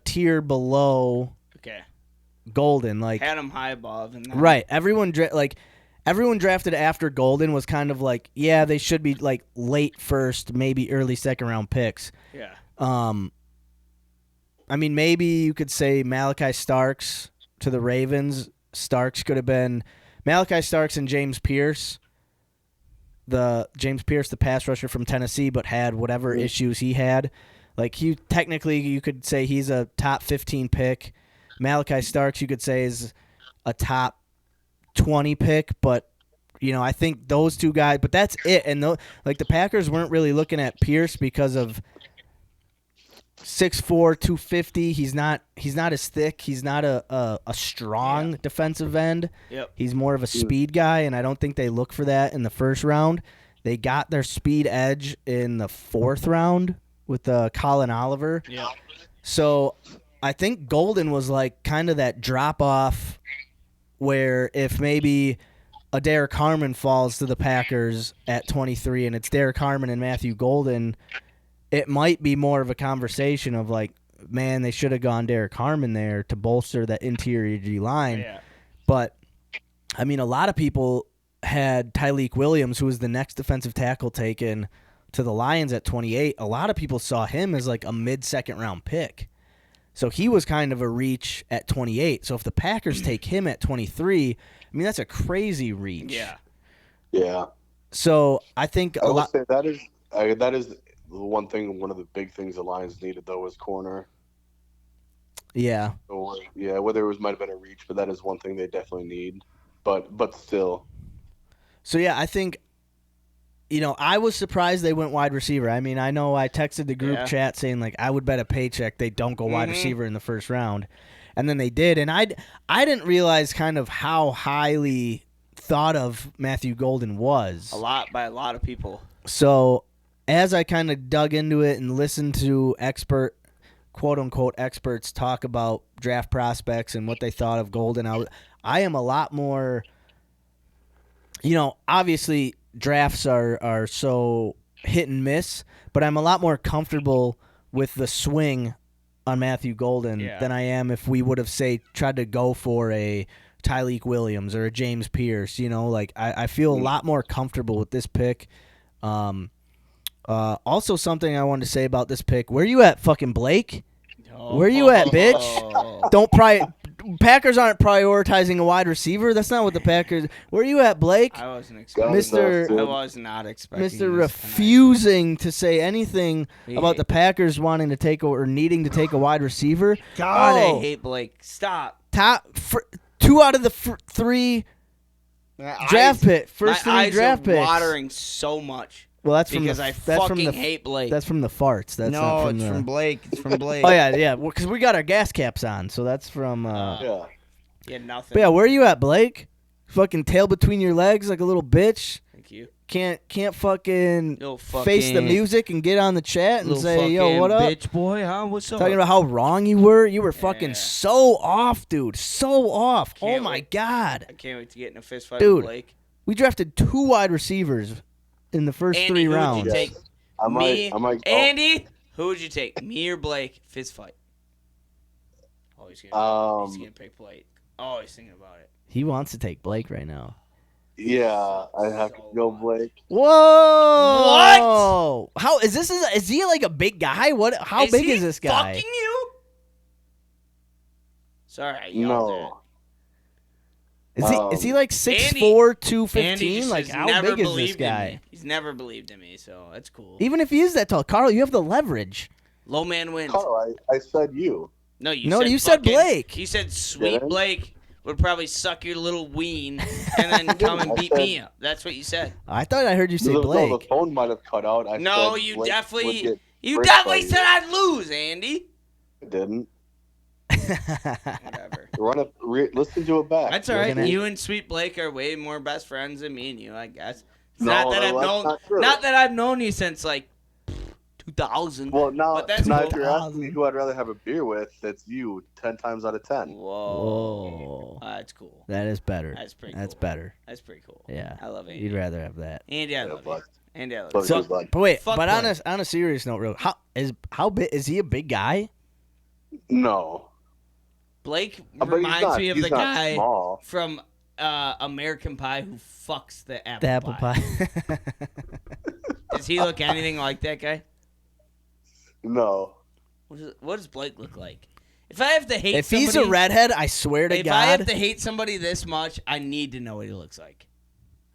tier below Golden. had him high above. And right. Everyone drafted after Golden was kind of they should be, late first, maybe early second-round picks. Yeah. Maybe you could say Malachi Starks to the Ravens. Starks could have been Malachi Starks and James Pierce. the James Pierce, the pass rusher from Tennessee, but had whatever issues he had. Like, he technically, you could say he's a top 15 pick. Malachi Starks, you could say, is a top 20 pick, but I think those two guys, but that's it. And the Packers weren't really looking at Pierce because of 6'4", 250. He's not as thick. He's not a strong defensive end. Yep. He's more of a speed guy, and I don't think they look for that in the first round. They got their speed edge in the 4th round with Colin Oliver. Yeah. So I think Golden was like kind of that drop off where if maybe a Derek Harmon falls to the Packers at 23 and it's Derek Harmon and Matthew Golden, it might be more of a conversation of like, man, they should have gone Derek Harmon there to bolster that interior D line. Yeah. But, I mean, a lot of people had Tyleik Williams, who was the next defensive tackle taken to the Lions at 28. A lot of people saw him as like a mid-second round pick. So he was kind of a reach at 28. So if the Packers take him at 23, I mean, that's a crazy reach. Yeah. Yeah. So I think I will say that is the one thing. One of the big things the Lions needed though was corner. Yeah. So, yeah, whether it might have been a reach, but that is one thing they definitely need. But still. So yeah, I think. I was surprised they went wide receiver. I mean, I know I texted the group chat saying, like, I would bet a paycheck they don't go wide receiver in the first round. And then they did. And I didn't realize kind of how highly thought of Matthew Golden was. By a lot of people. So as I kind of dug into it and listened to quote-unquote experts talk about draft prospects and what they thought of Golden, I am a lot more, obviously – drafts are so hit and miss, but I'm a lot more comfortable with the swing on Matthew Golden than I am if we would have, say, tried to go for a Tyleik Williams or a James Pierce. I feel a lot more comfortable with this pick. Also, something I wanted to say about this pick. Where you at, fucking Blake? Where you at, bitch? Packers aren't prioritizing a wide receiver. That's not what the Packers. Where are you at, Blake? I wasn't expecting. I was not expecting. Mr. refusing to say anything about the Packers wanting to take or needing to take a wide receiver. God, I hate Blake. Stop. 2 out of the 3 draft pick. First 3 draft picks. Watering so much. Well, that's because I fucking hate Blake. That's from the farts. That's not from from Blake. It's from Blake. Oh yeah. Well, because we got our gas caps on, so that's from. Yeah, nothing. But yeah, where are you at, Blake? Fucking tail between your legs like a little bitch. Thank you. Can't fucking face the music and get on the chat and say, yo, what up? Bitch boy, huh? What's up? Talking about how wrong you were. You were fucking so off, dude. So off. Oh my God. I can't wait to get in a fist fight dude, with Blake. We drafted 2 wide receivers in the first 3 rounds. Who would you take? Andy, who would you take? Me or Blake? Fist fight. Oh, he's gonna pick Blake. Oh, he's thinking about it. He wants to take Blake right now. Yeah, I have to go Blake. Whoa! What? How is this? Is he like a big guy? What? How big is this guy? Fucking you? Sorry, I yelled No. Is he like 6'4", 215? Like, how big is this guy? He's never believed in me, so that's cool. Even if he is that tall, Carl, you have the leverage. Low man wins. Carl, I said you. No, you said Blake. You said sweet Blake would probably suck your little ween and then come and beat me up. That's what you said. I thought I heard you say Blake. No, the phone might have cut out. You definitely said I'd lose, Andy. I didn't. Whatever. Listen to it back. That's all right. You and Sweet Blake are way more best friends than me and you, I guess. Not that I've known you since like 2000. Well, now if you're asking me who I'd rather have a beer with, that's you 10 times out of 10. Whoa. That's cool. That is better. That's pretty. That's cool. better. That's pretty cool. Yeah. I love Andy. You'd rather have that. Andy, I love you. Andy, I love you. So, but wait, Fuck but Blake. on a serious note, how big is he? A big guy? No. Blake reminds me of the guy small. from American Pie who fucks the apple pie. Does he look anything like that guy? No. What does Blake look like? If I have to hate if he's a redhead, I swear to God. If I have to hate somebody this much, I need to know what he looks like.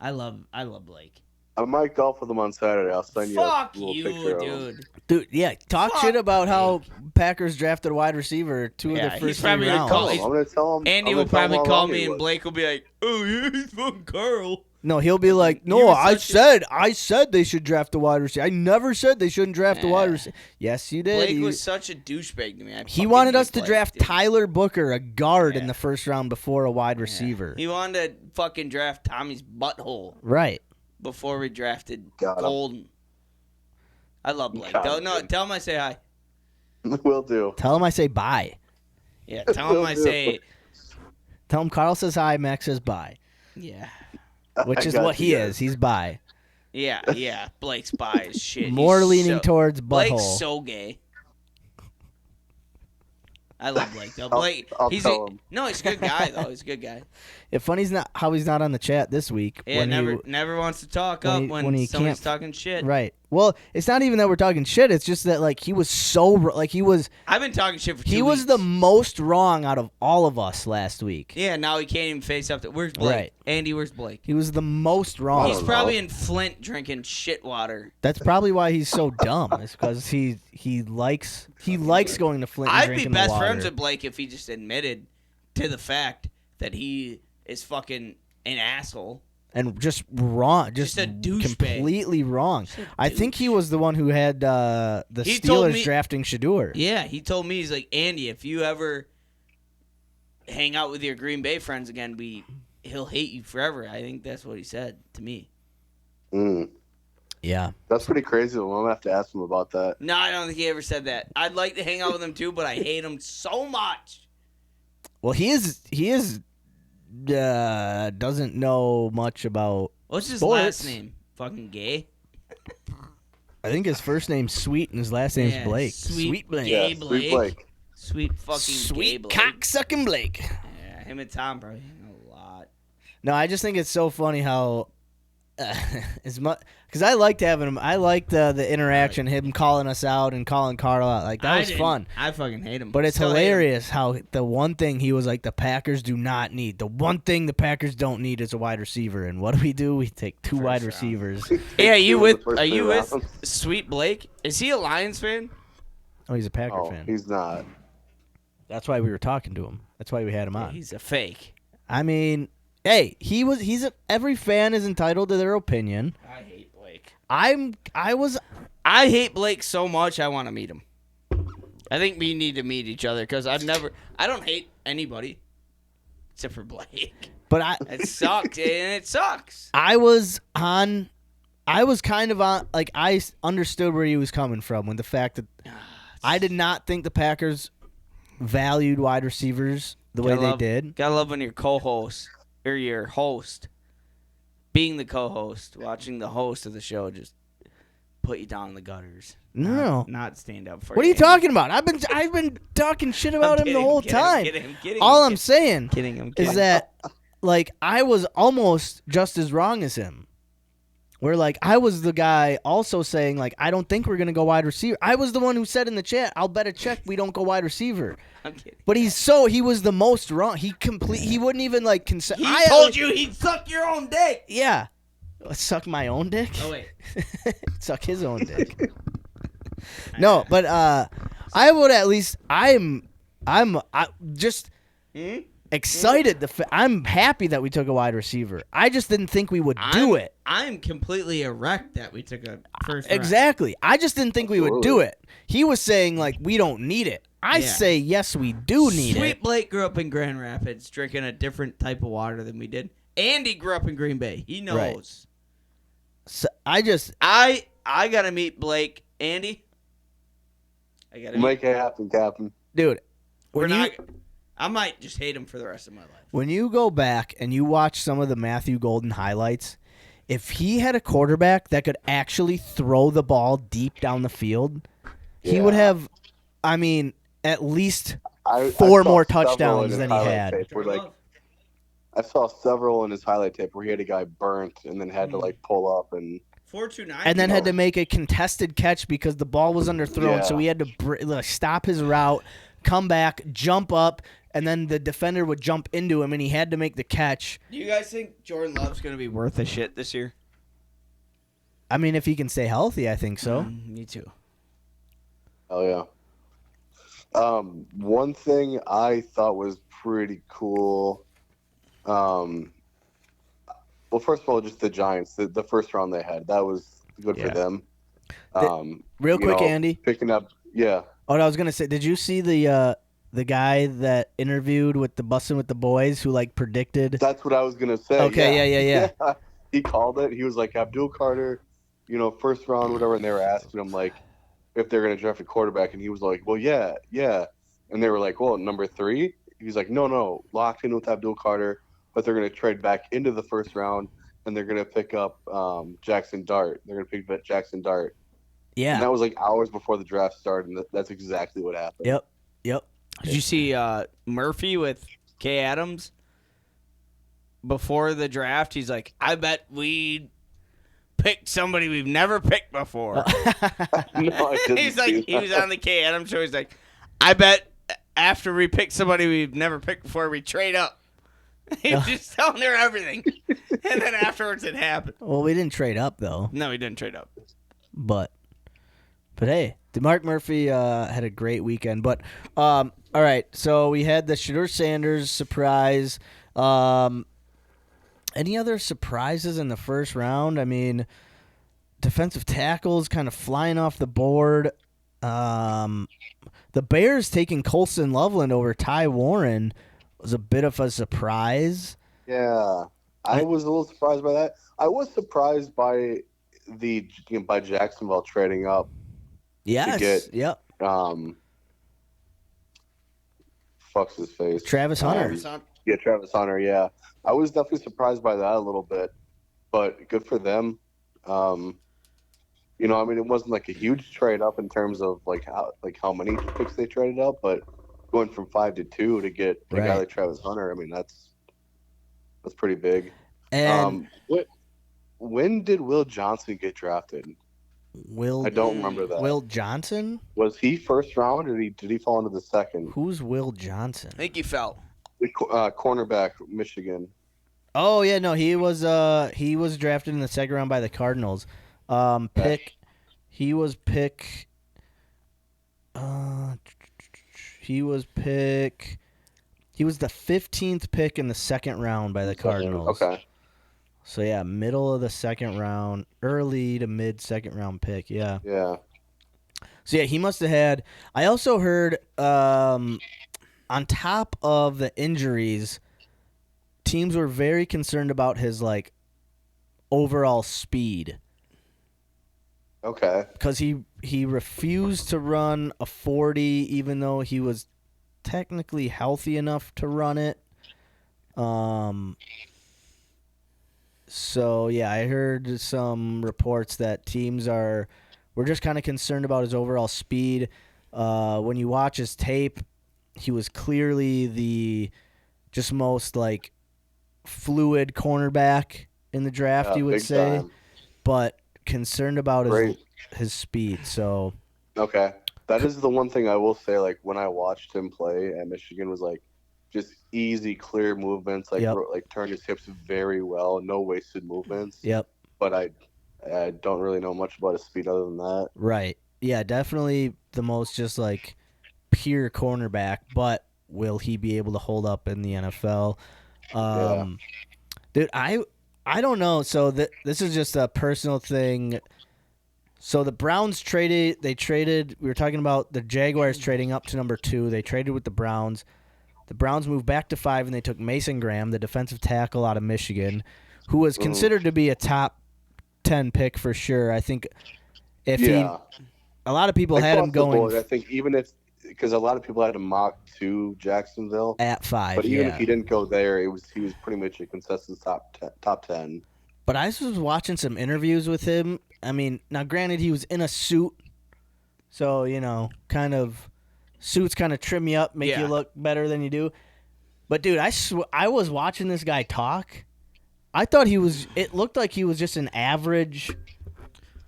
I love Blake. I might golf with him on Saturday. I'll send you Fuck a little you, picture of him. dude. Dude, yeah, talk Fuck shit about how Packers drafted a wide receiver 2 of Yeah, the he's first 3 probably gonna rounds. call- I'm gonna tell him. Andy I'm will gonna tell him probably how call wrong me, he and was. Blake will be like, "Oh, yeah, he's fucking Carl." No, he'll be like, You "No, were I such said they should draft a wide receiver. I never said they shouldn't draft a wide receiver." Yes, you did. Blake was such a douchebag to me. He wanted us to draft Blake, dude. Tyler Booker, a guard, in Yeah. the first round before a wide receiver. He wanted to fucking draft Tommy's butthole Right. before we drafted Got him. Golden. I love Blake. Got Tell, him. no, tell him I say hi. Will do. Tell him I say bye. Yeah, tell him I say. Tell him Carl says hi, Max says bye, Yeah, which I is got what you he guys. is. He's bye. yeah. Blake's bi as shit. More He's leaning so, towards Blake's butthole. so gay. I love Blake though. I'll- Blake, I'll he's tell him. no, he's a good guy though. He's a good guy. It's funny how he's not on the chat this week. Yeah, when never wants to talk when up he- when when he somebody's can't- talking shit. Right. Well, it's not even that we're talking shit. It's just that like he was so like he was I've been talking shit for 2 he weeks. was the most wrong out of all of us last week. Yeah, now he can't even face up to. Where's Blake? Right. Andy, where's Blake? He was the most wrong. He's don't probably know. in Flint drinking shit water. That's probably why he's so dumb. It's because he likes going to Flint. And I'd be drinking best the water. friends with Blake if he just admitted to the fact that he is fucking an asshole. and just wrong, just a douchebag. completely wrong. I think he was the one who had the He told Steelers me- drafting Shador. Yeah, he told me, he's like, Andy, if you ever hang out with your Green Bay friends again, he'll hate you forever. I think that's what he said to me. Yeah. That's pretty crazy. I'm gonna have to ask him about that. No, I don't think he ever said that. I'd like to hang out with him too, but I hate him so much. Well, he is doesn't know much about. What's his sports. last name? Fucking gay? I think his first name's Sweet and his last name's Yeah, Blake. Sweet Blake. Gay Yeah, Blake. Sweet Blake. Sweet fucking gay Sweet Blake. cocksucking Blake. Yeah, him and Tom probably hang a lot. No, I just think it's so funny how as much because I liked having him. I liked the interaction, him calling us out and calling Carl out. Like that was fun. I fucking hate him. But it's Still hate him. hilarious how the one thing he was like, the Packers do not need. The one thing the Packers don't need is a wide receiver. And what do? We take 2 wide receivers. Yeah, are you with First are you three with rounds. Sweet Blake? Is he a Lions fan? Oh, he's a Packer Oh, fan. he's not. That's why we were talking to him. That's why we had him on. He's a fake. I mean, hey, every fan is entitled to their opinion. I hate Blake. I hate Blake so much I want to meet him. I think we need to meet each other because I don't hate anybody except for Blake. But It sucks, and it sucks. I was kind of on, like, I understood where he was coming from with the fact that I did not think the Packers valued wide receivers the way they did. Gotta love when your co-host or your host, being the co-host, watching the host of the show just put you down in the gutters. No. Not stand up for What are you talking about? I've been talking shit about him the whole time. I'm kidding, All I'm saying kidding. is that, like, I was almost just as wrong as him. Where, like, I was the guy also saying, like, I don't think we're going to go wide receiver. I was the one who said in the chat, I'll bet a check we don't go wide receiver. I'm kidding. But he was the most wrong. He wouldn't even, like, consider. He told you he'd suck your own dick. Yeah. Suck my own dick? Oh, wait. Suck his own dick. No, but I would at least, I'm just excited. I'm happy that we took a wide receiver. I just didn't think we would do it. I'm completely erect that we took a first round. Exactly. I just didn't think we would do it. He was saying, like, we don't need it. I say, yes, we do need Sweet it. Blake grew up in Grand Rapids drinking a different type of water than we did. Andy grew up in Green Bay. He knows. Right. So I got to meet Blake. Andy? I got to Make it happen, Captain. dude, I might just hate him for the rest of my life. when you go back and you watch some of the Matthew Golden highlights, if he had a quarterback that could actually throw the ball deep down the field, he would have, I mean, at least I 4 saw more several in touchdowns his than he highlight had. tape where, like, I saw several in his highlight tape where he had a guy burnt and then had to, like, pull up and 429. And then had to make a contested catch because the ball was underthrown, so he had to stop his route, come back, jump up, and then the defender would jump into him, and he had to make the catch. Do you guys think Jordan Love's going to be worth a shit this year? I mean, if he can stay healthy, I think so. Me too. Oh yeah. One thing I thought was pretty cool. Well, first of all, just the Giants, the first round they had, that was good for them. Real quick, Andy. Picking up, yeah. Oh, I was gonna say, did you see the guy that interviewed with the Bussin' with the Boys who like predicted? That's what I was gonna say. Okay, yeah. He called it. He was like Abdul Carter, first round, whatever, and they were asking him like if they're gonna draft a quarterback, and he was like, well, yeah, and they were like, well, number 3. He's like, no, locked in with Abdul Carter, but they're gonna trade back into the first round, and they're gonna pick up Jackson Dart. They're gonna pick up Jackson Dart. Yeah, and that was like hours before the draft started, and that's exactly what happened. Yep. Did you see Murphy with Kay Adams before the draft? He's like, I bet we picked somebody we've never picked before. No, I didn't. He's like, he was on the Kay Adams show. He's like, I bet after we pick somebody we've never picked before, we trade up. He was just telling her everything, and then afterwards it happened. Well, we didn't trade up though. No, we didn't trade up. But hey, DeMarc Murphy had a great weekend. But all right, so we had the Shedeur Sanders surprise. Any other surprises in the first round? I mean, defensive tackles kind of flying off the board. The Bears taking Colston Loveland over Ty Warren was a bit of a surprise. Yeah, I was a little surprised by that. I was surprised by by Jacksonville trading up. Yes. Yep. Fuck's his face. Travis Hunter. Travis Hunter. Yeah, I was definitely surprised by that a little bit, but good for them. I mean, it wasn't like a huge trade up in terms of how many picks they traded up, but going from 5 to 2 to get a guy like Travis Hunter, I mean, that's pretty big. And when did Will Johnson get drafted? I don't remember that. Will Johnson? Was he first round, or did he fall into the second? Who's Will Johnson? I think he fell. Cornerback, Michigan. Oh yeah, no, he was drafted in the second round by the Cardinals. He was the 15th pick in the second round by the Cardinals. Okay. So yeah, middle of the second round, early to mid second round pick. Yeah. Yeah. So yeah, he must have had. I also heard on top of the injuries, teams were very concerned about his overall speed. Okay. Because he refused to run a 40, even though he was technically healthy enough to run it. So yeah, I heard some reports that teams were just kind of concerned about his overall speed. When you watch his tape, he was clearly the just most fluid cornerback in the draft, you would say. Time. But concerned about his speed. So okay, that is the one thing I will say. When I watched him play at Michigan, was just easy, clear movements. Turned his hips very well, no wasted movements. Yep. But I don't really know much about his speed other than that. Right. Yeah, definitely the most just pure cornerback. But will he be able to hold up in the NFL? Dude, I don't know. So this is just a personal thing. So the Browns we were talking about the Jaguars trading up to number 2. They traded with the Browns. The Browns moved back to 5, and they took Mason Graham, the defensive tackle out of Michigan, who was considered to be a top 10 pick for sure. I think a lot of people had him going. Board, I think because a lot of people had him mocked to Jacksonville at 5. But even if he didn't go there, he was pretty much a consensus top 10. But I was watching some interviews with him. I mean, now granted, he was in a suit, so kind of suits kind of trim you up, make you look better than you do. But dude, I was watching this guy talk. I thought it looked like he was just an average.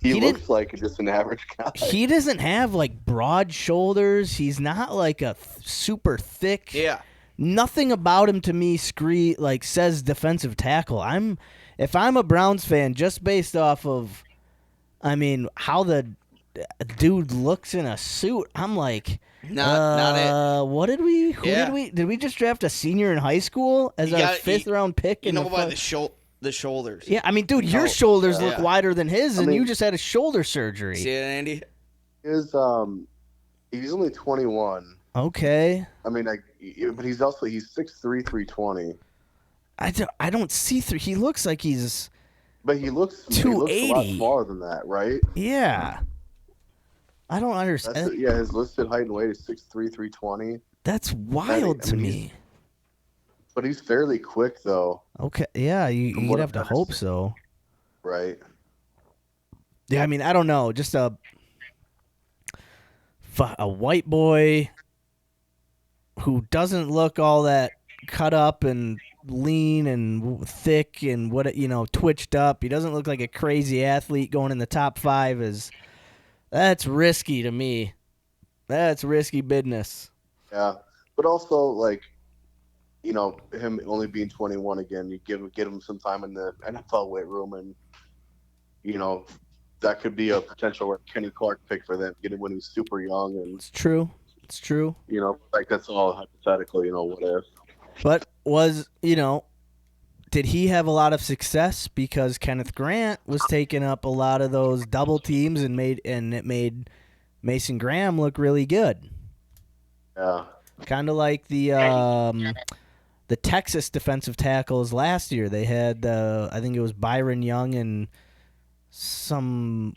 He looks like just an average guy. He doesn't have broad shoulders. He's not a super thick. Yeah. Nothing about him to me says defensive tackle. If I'm a Browns fan, just based off of I mean, how the dude looks in a suit, I'm like, Not it. what did we? Yeah. Did we just draft a senior in high school as our fifth round pick? You in know the by fuck- the shoulders. Yeah, I mean, dude, your shoulders look Yeah. wider than his, and mean- you just had a shoulder surgery. See it, Andy? He's only 21. Okay. I mean, but he's 6'3", 320. I don't see through. He looks like he's. But he looks a 280. lot smaller than that, right? Yeah. I don't understand. His listed height and weight is 6'3", 320. That's wild to me. But he's fairly quick, though. Okay, yeah, you'd what have to I've hope so. Right. Yeah, I mean, I don't know. Just a white boy who doesn't look all that cut up and lean and thick and twitched up. He doesn't look like a crazy athlete going in the top 5. That's risky to me. That's risky business. Yeah, but also him only being 21 again, you get him some time in the NFL weight room, and that could be a potential Kenny Clark pick for them, get him when he's super young. And It's trure. That's all hypothetical. What if? But did he have a lot of success because Kenneth Grant was taking up a lot of those double teams and it made Mason Graham look really good. Yeah. Kind of like the Texas defensive tackles last year. They had I think it was Byron Young and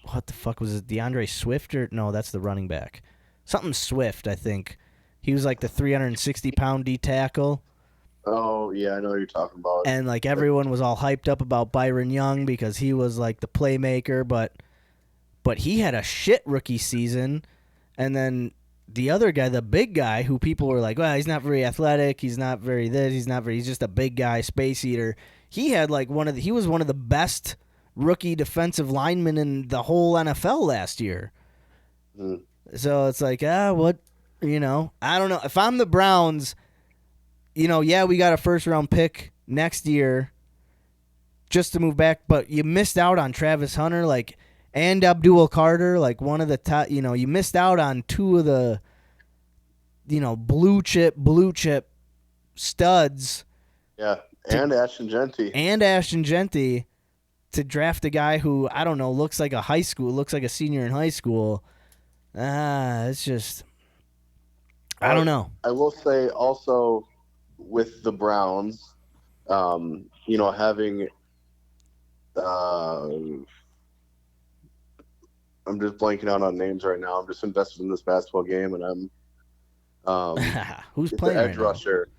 what the fuck was it? DeAndre Swift no, that's the running back. Something Swift, I think. He was like the 360-pound D tackle. Oh, yeah, I know what you're talking about. And everyone was all hyped up about Byron Young because he was like the playmaker, but he had a shit rookie season. And then the other guy, the big guy, who people were like, well, he's not very athletic, he's not very this, he's just a big guy, space eater. He had he was one of the best rookie defensive linemen in the whole NFL last year. Mm. So it's like, what, I don't know. If I'm the Browns, we got a first-round pick next year just to move back, but you missed out on Travis Hunter, and Abdul Carter, one of the top, you missed out on two of the, blue chip studs. Yeah, and Ashton Genty. To draft a guy who, I don't know, looks like a senior in high school. It's just, I don't know. I will say also with the Browns, having I'm just blanking out on names right now. I'm just invested in this basketball game, and I'm who's it's playing the right edge now? rusher.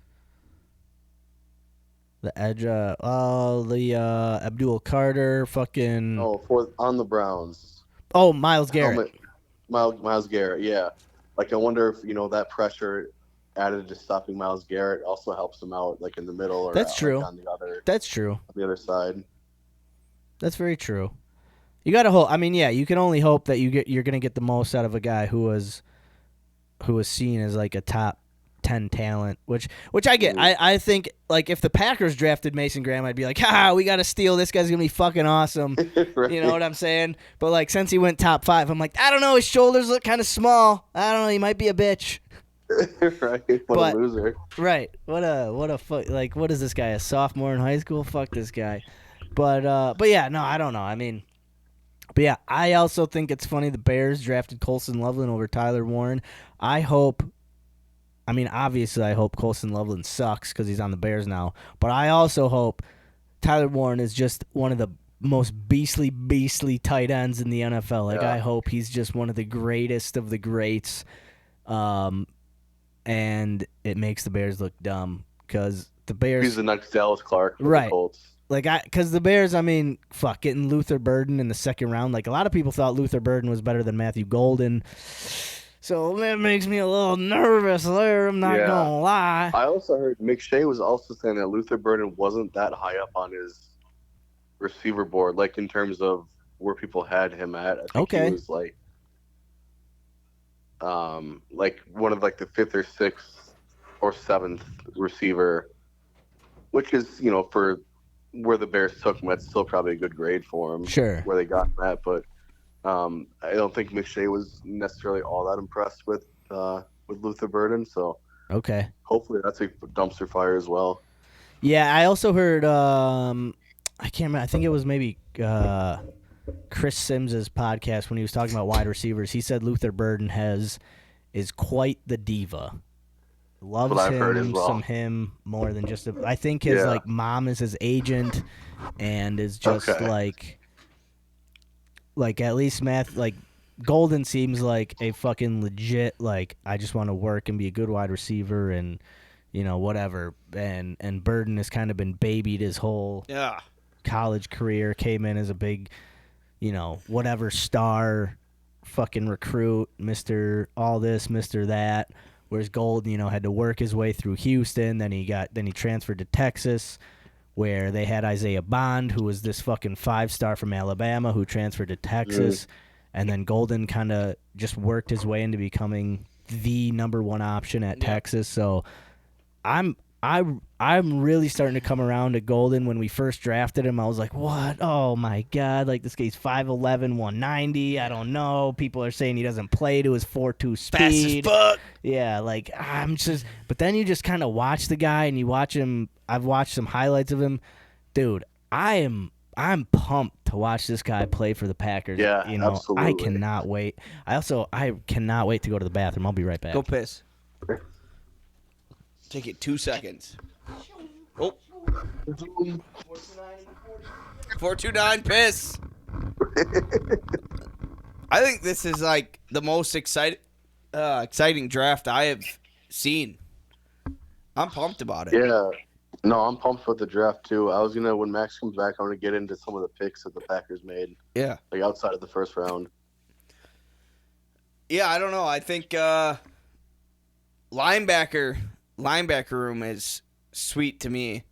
The edge, Abdul Carter, fucking. On the Browns. Oh, Myles Garrett. Myles Garrett, yeah. I wonder if that pressure added to stopping Myles Garrett also helps him out, in the middle or That's true. on the other. That's true. On the other side. That's very true. You gotta hope. I mean, yeah, you can only hope that you're gonna get the most out of a guy who was seen as a top 10 talent, which I get. I think if the Packers drafted Mason Graham, I'd be like, we got to steal. This guy's going to be fucking awesome. Right. You know what I'm saying? But since he went top 5, I'm like, I don't know. His shoulders look kind of small. I don't know. He might be a bitch. Right. What a loser. Right. What a fuck. What is this guy? A sophomore in high school? Fuck this guy. But yeah, no, I don't know. I mean, but yeah, I also think it's funny the Bears drafted Colson Loveland over Tyler Warren. Obviously, I hope Colson Loveland sucks because he's on the Bears now. But I also hope Tyler Warren is just one of the most beastly tight ends in the NFL. I hope he's just one of the greatest of the greats. And it makes the Bears look dumb because the Bears. He's the next Dallas Clark. Right. The Colts. Because the Bears, getting Luther Burden in the second round. A lot of people thought Luther Burden was better than Matthew Golden. So that makes me a little nervous there. I'm not gonna lie. I also heard McShay was also saying that Luther Burden wasn't that high up on his receiver board, in terms of where people had him at. I think he was one of the 5th or 6th or 7th receiver, which is for where the Bears took him. That's still probably a good grade for him. Sure. Where they got him at, but I don't think McShay was necessarily all that impressed with Luther Burden, so Okay. hopefully that's a dumpster fire as well. Yeah, I also heard. I can't remember. I think it was maybe Chris Sims's podcast when he was talking about wide receivers. He said Luther Burden is quite the diva. Loves I've heard as him, well. some him more than just. I think his like mom is his agent, and is just like at least Golden seems like a fucking legit like I just want to work and be a good wide receiver and whatever, and Burden has kind of been babied his whole college career, came in as a big whatever star fucking recruit, Mr. all this, Mr. that, whereas Golden had to work his way through Houston, then he transferred to Texas where they had Isaiah Bond, who was this fucking 5-star from Alabama who transferred to Texas. And then Golden kind of just worked his way into becoming the number one option at Texas. So I'm really starting to come around to Golden. When we first drafted him, I was like, what? Oh, my God. Like, this guy's 5'11", 190. I don't know. People are saying he doesn't play to his 4.2 speed. Fast as fuck. Yeah, like, I'm just... But then you just kind of watch the guy, and you watch him... I've watched some highlights of him. Dude, I'm pumped to watch this guy play for the Packers. Yeah, absolutely. I cannot wait. I cannot wait to go to the bathroom. I'll be right back. Go piss. Take it 2 seconds. Oh. 429 piss. I think this is like the most exciting draft I have seen. I'm pumped about it. Yeah. No, I'm pumped for the draft too. I was gonna, when Max comes back, I'm gonna get into some of the picks that the Packers made. Yeah. Like outside of the first round. Yeah, I don't know. I think linebacker room is sweet to me.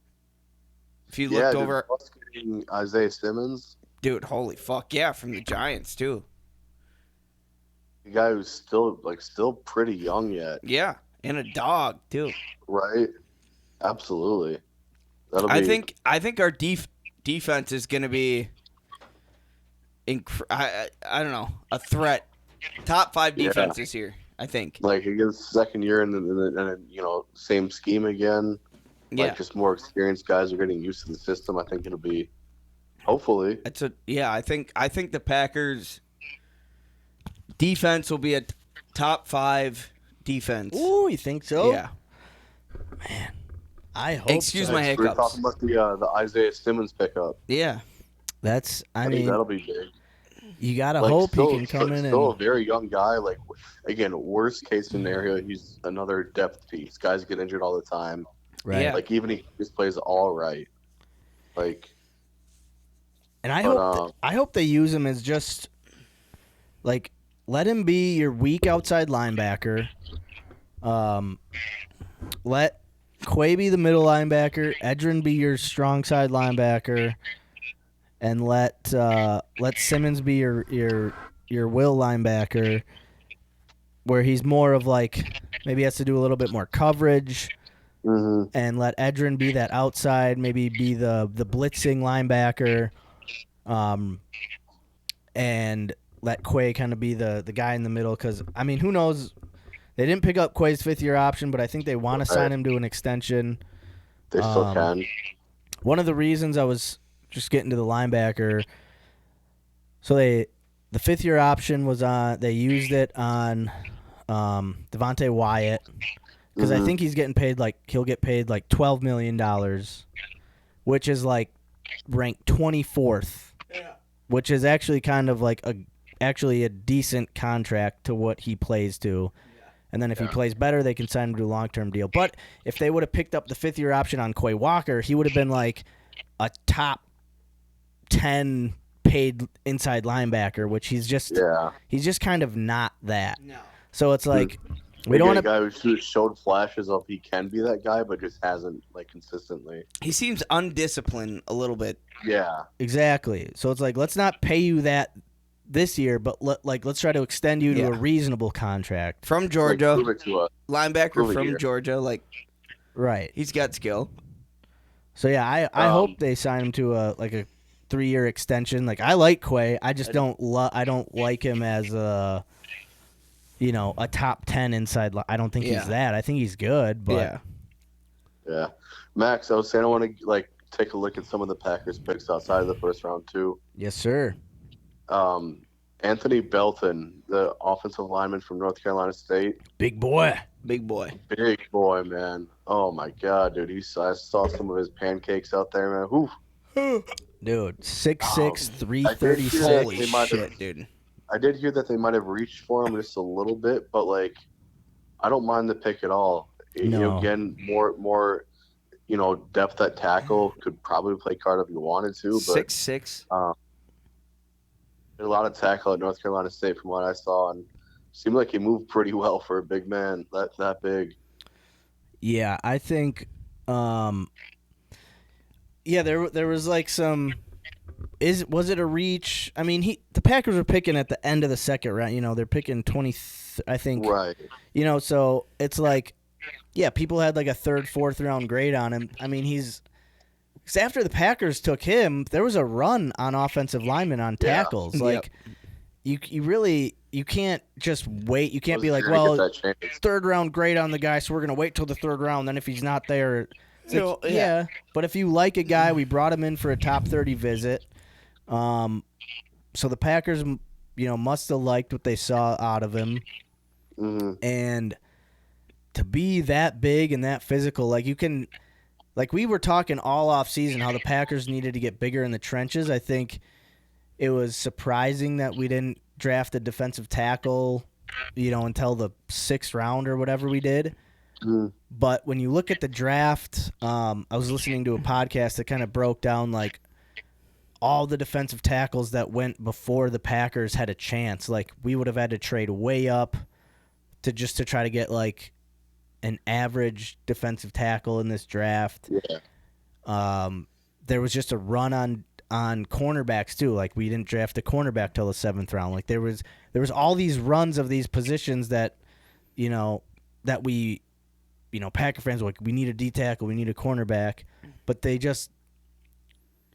If you looked over, getting Isaiah Simmons, dude, holy fuck, yeah, from the Giants too. the guy who's still pretty young yet. Yeah, and a dog too. Right. Absolutely. I think our defense is going to be, I don't know, a threat. Top 5 defense this year, I think. Like against second year and same scheme again. Yeah. Like just more experienced guys are getting used to the system. I think it'll be, hopefully. I think the Packers defense will be a top 5 defense. Ooh, you think so? Yeah. Man. I hope. Excuse so. my hiccups. We're talking about the Isaiah Simmons pickup. Yeah. I mean, that'll be big. You gotta hope he can come in. Still a very young guy. Like again, worst case scenario, he's another depth piece. Guys get injured all the time. Right. Yeah. Like even if he just plays all right. Like. And I hope they use him as just like let him be your weak outside linebacker. Let Quay be the middle linebacker, Edrin be your strong side linebacker, and let Simmons be your will linebacker, where he's more of like maybe has to do a little bit more coverage, and let Edrin be that outside, maybe be the blitzing linebacker, and let Quay kind of be the guy in the middle. Because I mean, who knows? They didn't pick up Quay's 5th-year option, but I think they want to sign him to an extension. They still can. One of the reasons I was just getting to the linebacker, so the 5th-year option was on. They used it on Devontae Wyatt because I think he'll get paid like $12 million, which is like ranked 24th, which is actually kind of like a decent contract to what he plays to. And then if he plays better, they can sign him to a long-term deal. But if they would have picked up the 5th-year option on Quay Walker, he would have been like a top 10 paid inside linebacker, which he's just kind of not that. No. So it's like we don't want a guy who showed flashes of he can be that guy, but just hasn't like consistently. He seems undisciplined a little bit. Yeah. Exactly. So it's like let's not pay you that this year, but let's try to extend you to a reasonable contract. From Georgia, linebacker from here. Georgia, like right. He's got skill. So yeah, I hope they sign him to a 3-year extension. Like, I like Quay. I just don't like him as a top 10 inside. I don't think he's that. I think he's good, but yeah. Max, I was saying I want to take a look at some of the Packers picks outside of the first round too. Yes, sir. Anthony Belton, the offensive lineman from North Carolina State. Big boy, man. Oh my God, dude. I saw some of his pancakes out there, man. Whew. Dude, 6'6", 336. Holy shit, dude. I did hear that they might have reached for him just a little bit, but I don't mind the pick at all. No. Again, more depth at tackle, could probably play guard if you wanted to, but 6'6". A lot of tackle at North Carolina State from what I saw, and seemed like he moved pretty well for a big man that big. Yeah, I think there was some was it a reach? I mean, the Packers were picking at the end of the second round, they're picking 20 I think. Right. So it's people had a third, fourth round grade on him. I mean, because after the Packers took him, there was a run on offensive linemen on tackles. You can't just wait. You can't be like, well, third round grade on the guy, so we're going to wait till the third round. Then if he's not there, yeah. But if you like a guy, we brought him in for a top 30 visit. So the Packers, must have liked what they saw out of him. Mm-hmm. And to be that big and that physical, we were talking all off season how the Packers needed to get bigger in the trenches. I think it was surprising that we didn't draft a defensive tackle, until the 6th round or whatever we did. Mm-hmm. But when you look at the draft, I was listening to a podcast that kind of broke down all the defensive tackles that went before the Packers had a chance. We would have had to trade way up to try to get an average defensive tackle in this draft. Yeah. There was just a run on cornerbacks too. We didn't draft a cornerback till the 7th round. There was all these runs of these positions that that we Packer fans were we need a D tackle, we need a cornerback, but they just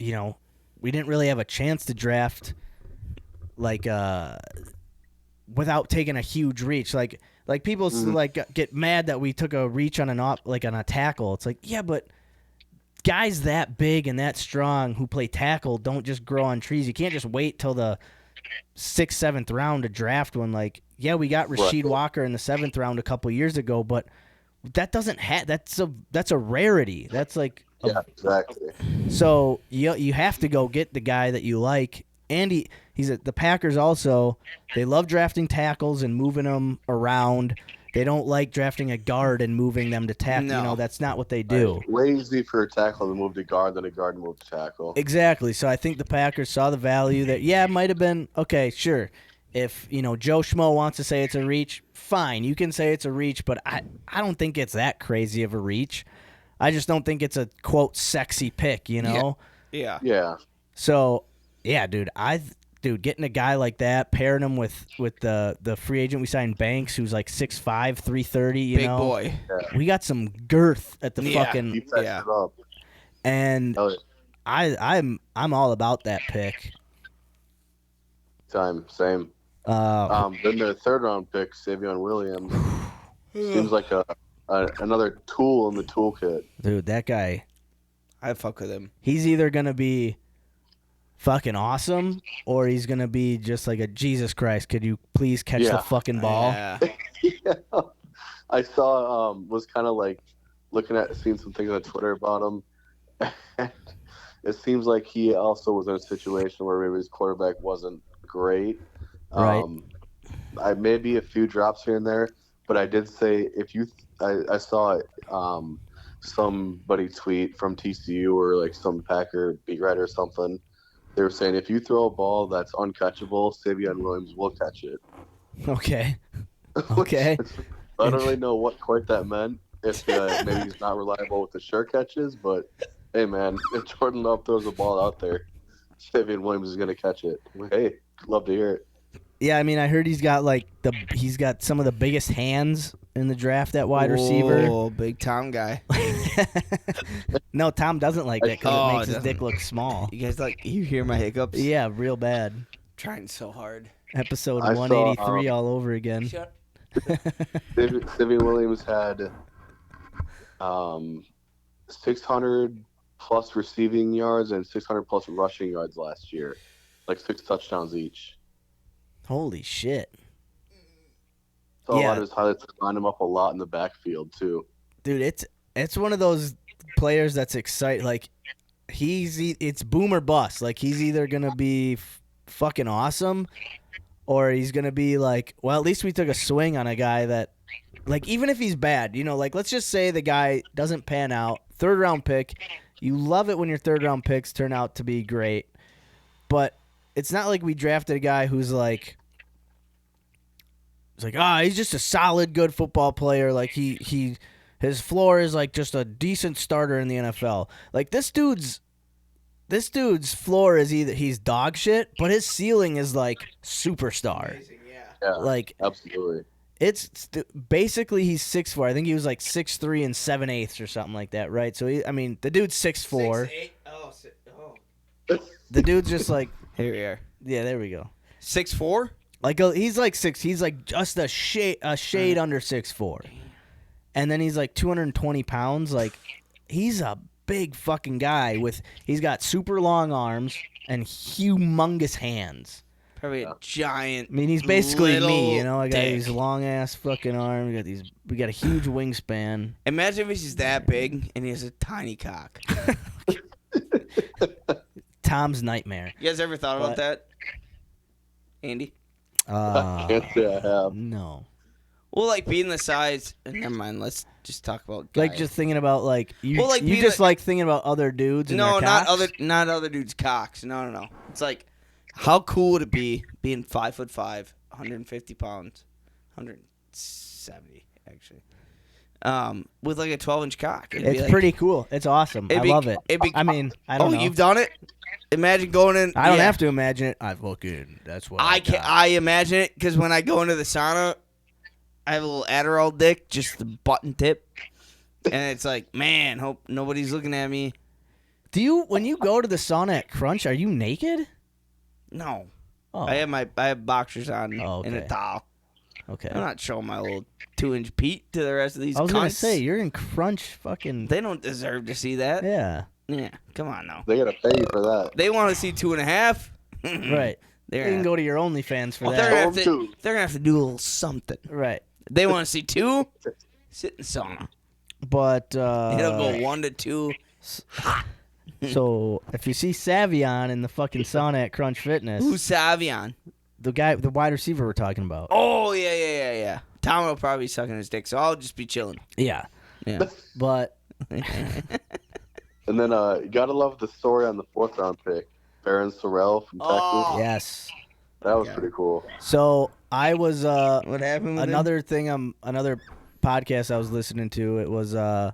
we didn't really have a chance to draft without taking a huge reach. People get mad that we took a reach on on a tackle. It's yeah, but guys that big and that strong who play tackle don't just grow on trees. You can't just wait till the 6th, 7th round to draft one. We got Rasheed Walker in the 7th round a couple years ago, but that doesn't that's a rarity. That's yeah, exactly. So you have to go get the guy that you like. And he's at the Packers also. They love drafting tackles and moving them around. They don't like drafting a guard and moving them to tackle. No. That's not what they do. Way easier for a tackle to move to guard than a guard to move to tackle. Exactly. So I think the Packers saw the value that, it might have been, okay, sure. If, Joe Schmo wants to say it's a reach, fine. You can say it's a reach, but I don't think it's that crazy of a reach. I just don't think it's a, quote, sexy pick, Yeah. Yeah. So, yeah, dude, getting a guy like that, pairing him with the free agent we signed, Banks, who's 6'5", 330, Big boy. We got some girth at the He fucking passed it up. and I'm all about that pick. Same. Then the 3rd round pick, Savion Williams, seems like another tool in the toolkit. Dude, that guy, I fuck with him. he's either gonna be fucking awesome or he's gonna be just like a Jesus Christ. Could you please catch the fucking ball? Yeah. Yeah. I saw was kind of seeing some things on Twitter about him. And it seems like he also was in a situation where maybe his quarterback wasn't great. Right. I maybe a few drops here and there, but I did say I saw somebody tweet from TCU or some Packer beat writer or something. They were saying if you throw a ball that's uncatchable, Savion Williams will catch it. Okay. Okay. I don't really know what quite that meant. If maybe he's not reliable with the sure catches, but hey, man, if Jordan Love throws a ball out there, Savion Williams is going to catch it. Hey, love to hear it. Yeah, I mean, I heard he's got he's got some of the biggest hands in the draft at wide receiver. Oh, big Tom guy. No, Tom doesn't like that because Oh, it makes it his dick look small. You guys you hear my hiccups? Yeah, real bad. Trying so hard. Episode I saw, 183 all over again. Stevie Williams had 600 plus receiving yards and 600 plus rushing yards last year, like 6 touchdowns each. Holy shit. So a Yeah. lot of his highlights line him up a lot in the backfield too. Dude, it's one of those players that's exciting. Like, it's boom or bust. Like, he's either going to be fucking awesome or he's going to be like, well, at least we took a swing on a guy that, like, even if he's bad, you know, like, let's just say the guy doesn't pan out. 3rd round pick. You love it when your 3rd round picks turn out to be great. But it's not like we drafted a guy who's like, it's like, he's just a solid, good football player. Like, his floor is like just a decent starter in the NFL. Like, this dude's floor is either he's dog shit, but his ceiling is like superstar. Amazing, Yeah, Like, absolutely. it's basically he's 6'4". I think he was like 6'3" and 7/8 or something like that, right? So the dude's 6'4". 6'8". The dude's just like, Here we are. yeah, there we go. 6'4"? Like, he's like He's like just a shade under 6'4", and then he's like 220 pounds. Like, he's a big fucking guy he's got super long arms and humongous hands. Probably a giant. I mean, he's basically me, little you know. I got dick. these long ass fucking arms. We got a huge wingspan. Imagine if he's that big and he has a tiny cock. Tom's nightmare. You guys ever thought about What? that, Andy? Can't say I have. No. Well, like being the size. Never mind. Let's just talk about guys. Like, just thinking about, like, you, Well, like, you being just the- like thinking about other dudes and No, their not cocks? not other dudes' cocks. No. It's like, how cool would it be being 5'5", 150 pounds, 170 actually, with like a 12-inch cock? It'd be It's like- pretty cool. It's awesome. I it'd be- love it. it'd be- I mean, I don't know. you've done it. Imagine going in. I don't yeah. have to imagine it. That's what I can. I imagine it because when I go into the sauna, I have a little Adderall dick, just the button tip, and it's like, man, hope nobody's looking at me. When you go to the sauna at Crunch, are you naked? No, Oh, I have boxers on Oh, and a okay. towel. okay. I'm not showing my little 2-inch Pete to the rest of these. I was gonna cunts. say you're in Crunch, fucking. They don't deserve to see that. Yeah, Yeah, come on now. They gotta pay you for that. They want to see 2.5. right. They're You can gonna, go to your OnlyFans for they're, that. gonna have Home to, too. they're gonna have to do a little something. Right. They want to see 2. Sit in sauna. But It'll go 1 to 2. so if you see Savion in the fucking sauna at Crunch Fitness, Who's Savion? the wide receiver we're talking about. Oh yeah. Tom will probably be sucking his dick, so I'll just be chilling. Yeah. Yeah. But And then you gotta love the story on the 4th round pick, Baron Sorrell from Texas. yes. That was pretty cool. So I was What happened with another thing. Another podcast I was listening to. It was I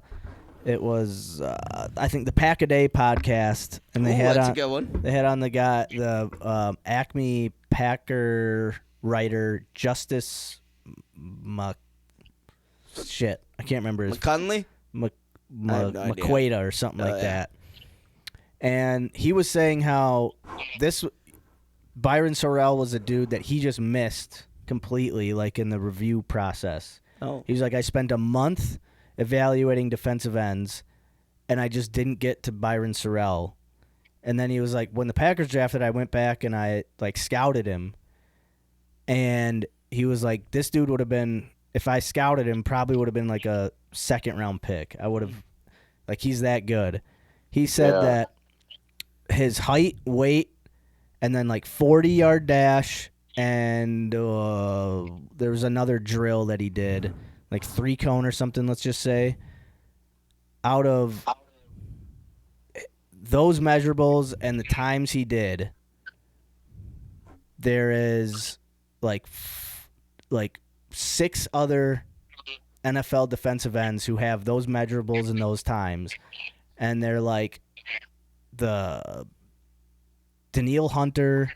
think the Pack a Day podcast, and they had that's on a good one. they had on the guy, the Acme Packer writer Justice shit. I can't remember his McCunley? I have no idea. McQuaida or something like yeah. that. And he was saying how Byron Sorrell was a dude that he just missed completely, like in the review process. Oh. He was like, I spent a month evaluating defensive ends, and I just didn't get to Byron Sorrell. And then he was like, when the Packers drafted, I went back and I like scouted him, and he was like, this dude would have been, if I scouted him, probably would have been like a 2nd round pick. I would have, like, he's that good. He said that his height, weight, and then like 40-yard dash, and there was another drill that he did, like 3-cone or something, let's just say. Out of those measurables and the times he did, there is like 6 other NFL defensive ends who have those measurables and those times, and they're like the Daniil Hunter,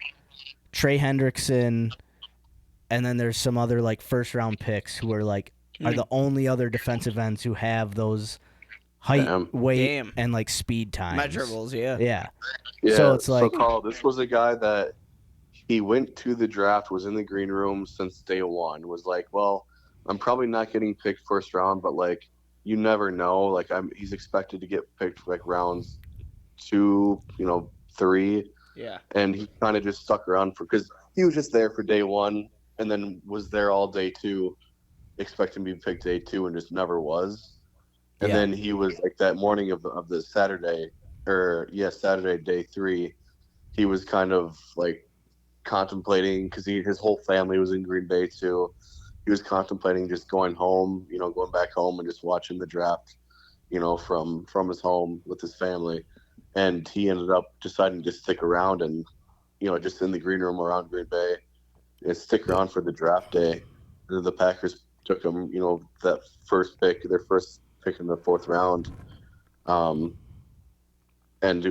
Trey Hendrickson, and then there's some other like 1st round picks who are like are the only other defensive ends who have those height, weight, and like speed times. Measurables, yeah. Yeah. So it's like, Carl, this was a guy that he went to the draft, was in the green room since day one, was like, well, I'm probably not getting picked first round, but like, you never know. Like, he's expected to get picked like rounds 2, 3. Yeah. And he kind of just stuck around because he was just there for day one and then was there all day 2, expecting to be picked day 2 and just never was. And then he was like that morning of the Saturday, Saturday day 3, he was kind of like contemplating because his whole family was in Green Bay too. He was contemplating just going home, going back home and just watching the draft, from his home with his family. And he ended up deciding to stick around and, just in the green room around Green Bay and stick around for the draft day. And the Packers took him, that first pick, their first pick in the 4th round. And,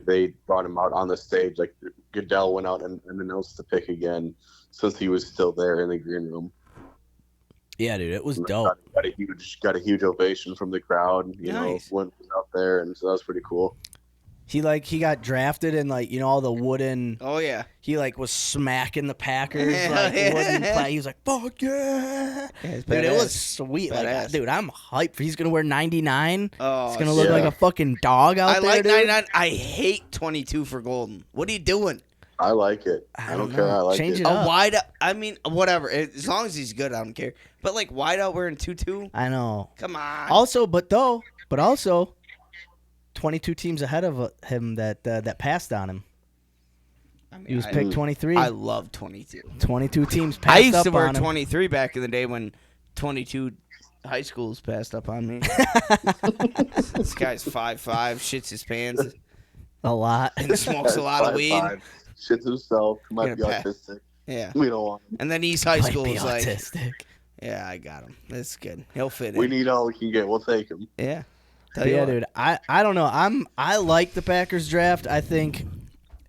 they brought him out on the stage. Like Goodell went out and announced the pick again since he was still there in the green room. Yeah, dude, it was dope. Got a huge ovation from the crowd. Nice. When he was out there, and so that was pretty cool. He got drafted and like all the wooden. Oh yeah. He like was smacking the Packers Yeah. wooden play. He was like, "Fuck yeah!" Dude, Dude, it was sweet. Like, Badass. dude, I'm hyped. He's gonna wear 99. Oh, He's gonna look shit. like a fucking dog out I there. like dude. 99. I hate 22 for Golden. What are you doing? I like it. I don't care. I like Change it. it up. A wide out. I mean, whatever. As long as he's good, I don't care. But like wide out wearing 2-2. I know. Come on. But also, 22 teams ahead of him that passed on him. I mean, He was picked 23. I love 22. 22 teams passed I used up to wear on him. 23 back in the day when 22 high schools passed up on me. This guy's 5'5", shits his pants, A lot. and smokes a lot of weed. 5'5", shits himself. Might be Gonna autistic. Yeah. We don't want him. And then East High Might School be is like, autistic. yeah, I got him. That's good. He'll fit We in. need all we can get. We'll take him. Yeah. Tell But you yeah, what. dude. I don't know. I like the Packers draft. I think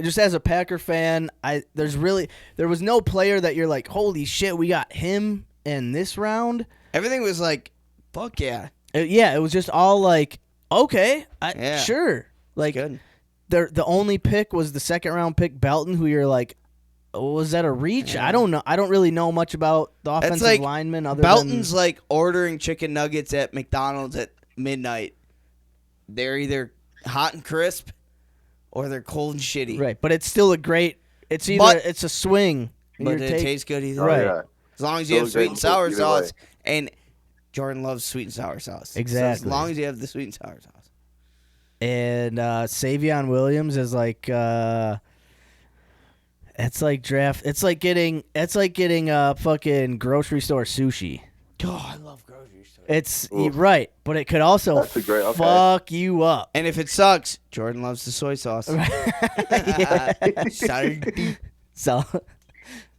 just as a Packer fan, there was no player that you're like, holy shit, we got him in this round. Everything was like, fuck yeah. It was just all like, okay, Yeah. sure. Like Good. the only pick was the 2nd round pick, Belton, who you're like, was that a reach? I don't know. I don't really know much about the offensive like lineman other Belton's than like ordering chicken nuggets at McDonald's at midnight. They're either hot and crisp or they're cold and shitty. right. But it's still a great. It's either But- it's a swing. But You're it tastes good either Right. way. Yeah. As long as you Still have sweet great and sour either sauce. way. And Jordan loves sweet and sour sauce. So as Exactly. long as you have the sweet and sour sauce. And Savion Williams is like it's like getting fucking grocery store sushi. Oh, I love grocery store. It's right, but it could also That's a great- okay. fuck you up. And if it sucks, Jordan loves the soy sauce.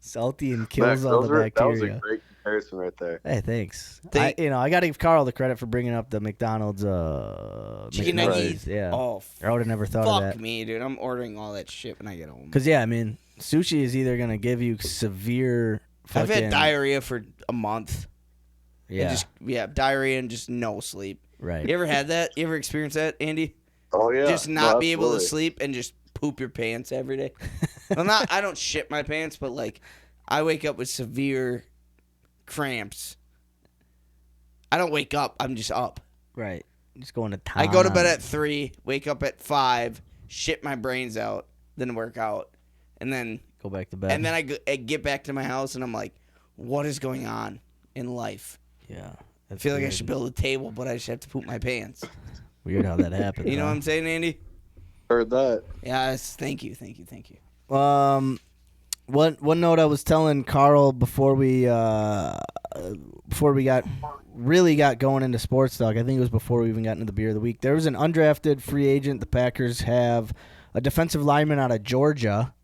Salty and Max, kills all the that was a bacteria. great comparison right there. Hey, thanks. They- I got to give Carl the credit for bringing up the McDonald's Chicken McNuggets. nuggets. Yeah. Oh, I would have never thought of fuck that. me, dude. I'm ordering all that shit when I get home. Because yeah, I mean, sushi is either gonna give you severe. I've Fucking, had diarrhea for a month. Yeah. Diarrhea and just no sleep. Right. You ever had that? You ever experienced that, Andy? Oh yeah. Just not No, be able to absolutely. sleep and just poop your pants every day. Well, I don't shit my pants, but like I wake up with severe cramps. I don't wake up. I'm just up. Right. Just going to town. I go to bed at 3, wake up at 5, shit my brains out, then work out, and then Go back to bed. I get back to my house and I'm like, what is going on in life? Yeah. I feel like I should build a table, but I just have to poop my pants. Weird how that happened. You know what I'm saying, Andy? Heard that. Yes. Thank you. One note I was telling Carl before we got going into sports talk. I think it was before we even got into the beer of the week. There was an undrafted free agent. The Packers have a defensive lineman out of Georgia.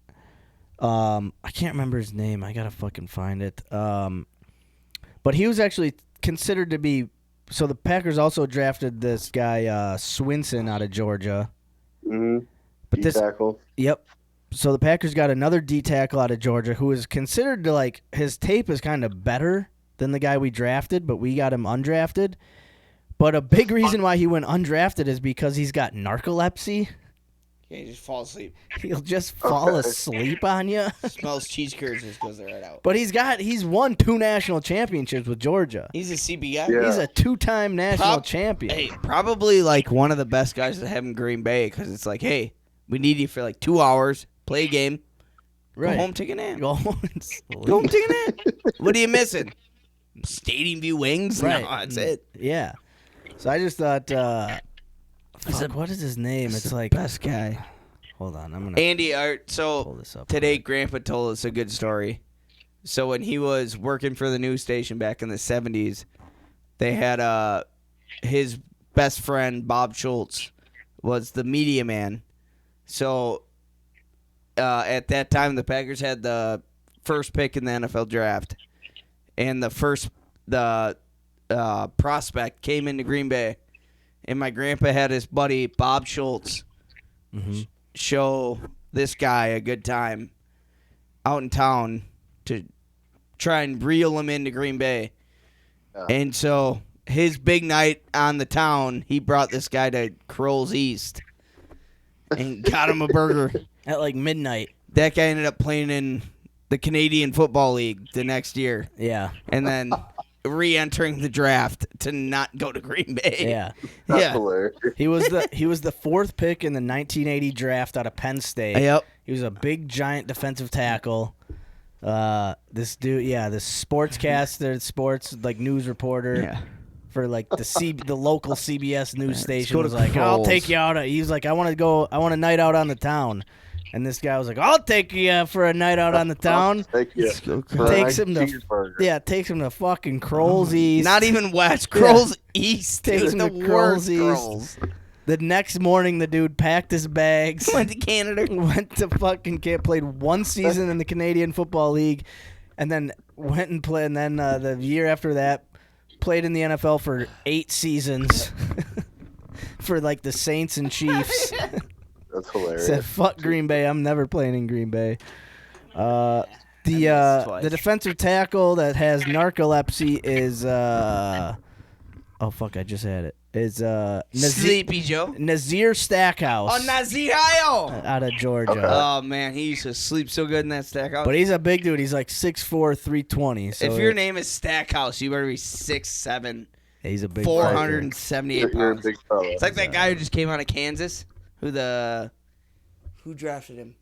I can't remember his name. I gotta fucking find it. But he was actually considered to be. So the Packers also drafted this guy Swinson out of Georgia. Mm-hmm. But this tackle. Yep. So the Packers got another D tackle out of Georgia who is considered to his tape is kind of better than the guy we drafted, but we got him undrafted. But a big reason why he went undrafted is because he's got narcolepsy. Yeah, you just fall asleep. He'll just fall asleep on you. Smells cheese curds just goes right out. But he's won 2 national championships with Georgia. He's a CB guy. Yeah. He's a 2-time national champion. Hey, probably like one of the best guys to have in Green Bay because it's like, hey, we need you for like 2 hours, play a game, Right. go home, take a nap. Go home and sleep. Go home, take a nap. What are you missing? Stadium view wings? Right. No, that's it. Yeah. So I just thought, what is his name? It's like Best guy. Hold on, I'm gonna Andy, pull so this up. today Grandpa told us a good story. So when he was working for the news station back in the 70s, they had his best friend, Bob Schultz, was the media man. So at that time, the Packers had the first pick in the NFL draft. And the prospect came into Green Bay. And my grandpa had his buddy, Bob Schultz, show this guy a good time out in town to try and reel him into Green Bay. And so his big night on the town, he brought this guy to Kroll's East and got him a burger. At like midnight. That guy ended up playing in the Canadian Football League the next year. Yeah. And then re-entering the draft to not go to Green Bay. Yeah. That's hilarious. He was the 4th pick in the 1980 draft out of Penn State. Yep. He was a big giant defensive tackle. This dude, this sportscaster, sports like news reporter for like the local CBS news station was like, I'll take you out. He's like, I want a night out on the town. And this guy was like, I'll take you for a night out on the town. Takes him to fucking Kroll's East. Not even West. Kroll's East. Takes him the to Kroll's worst East. The next morning, the dude packed his bags. Went to Canada. Went to fucking camp. Played 1 season in the Canadian Football League. And then went and played. And then the year after that, played in the NFL for 8 seasons. For like the Saints and Chiefs. That's hilarious. Said, fuck Green Bay. I'm never playing in Green Bay. The defensive tackle that has narcolepsy is oh fuck, I just had it. Is Sleepy Joe. Nazir Stackhouse. Oh, Nazio! Out of Georgia. Okay. Oh, man. He used to sleep so good in that Stackhouse. But he's a big dude. He's like 6'4", 320. So if your name is Stackhouse, you better be 6'7", he's a big 478 You're a pounds. big fella. It's like that guy who just came out of Kansas. Who drafted him?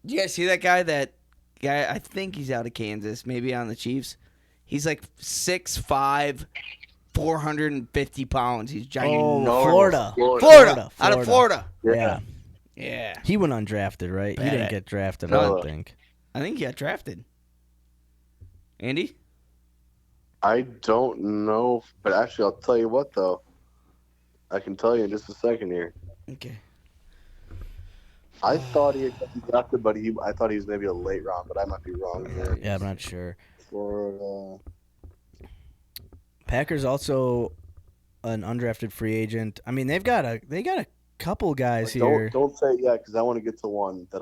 Did you guys see that guy? That guy, I think he's out of Kansas, maybe on the Chiefs. He's like 6'5", 450 pounds. He's giant. Oh, Florida. Out of Florida. Yeah. Yeah. He went undrafted, right? He didn't get drafted, I No. don't think. I think he got drafted. Andy? I don't know, but actually, I'll tell you what, though. I can tell you in just a second here. Okay. I thought he had gotten drafted, but I thought he was maybe a late round, but I might be wrong here. Yeah, I'm not sure. Florida. Packers also an undrafted free agent. I mean, they got a couple guys here. Don't say it yet, because I want to get to one that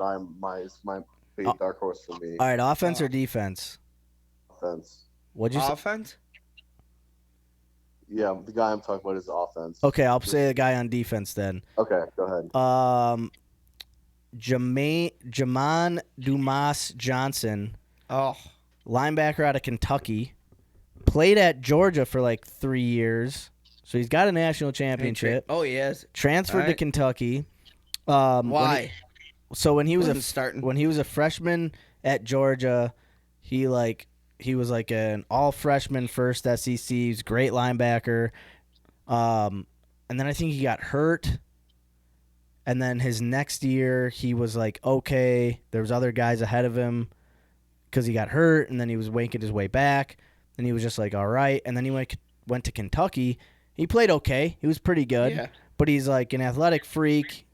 it's my big dark horse for me. All right, offense or defense? Offense. What'd you say? Offense? Yeah, the guy I'm talking about is offense. Okay, I'll say the guy on defense then. Okay, go ahead. Jamon Dumas Johnson, Oh. linebacker out of Kentucky, played at Georgia for like 3 years, so he's got a national championship. Oh, yes. Transferred to Alright. Kentucky. Why? When he was a freshman at Georgia, he was like an all freshman first SEC. He's a great linebacker. And then I think he got hurt. And then his next year, he was like, okay. There was other guys ahead of him because he got hurt, and then he was making his way back. And he was just like, all right. And then he went to Kentucky. He played okay. He was pretty good. Yeah. But he's like an athletic freak.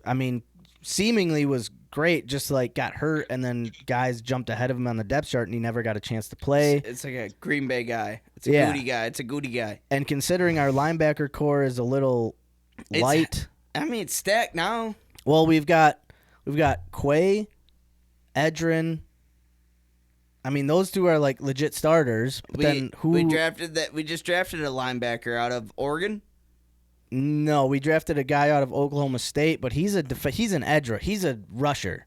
I mean, seemingly was great, just like got hurt, and then guys jumped ahead of him on the depth chart, and he never got a chance to play. It's like a Green Bay guy. It's a goody guy. It's a goody guy. And considering our linebacker core is a little light. I mean, it's stacked now. Well, we've got Quay, Edrin, I mean, those two are like legit starters. But then who? We drafted that. We just drafted a linebacker out of Oregon. No, we drafted a guy out of Oklahoma State, but he's an edge rusher. He's a rusher.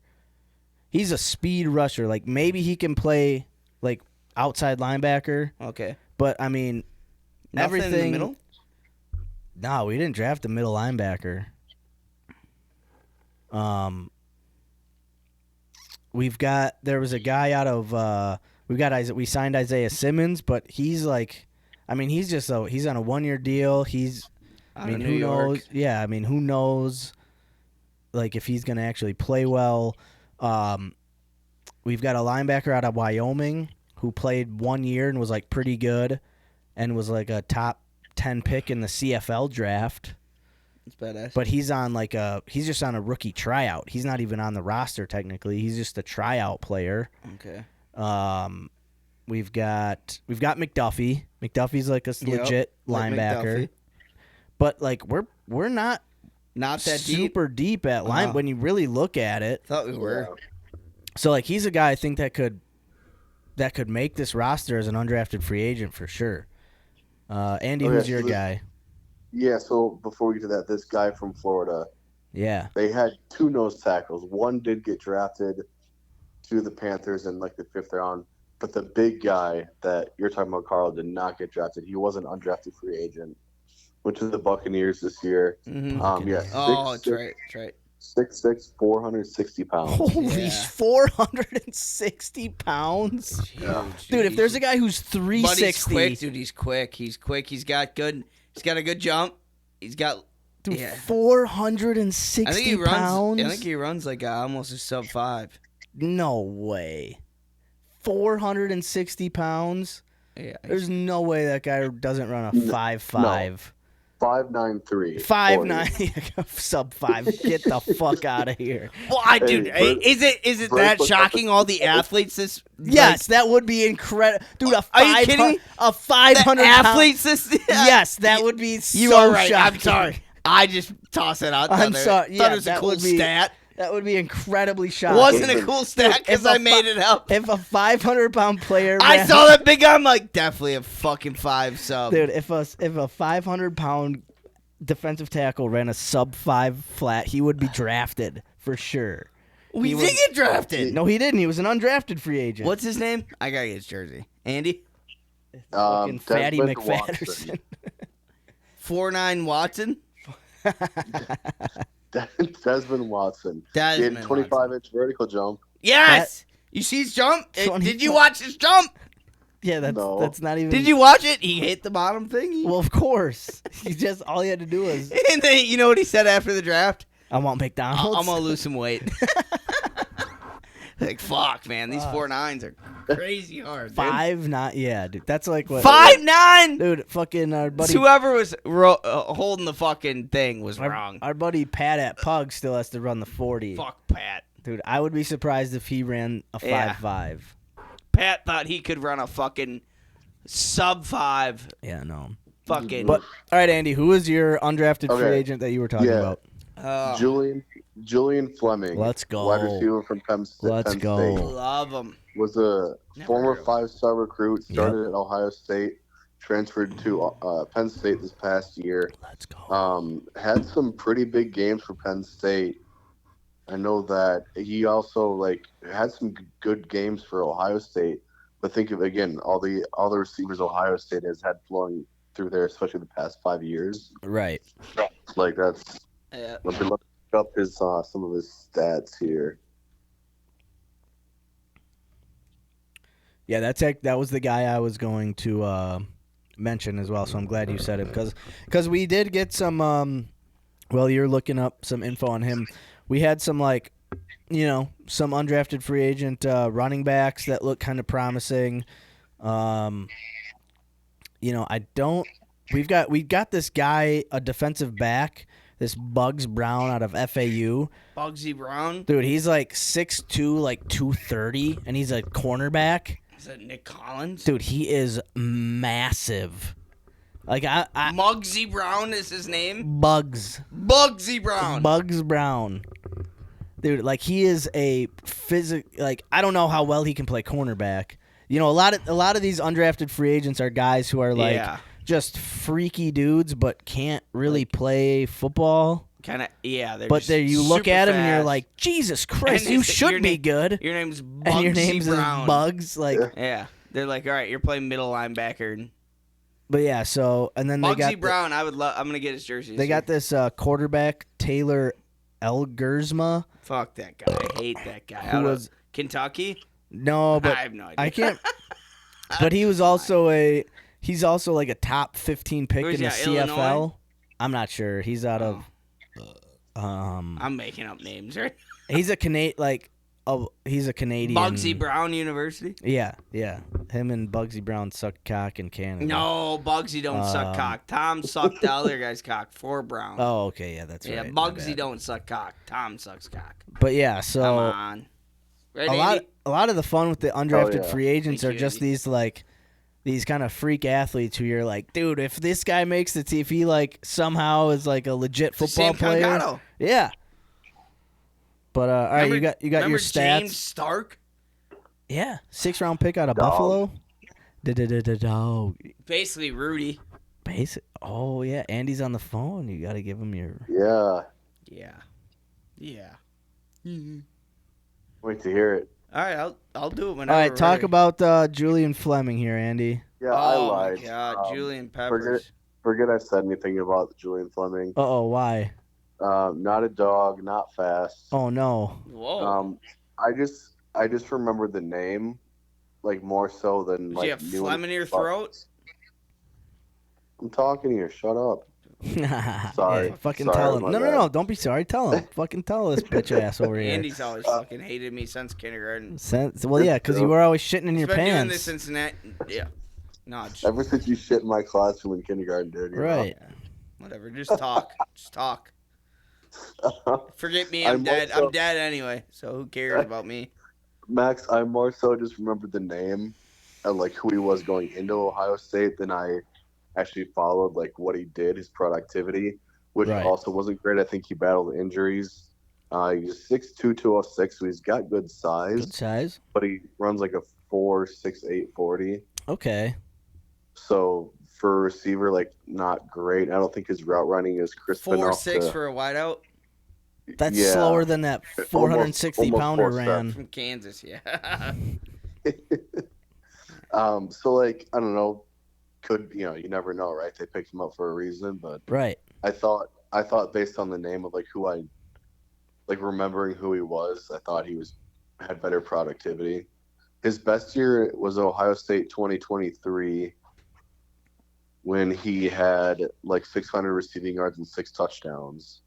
He's a speed rusher. Like maybe he can play like outside linebacker. Okay. But I mean, Nothing everything. in the middle? No, we didn't draft a middle linebacker. There was a guy out of we signed Isaiah Simmons, but he's like, I mean, he's on a 1-year deal. Who knows? Yeah, I mean, who knows? Like if he's gonna actually play well. We've got a linebacker out of Wyoming who played 1 year and was like pretty good, and was like a top 10 pick in the CFL draft. That's badass. But he's just on a rookie tryout. He's not even on the roster technically. He's just a tryout player. Okay. We've got McDuffie. McDuffie's like a legit linebacker. McDuffie. But like we're not that super deep at line when you really look at it. Thought we were. So like he's a guy I think that could make this roster as an undrafted free agent for sure. Andy, who's your guy? Yeah, so before we get to that, this guy from Florida. Yeah. They had 2 nose tackles. One did get drafted to the Panthers in like the 5th round, but the big guy that you're talking about, Carl, did not get drafted. He was an undrafted free agent. Went to the Buccaneers this year. Mm-hmm. That's right. 6'6", 460 pounds. Holy 460 pounds? Yeah. Dude, if there's a guy who's 360. But he's quick, dude. He's quick. He's got a good jump. He's got 460 pounds? I think he runs like almost a sub 5. No way. 460 pounds? Yeah. There's no way that guy doesn't run a 5'5". 5'9" 5'9", sub 5. Get the fuck out of here. Well, dude, is it that shocking? All the athletes this. Yes, that would be incredible, dude. Are you kidding me? A 500 athletes this. Yes, that would be you so are right. shocking. I'm sorry. I just toss it out. I'm sorry. Yeah, thought it was a that cool would be stat. That would be incredibly shocking. Wasn't a cool stat because I made it up. If a 500-pound player, I saw that big guy. I'm like, definitely a fucking 5 sub. Dude, if a 500-pound defensive tackle ran a sub 5 flat, he would be drafted for sure. We did get drafted. No, he didn't. He was an undrafted free agent. What's his name? I gotta get his jersey. Andy? Fucking Fatty Desmond McFatterson. 4'9" Watson? Desmond Watson. He had a 25-inch vertical jump. Yes! You see his jump? 25. Did you watch his jump? Yeah, that's not even. Did you watch it? He hit the bottom thing. Well, of course. All he had to do was. And then you know what he said after the draft? I want McDonald's. I'm gonna lose some weight. Like fuck, man, these 4'9" are crazy hard. 5'9", yeah, dude. That's like what 5'9", dude. Fucking our buddy. Whoever was holding the fucking thing was wrong. Our buddy Pat at Pug still has to run the 40. Fuck Pat, dude. I would be surprised if he ran a 5'5". Pat thought he could run a fucking sub 5. Yeah, no. Fucking. But all right, Andy, who is your undrafted free agent that you were talking about? Julian Fleming. Let's go. Wide receiver from Penn State. Let's go. Love him. Was a former 5-star recruit. Started at Ohio State. Transferred to Penn State this past year. Let's go. Had some pretty big games for Penn State. I know that he also had some good games for Ohio State. But think of again all the receivers Ohio State has had flowing through there, especially the past 5 years. Right. Like that's. Yeah. Let me look up his some of his stats here. Yeah, that was the guy I was going to mention as well. So I'm glad you said it because we did get some. Well, you're looking up some info on him. We had some some undrafted free agent running backs that look kind of promising. We've got this guy, a defensive back. This Bugs Brown out of FAU. Bugsy Brown? Dude, he's like 6'2", like 230, and he's a cornerback. Is that Nick Collins? Dude, he is massive. Like Muggsy Brown is his name? Bugsy Brown. Bugs Brown. Dude, like he is a I don't know how well he can play cornerback, You know, a lot of these undrafted free agents are guys who are like Yeah. just freaky dudes, but can't really play football. Kind of, yeah. But there you look super at them and you're fast. like, Jesus Christ, And you it's- should your be name- good. Your name's Bugsy And your name's Brown. Bugs, like. Yeah, they're like, all right, you're playing middle linebacker. But yeah, so and then they Bugsy got Brown, I'm gonna get his jersey. they got this quarterback Taylor Elgersma. Fuck that guy. I hate that guy. Who was Kentucky? no, but I have no idea. I can't. But he's also like a top 15 pick Where's in the he at, CFL. Illinois? I'm not sure. He's out of. I'm making up names, right? He's a he's a Canadian. Bugsy Brown University? Yeah. Him and Bugsy Brown suck cock in Canada. No, Bugsy don't suck cock. Tom sucked the other guy's cock for Brown. Oh, okay, yeah, that's yeah, right. my Bugsy bad. don't suck cock. Tom sucks cock. But yeah, so Come on. Right, a lot of the fun with the undrafted yeah. free agents Thank are you, just Andy. these kind of freak athletes who you're like, dude, if this guy makes it, if he like somehow is like a legit football Sam player, Concato. yeah. But all right, you got your remember stats. James Stark? Yeah, 6th round pick out of Dog. Buffalo. Dog. Basically Rudy. Basic. Oh yeah, Andy's on the phone. You got to give him your. Yeah. Yeah. Wait to hear it. All right, I'll do it All whenever. right, we're talk ready. about Julian Fleming here, Andy. Yeah, I Oh lied. my God, Julian Peppers. Forget I said anything about Julian Fleming. Why? Not a dog, not fast. Oh no. Whoa. I just remember the name, like more so than Did like. you have knew phlegm in your anything throat? about- I'm talking here. Shut up. Sorry. Yeah, fucking Sorry, tell him. my No, bad. no. Don't be sorry. Tell him. Fucking tell this bitch ass over here. Andy's always fucking hated me since kindergarten. Well, yeah, because you were always shitting in He's your been doing pants. this since yeah. No, just, Ever since you shit in my classroom in kindergarten, dude. you know? Right. whatever. Just talk. Just talk. Forget me. I'm I'm dead. also- I'm dead anyway. So who cares about me? Max, I more so just remembered the name and like who he was going into Ohio State than I actually followed like what he did, his productivity, which Right. also wasn't great. I think he battled injuries. He's 6'2", 206, so he's got good size, Good size. but he runs like a 4.68 40. Okay. So for a receiver, like not great. I don't think his route running is crisp 4.6 enough to, for a wideout That's Yeah. slower than that 460 almost pounder 4 ran. from Kansas. Yeah. So like I don't know, could you never know, right? They picked him up for a reason, but Right. I thought based on the name of like who I like remembering who he was, I thought he had better productivity. His best year was Ohio State 2023 when he had like 600 receiving yards and 6 touchdowns.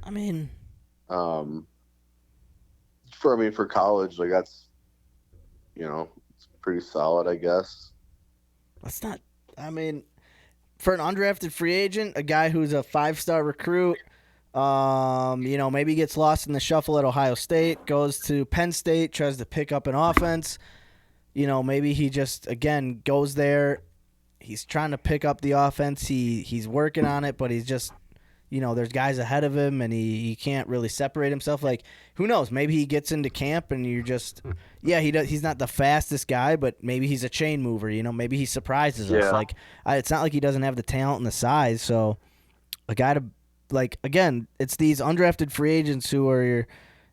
I mean, For college, like that's it's pretty solid, I guess. that's not. I mean, for an undrafted free agent, a guy who's a 5-star recruit, maybe gets lost in the shuffle at Ohio State, goes to Penn State, tries to pick up an offense. Maybe he just again goes there. He's trying to pick up the offense. He's working on it, but he's just, there's guys ahead of him, and he can't really separate himself. Like, who knows? Maybe he gets into camp, and you're just, he's not the fastest guy, but maybe he's a chain mover. Maybe he surprises us. Yeah. Like, it's not like he doesn't have the talent and the size. So, a guy to, like, again, it's these undrafted free agents who are,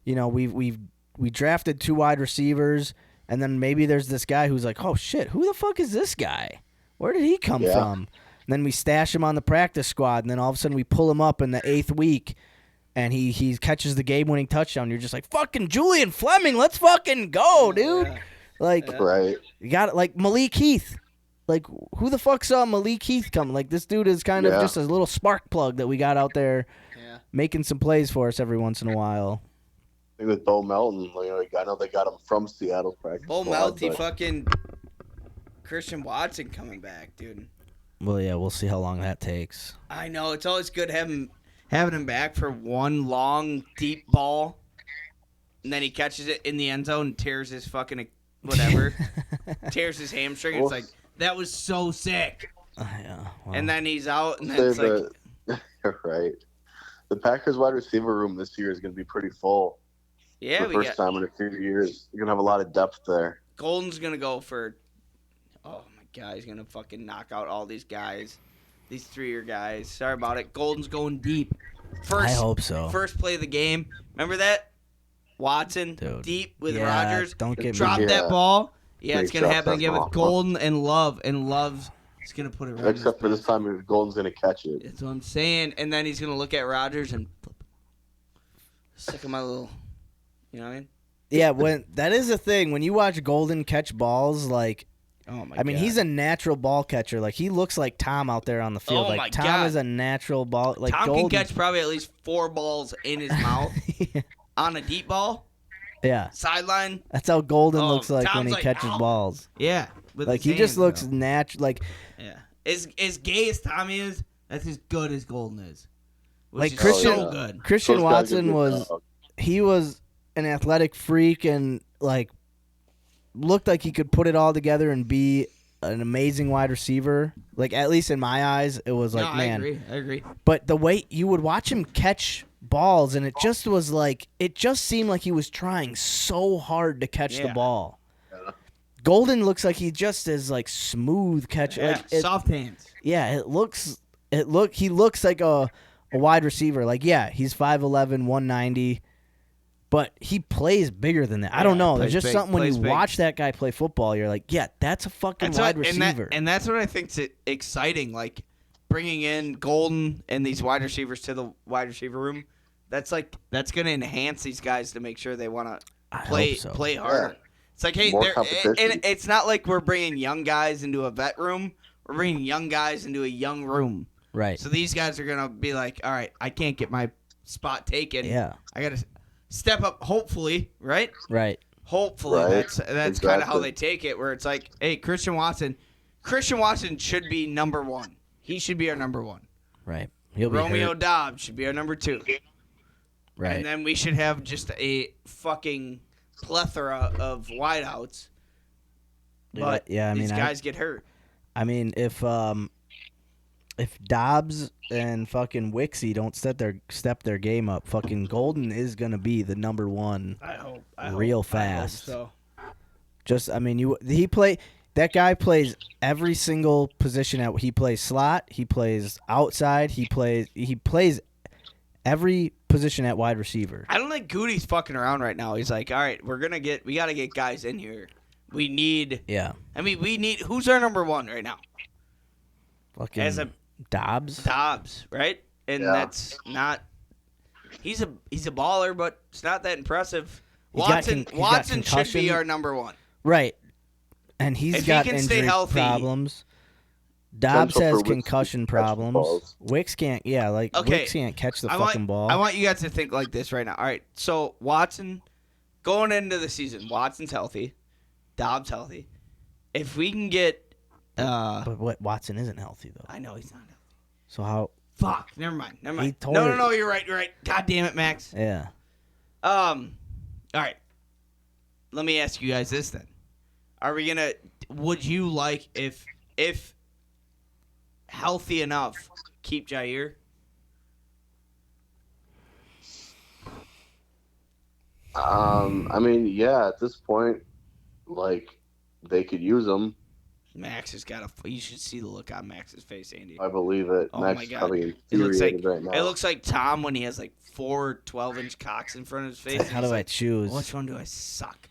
we drafted 2 wide receivers, and then maybe there's this guy who's like, oh shit, who the fuck is this guy? Where did he come from? And then we stash him on the practice squad, and then all of a sudden we pull him up in the 8th week, and he catches the game-winning touchdown. You're just like, fucking Julian Fleming, let's fucking go, dude. Yeah. Like, Right. you got it. Like Malik Heath. Like, who the fuck saw Malik Heath coming? Like, this dude is kind of Yeah. just a little spark plug that we got out there Yeah. making some plays for us every once in a while. I think with Bo Melton, I know they got him from Seattle practice. Bull squad, Melty, but- fucking Christian Watson coming back, dude. Well, yeah, we'll see how long that takes. I know it's always good having him back for one long deep ball, and then he catches it in the end zone and tears his fucking whatever, tears his hamstring. It's like that was so sick. Yeah, well, And then he's out, and then it's like, right. The Packers wide receiver room this year is going to be pretty full. yeah, For we the first got time in a few years. You're going to have a lot of depth there. Golden's gonna go for God, he's gonna fucking knock out all these guys, these 3-year guys. Sorry about it. Golden's going deep. I hope so. First play of the game. Remember that? Watson deep with Rodgers. Don't get Drop me. that ball. Yeah, it's gonna Great happen shot, again that's with Golden and Love, and Love's gonna put it right. Except for this time, Golden's gonna catch it. That's what I'm saying. And then he's gonna look at Rodgers and stick him my little. You know what I mean? Yeah, when that is the thing. When you watch Golden catch balls, like, Oh my! I mean, God. he's a natural ball catcher. Like, he looks like Tom out there on the field. Oh like my Tom God. is a natural ball. Like Tom Golden. can catch probably at least 4 balls in his mouth on a deep ball. Yeah, Sideline. that's how Golden Oh, looks like when Tom's he like, catches ow. balls. Yeah. With Like, his he just hands, looks though. natural. Like, Yeah. As gay as Tommy is, that's as good as Golden is. Which Like is Christian- so good. Christian Those guys are Watson good was dogs. he was an athletic freak and like looked like he could put it all together and be an amazing wide receiver. Like, at least in my eyes, it was like, no, man. I agree. But the way you would watch him catch balls, and it just was like, it just seemed like he was trying so hard to catch the Yeah. ball. Golden looks like he just is like smooth catch. Yeah, Like, soft hands. yeah, he looks like a wide receiver. Like, yeah, he's 5'11", 190, but he plays bigger than that. I don't Yeah, know. There's plays just big, something when plays you big. watch that guy play football, you're like, yeah, that's a fucking wide receiver. And that's what I think's exciting. Like bringing in Golden and these wide receivers to the wide receiver room. That's going to enhance these guys to make sure they want to I play hope so. play harder. It's like, hey, More they're, competition. and it's not like we're bringing young guys into a vet room. We're bringing young guys into a young room. Right. So these guys are gonna be like, all right, I can't get my spot taken. Yeah. I gotta step up. Hopefully, right? Right. Hopefully, Right. that's kind of how Exactly. they take it. Where it's like, hey, Christian Watson should be number 1. He should be our number 1. Right. He'll be Romeo hurt. Dobbs should be our number 2. Right. And then we should have just a fucking plethora of wideouts. But yeah, I these mean, guys get hurt. I mean, if Dobbs and fucking Wixie don't step their game up, fucking Golden is gonna be the number 1. I hope. Real I hope fast. so. Just, I mean, that guy plays every single position. He plays slot. He plays outside. He plays every position at wide receiver. I don't think Goody's fucking around right now. He's like, all right, we got to get guys in here. We need. Yeah. I mean, who's our number 1 right now? Fucking As a Dobbs. Dobbs, right? And Yeah. that's not. He's a baller, but it's not that impressive. He got con- he's got Watson should be concussion. our number 1. Right. And he's If he got can stay injury healthy- problems. Dobbs Potential for has Wicks to concussion catch the problems. balls. Wicks can't. Yeah, like Okay. Wicks can't catch the I fucking ball. want you guys to think like this right now. All right, so Watson, going into the season, Watson's healthy, Dobbs healthy. If we can get, But what Watson isn't healthy though. I know he's not healthy. So how? Fuck, never mind. He tore No, it. you're right. God damn it, Max. Yeah. All right. Let me ask you guys this then. Would you like, if healthy enough, keep Jair? I mean, yeah, at this point, like, they could use him. Max has got you should see the look on Max's face, Andy. I believe it. Oh Max my is God. probably It looks infuriated like right now. it looks like Tom when he has like 4 12-inch cocks in front of his face. How He's do I like, choose? which one do I suck?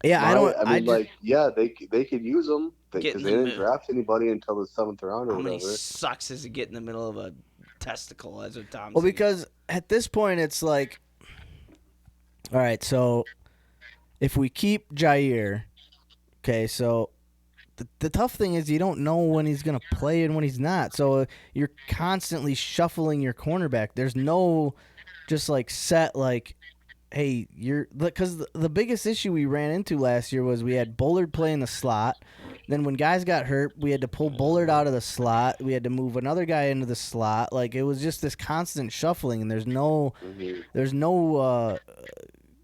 Yeah, I don't. I mean, like, yeah, they could use him Get because in they the didn't middle. draft anybody until the 7th round or How many whatever. sucks does it get in the middle of a testicle? As what Tom. Well, because at this point, it's like, all right, so if we keep Jair, okay, so the tough thing is you don't know when he's going to play and when he's not. So you're constantly shuffling your cornerback. There's no just like set like, hey, because the biggest issue we ran into last year was we had Bullard play in the slot. Then when guys got hurt, we had to pull Bullard out of the slot. We had to move another guy into the slot. Like, it was just this constant shuffling, and there's no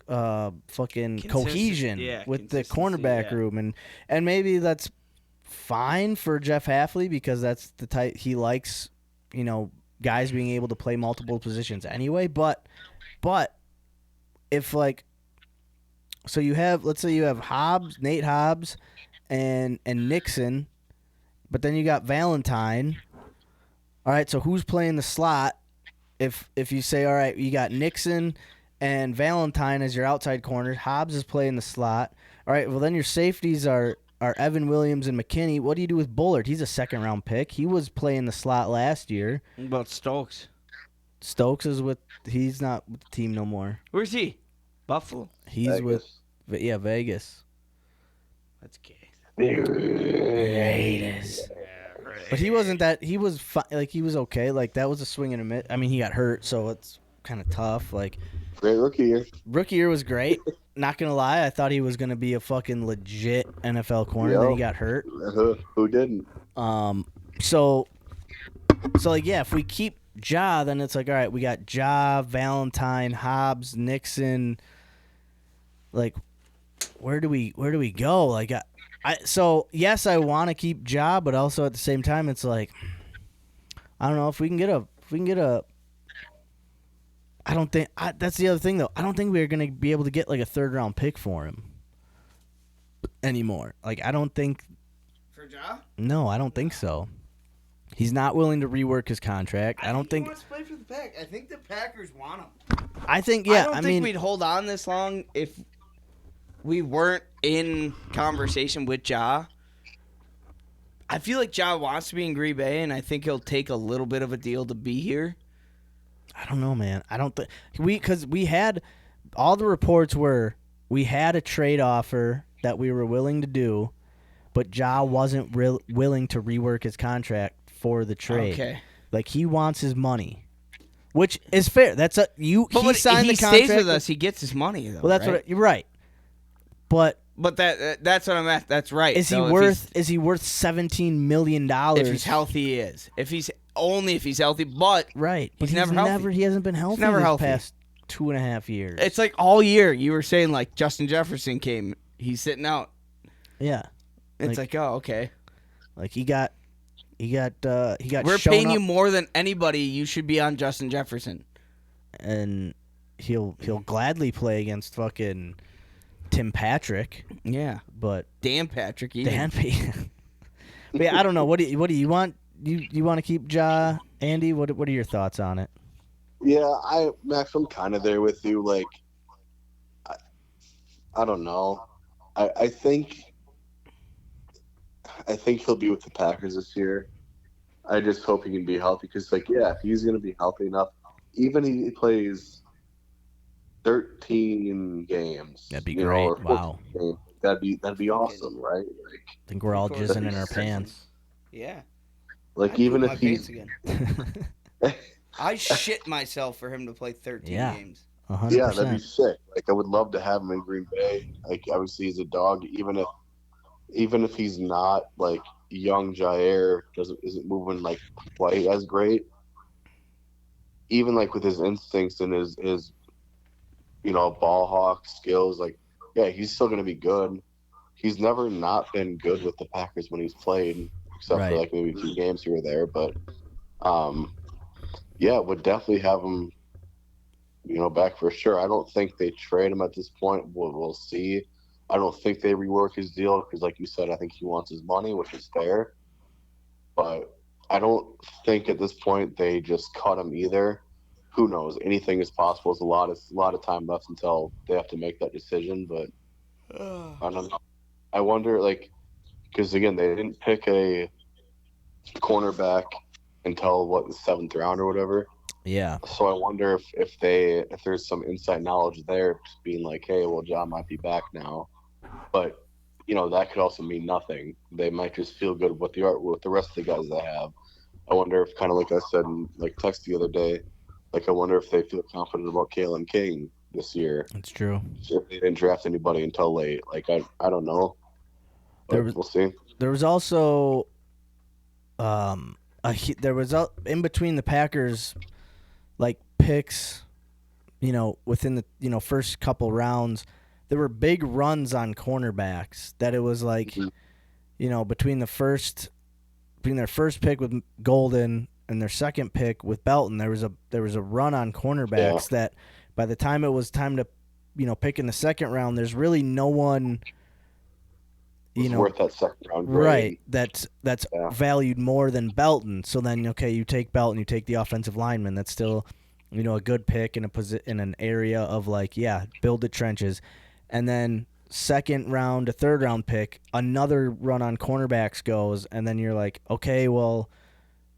fucking cohesion with the cornerback room, and maybe that's fine for Jeff Hafley because that's the type he likes, guys being able to play multiple positions anyway. But if like, so let's say you have Nate Hobbs and Nixon but then you got Valentine. All right, so who's playing the slot? If you say, all right, you got Nixon and Valentine as your outside corners, Hobbs is playing the slot. All right, well then your safeties are Evan Williams and McKinney. What do you do with Bullard? He's a second-round pick. He was playing the slot last year. What about Stokes? Stokes he's not with the team no more. Where's he? Buffalo. He's Vegas. Vegas. That's gay. Raiders. But he wasn't that. He was he was okay. Like that was a swing and a miss. I mean, he got hurt, so it's kind of tough. Like Great rookie year. Rookie year was great. Not gonna lie, I thought he was gonna be a fucking legit NFL corner. Yep. Then he got hurt. Who didn't? So like yeah, if we keep Ja, then it's like all right, we got Ja, Valentine, Hobbs, Nixon. Like, where do we go? Like, so yes, I want to keep Ja, but also at the same time, it's like I don't know if we can get a. I don't think that's the other thing though. I don't think we're gonna be able to get like a 3rd-round pick for him anymore. Like I don't think. For Ja? No, I don't think so. He's not willing to rework his contract. I don't think. He wants to play for the Pack. I think the Packers want him. I think yeah. I don't think we'd hold on this long if we weren't in conversation with Ja. I feel like Ja wants to be in Green Bay, and I think he'll take a little bit of a deal to be here. I don't know, man. I don't think because we had all the reports were we had a trade offer that we were willing to do, but Ja wasn't willing to rework his contract for the trade. Okay, like he wants his money, which is fair. That's he signed the contract. He stays with us. He gets his money though. Well, that's right? You're right, but that's what I'm at. That's right. Is he worth $17 million? If he's healthy, he is. If he's healthy, but right, he's never healthy. He hasn't been healthy the past 2.5 years. It's like all year you were saying like Justin Jefferson came, he's sitting out. Yeah, it's like oh okay, like he got. We're paying you more than anybody. You should be on Justin Jefferson, and he'll gladly play against fucking Tim Patrick. Yeah, but Dan Patrick. But yeah, I don't know. What do you want? You want to keep Ja, Andy? What are your thoughts on it? Yeah, Max, I'm kind of there with you. Like, I don't know. I think he'll be with the Packers this year. I just hope he can be healthy because, like, yeah, if he's gonna be healthy enough, even if he plays 13 games, that'd be great. Wow, games, that'd be awesome, right? Like, I think we're all jizzing in our pants. Yeah. Like even if he's, I shit myself for him to play 13 games. 100%. Yeah, that'd be sick. Like I would love to have him in Green Bay. Like obviously he's a dog. Even if he's not like young Jair isn't moving like quite as great. Even like with his instincts and his ball hawk skills, like yeah, he's still gonna be good. He's never not been good with the Packers when he's played, except for like maybe a few games here or there. But yeah, would definitely have him, back for sure. I don't think they trade him at this point. We'll see. I don't think they rework his deal because, like you said, I think he wants his money, which is fair. But I don't think at this point they just cut him either. Who knows? Anything is possible. There's a lot of time left until they have to make that decision. But I don't know. I wonder, like, because again, they didn't pick a cornerback until the 7th round or whatever. Yeah. So I wonder if there's some inside knowledge there, just being like, hey, well, John might be back now, but that could also mean nothing. They might just feel good with the rest of the guys they have. I wonder if, kind of like I said in like text the other day, like I wonder if they feel confident about Kärel King this year. That's true. If they didn't draft anybody until late, like I don't know. We'll see. There was also in between the Packers like picks, within the first couple rounds, there were big runs on cornerbacks that it was like, between their first pick with Golden and their second pick with Belton, there was a run on cornerbacks that by the time it was time to pick in the second round, there's really no one was worth that second round grade. Right. That's Yeah. valued more than Belton. So then, okay, you take Belton, you take the offensive lineman. That's still, a good pick in in an area of build the trenches, and then second round to third round pick, another run on cornerbacks goes, and then you're like, okay, well,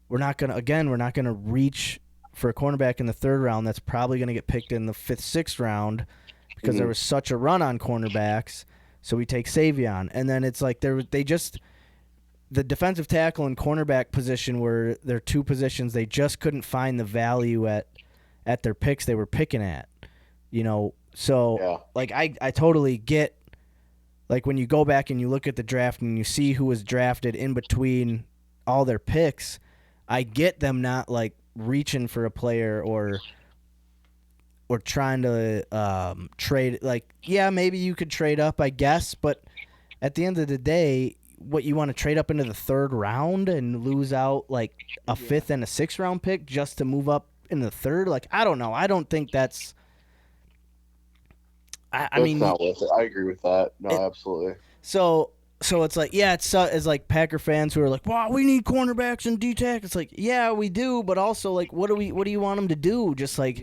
we're not gonna reach for a cornerback in the third round. That's probably gonna get picked in the fifth, sixth round because there was such a run on cornerbacks. So we take Savion, and then it's like the defensive tackle and cornerback position were their two positions. They just couldn't find the value at their picks they were picking at, So I totally get, like, when you go back and you look at the draft and you see who was drafted in between all their picks, I get them not like reaching for a player or trying to trade. Like, yeah, maybe you could trade up, I guess, but at the end of the day, what, you want to trade up into the third round and lose out like a fifth and a sixth round pick just to move up in the third? Like, I don't know. I don't think that's. I mean, not worth it. I agree with that. No, absolutely. So it's like, yeah, it's like Packer fans who are like, wow, we need cornerbacks and D-tack. It's like, yeah, we do, but also, like, what do you want them to do? Just like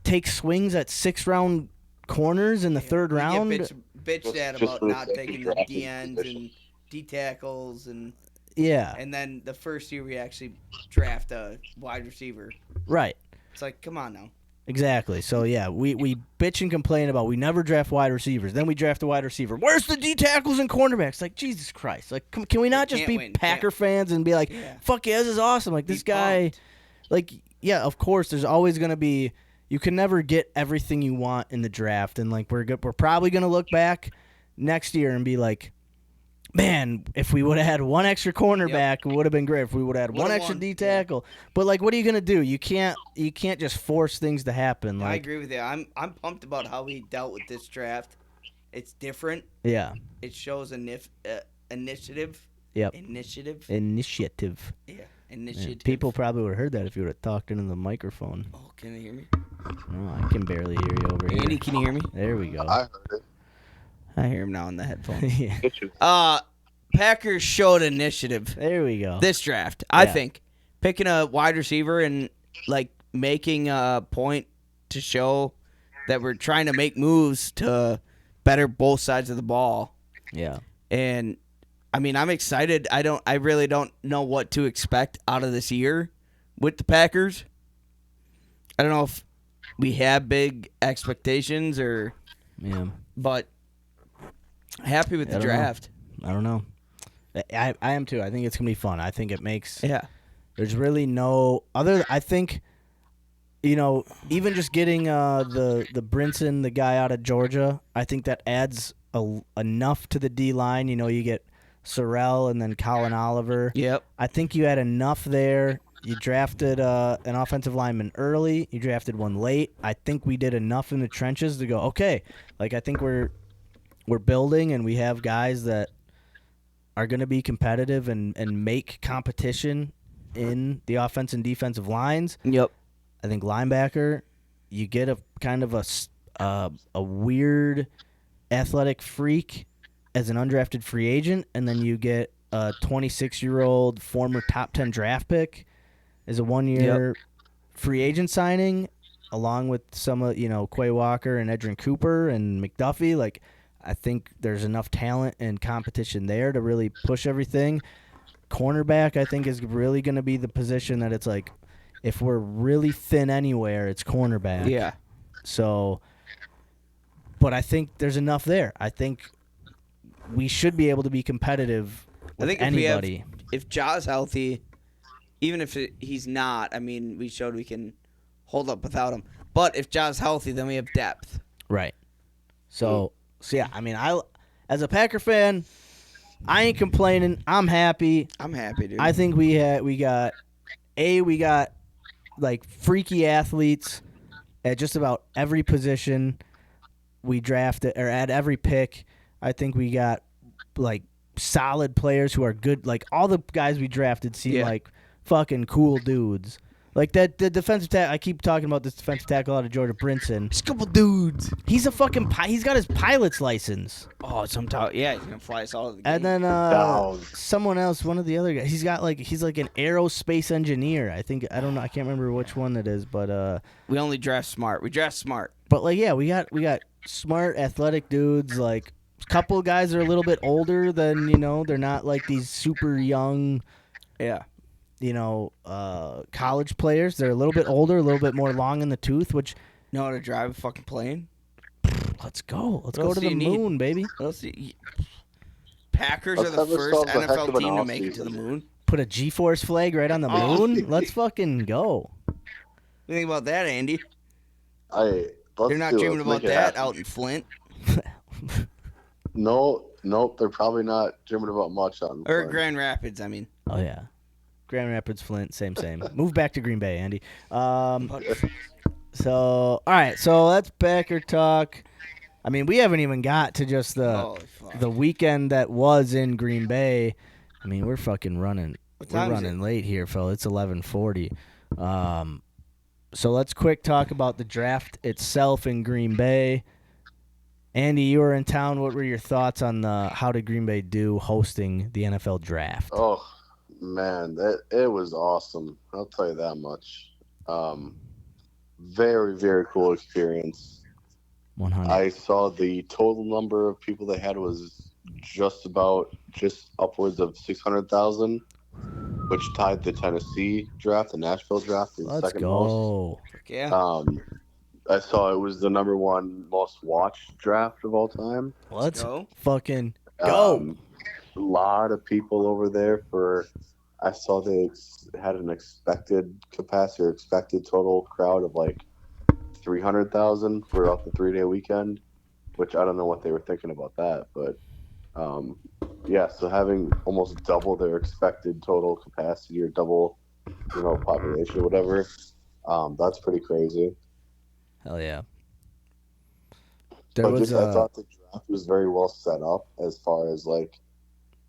take swings at 6th round corners in the third round? Bitch that about not taking the D-ends and D-tackles and then the first year we actually draft a wide receiver. Right. It's like, come on now. Exactly. So, yeah, we bitch and complain about we never draft wide receivers. Then we draft a wide receiver. Where's the D-tackles and cornerbacks? Like, Jesus Christ. Like, can we not just be Packer fans and be like, fuck yeah, this is awesome. Like, this guy, like, yeah, of course, there's always going to be, you can never get everything you want in the draft. And, like, we're probably going to look back next year and be like, man, if we would have had one extra cornerback, it would have been great. If we would have had one extra D-tackle. But, like, what are you going to do? You can't just force things to happen. Like, I agree with you. I'm pumped about how we dealt with this draft. It's different. Yeah. It shows initiative. Yep. Initiative. Yeah, initiative. Man, people probably would have heard that if you would have talked into the microphone. Oh, can they hear me? No, I can barely hear you over here. Andy, can you hear me? There we go. I heard it. I hear him now in the headphones. Yeah. Packers showed initiative. There we go. This draft, I think, picking a wide receiver and like making a point to show that we're trying to make moves to better both sides of the ball. Yeah. And I mean, I'm excited. I really don't know what to expect out of this year with the Packers. I don't know if we have big expectations but happy with the draft. I don't know. I am too. I think it's going to be fun. I think it makes... Yeah. There's really no... I think, even just getting the Brinson, the guy out of Georgia, I think that adds enough to the D-line. You get Sorrell and then Colin Oliver. Yep. I think you had enough there. You drafted an offensive lineman early. You drafted one late. I think we did enough in the trenches to go, okay, like, I think we're building and we have guys that are going to be competitive and make competition in the offense and defensive lines. Yep. I think linebacker, you get a kind of a weird athletic freak as an undrafted free agent, and then you get a 26-year-old former top 10 draft pick as a one-year free agent signing, along with some of, Quay Walker and Edrin Cooper and McDuffie. Like, I think there's enough talent and competition there to really push everything. Cornerback, I think, is really going to be the position that it's like, if we're really thin anywhere, it's cornerback. Yeah. So, but I think there's enough there. I think we should be able to be competitive with anybody. If Ja's healthy, even if he's not, I mean, we showed we can hold up without him. But if Ja's healthy, then we have depth. Right. So yeah, I mean, as a Packer fan, I ain't complaining. I'm happy. I'm happy, dude. I think we got like freaky athletes at just about every position we drafted, or at every pick. I think we got like solid players who are good. Like, all the guys we drafted seem like fucking cool dudes. Like that, the defensive tackle. I keep talking about this defensive tackle out of Georgia, Brinson. There's a couple dudes. He's a fucking. He's got his pilot's license. Oh, sometimes yeah, he's gonna fly us all to the game. And then someone else, one of the other guys. He's like an aerospace engineer. I think I don't know. I can't remember which one it is, but we only draft smart. We draft smart. But like, yeah, we got smart, athletic dudes. Like a couple of guys are a little bit older than they're not like these super young. Yeah. College players. They're a little bit older, a little bit more long in the tooth, which know how to drive a fucking plane. Let's go. Let's go to the moon, baby. Let's see. Packers are the first NFL team to make it to the moon. Put a G-force flag right on the moon. Let's fucking go. What do you think about that, Andy? They're not dreaming about that out in Flint. Nope. They're probably not dreaming about much on or Grand Rapids. I mean. Oh yeah. Grand Rapids, Flint, same. Move back to Green Bay, Andy. So, all right. So that's Packer talk. I mean, we haven't even got to just the weekend that was in Green Bay. I mean, we're fucking running. We're running late here, fella. It's 11:40. So let's quick talk about the draft itself in Green Bay. Andy, you were in town. What were your thoughts on how did Green Bay do hosting the NFL draft? Oh. Man, it was awesome. I'll tell you that much. Very, very cool experience. 100. I saw the total number of people they had was just upwards of 600,000, which tied the Tennessee draft, the Nashville draft, the Let's second go. most. Yeah. I saw it was the number one most watched draft of all time. Let's fucking go. A lot of people over there I saw they had an expected capacity or expected total crowd of like 300,000 throughout the 3-day weekend, which I don't know what they were thinking about that. But, so having almost double their expected total capacity or double, population or whatever, that's pretty crazy. Hell yeah. I thought the draft was very well set up as far as like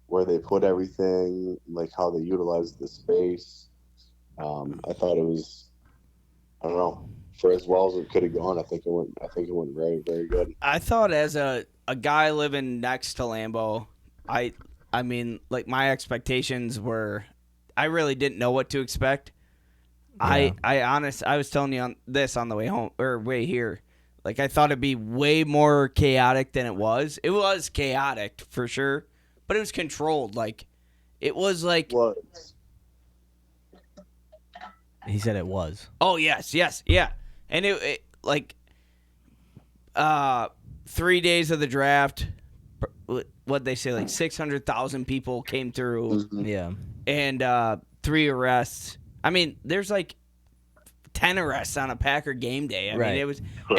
where they put everything, like how they utilized the space. I thought it was, I don't know, for as well as it could have gone. I think it went very, very good. I thought as a guy living next to Lambeau, I mean, like my expectations were, I really didn't know what to expect. Yeah. I was telling you on the way home or way here. Like I thought it'd be way more chaotic than it was. It was chaotic for sure. But it was controlled. Like, it was like... What? He said it was. Oh, yes, yeah. And it 3 days of the draft, what'd they say, like 600,000 people came through. Mm-hmm. Yeah. And 3 arrests. I mean, there's like 10 arrests on a Packer game day. I mean, it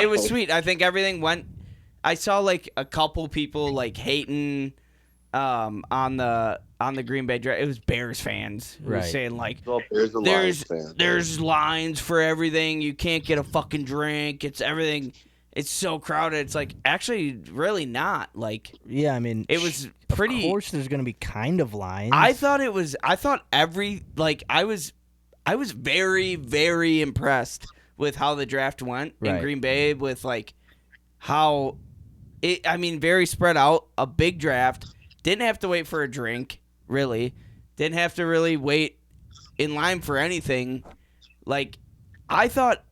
was sweet. I think everything went... I saw like a couple people like hating... on the Green Bay draft, it was Bears fans who were saying like, there's lines for everything. You can't get a fucking drink. It's everything. It's so crowded. It's like actually really not. Like yeah, I mean it was pretty. Of course, there's gonna be kind of lines. I thought I was very very impressed with how the draft went in Green Bay with like how it. I mean, very spread out. A big draft. Didn't have to wait for a drink, really. Didn't have to really wait in line for anything. Like, I thought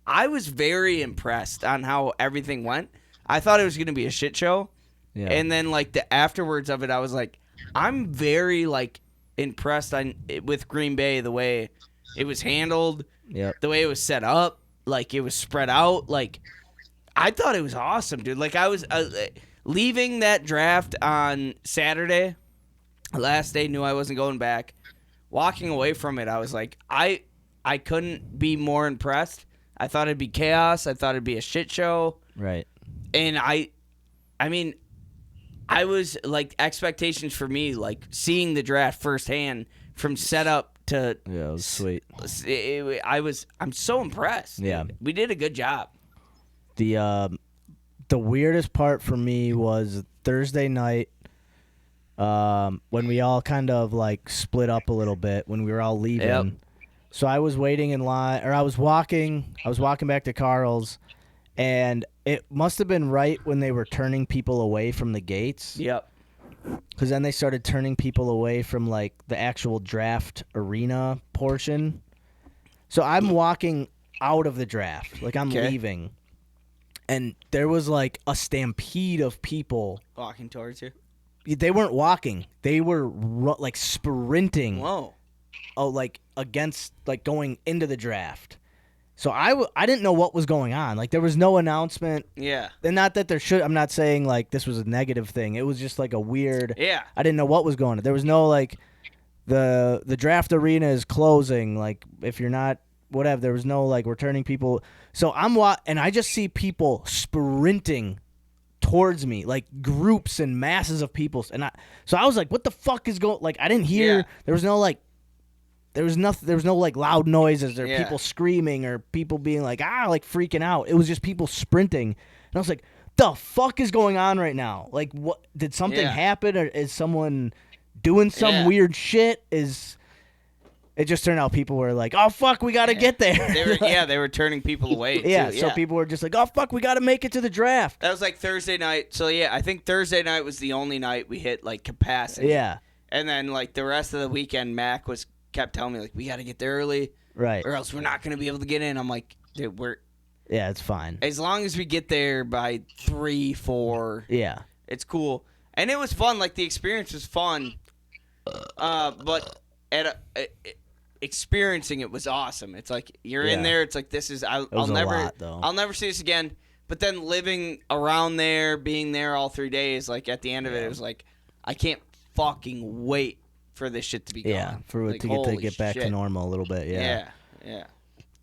I was very impressed on how everything went. I thought it was going to be a shit show. Yeah. And then, like, the afterwards of it, I was like, I'm very, like, impressed with Green Bay, the way it was handled, the way it was set up, like, it was spread out. Like, I thought it was awesome, dude. Like, I was... leaving that draft on Saturday, last day, knew I wasn't going back. Walking away from it, I was like, I couldn't be more impressed. I thought it'd be chaos. I thought it'd be a shit show. Right. And I mean, I was like expectations for me, like seeing the draft firsthand from setup to it was sweet. I'm so impressed. Yeah, we did a good job. The weirdest part for me was Thursday night when we all kind of like split up a little bit when we were all leaving. Yep. So I was waiting in line, or I was walking back to Carl's, and it must have been right when they were turning people away from the gates. Yep. Because then they started turning people away from, like, the actual draft arena portion. So I'm walking out of the draft. Like, I'm leaving. And there was, like, a stampede of people. Walking towards you? They weren't walking. They were, like, sprinting. Whoa. Oh, like, against, like, going into the draft. So I didn't know what was going on. Like, there was no announcement. Yeah. And not that there should. I'm not saying, like, this was a negative thing. It was just, like, a weird. Yeah. I didn't know what was going on. There was no, like, the draft arena is closing. Like, if you're not, whatever. There was no, like, returning people. So and I just see people sprinting towards me, like, groups and masses of people. So I was like, what the fuck is going, like, I didn't hear. Yeah. There was no, like, there was no like loud noises or Yeah. people screaming or people being like like freaking out. It was just people sprinting, and I was like, "The fuck is going on right now? Like, what did something happen, or is someone doing some weird shit?" It just turned out people were like, "Oh fuck, we got to get there." They were turning people away. Yeah, too. so people were just like, "Oh fuck, we got to make it to the draft." That was like Thursday night. So yeah, I think Thursday night was the only night we hit like capacity. Yeah, and then like the rest of the weekend, Mac kept telling me like we got to get there early, right, or else we're not gonna be able to get in. I'm like, dude, yeah, it's fine as long as we get there by 3, 4. Yeah, it's cool, and it was fun. Like the experience was fun, but experiencing it was awesome. It's like you're in there. It's like this is I'll never see this again. But then living around there, being there all 3 days, like at the end of it was like I can't fucking wait for this shit to be gone. Yeah, for like, to get back to normal a little bit. Yeah.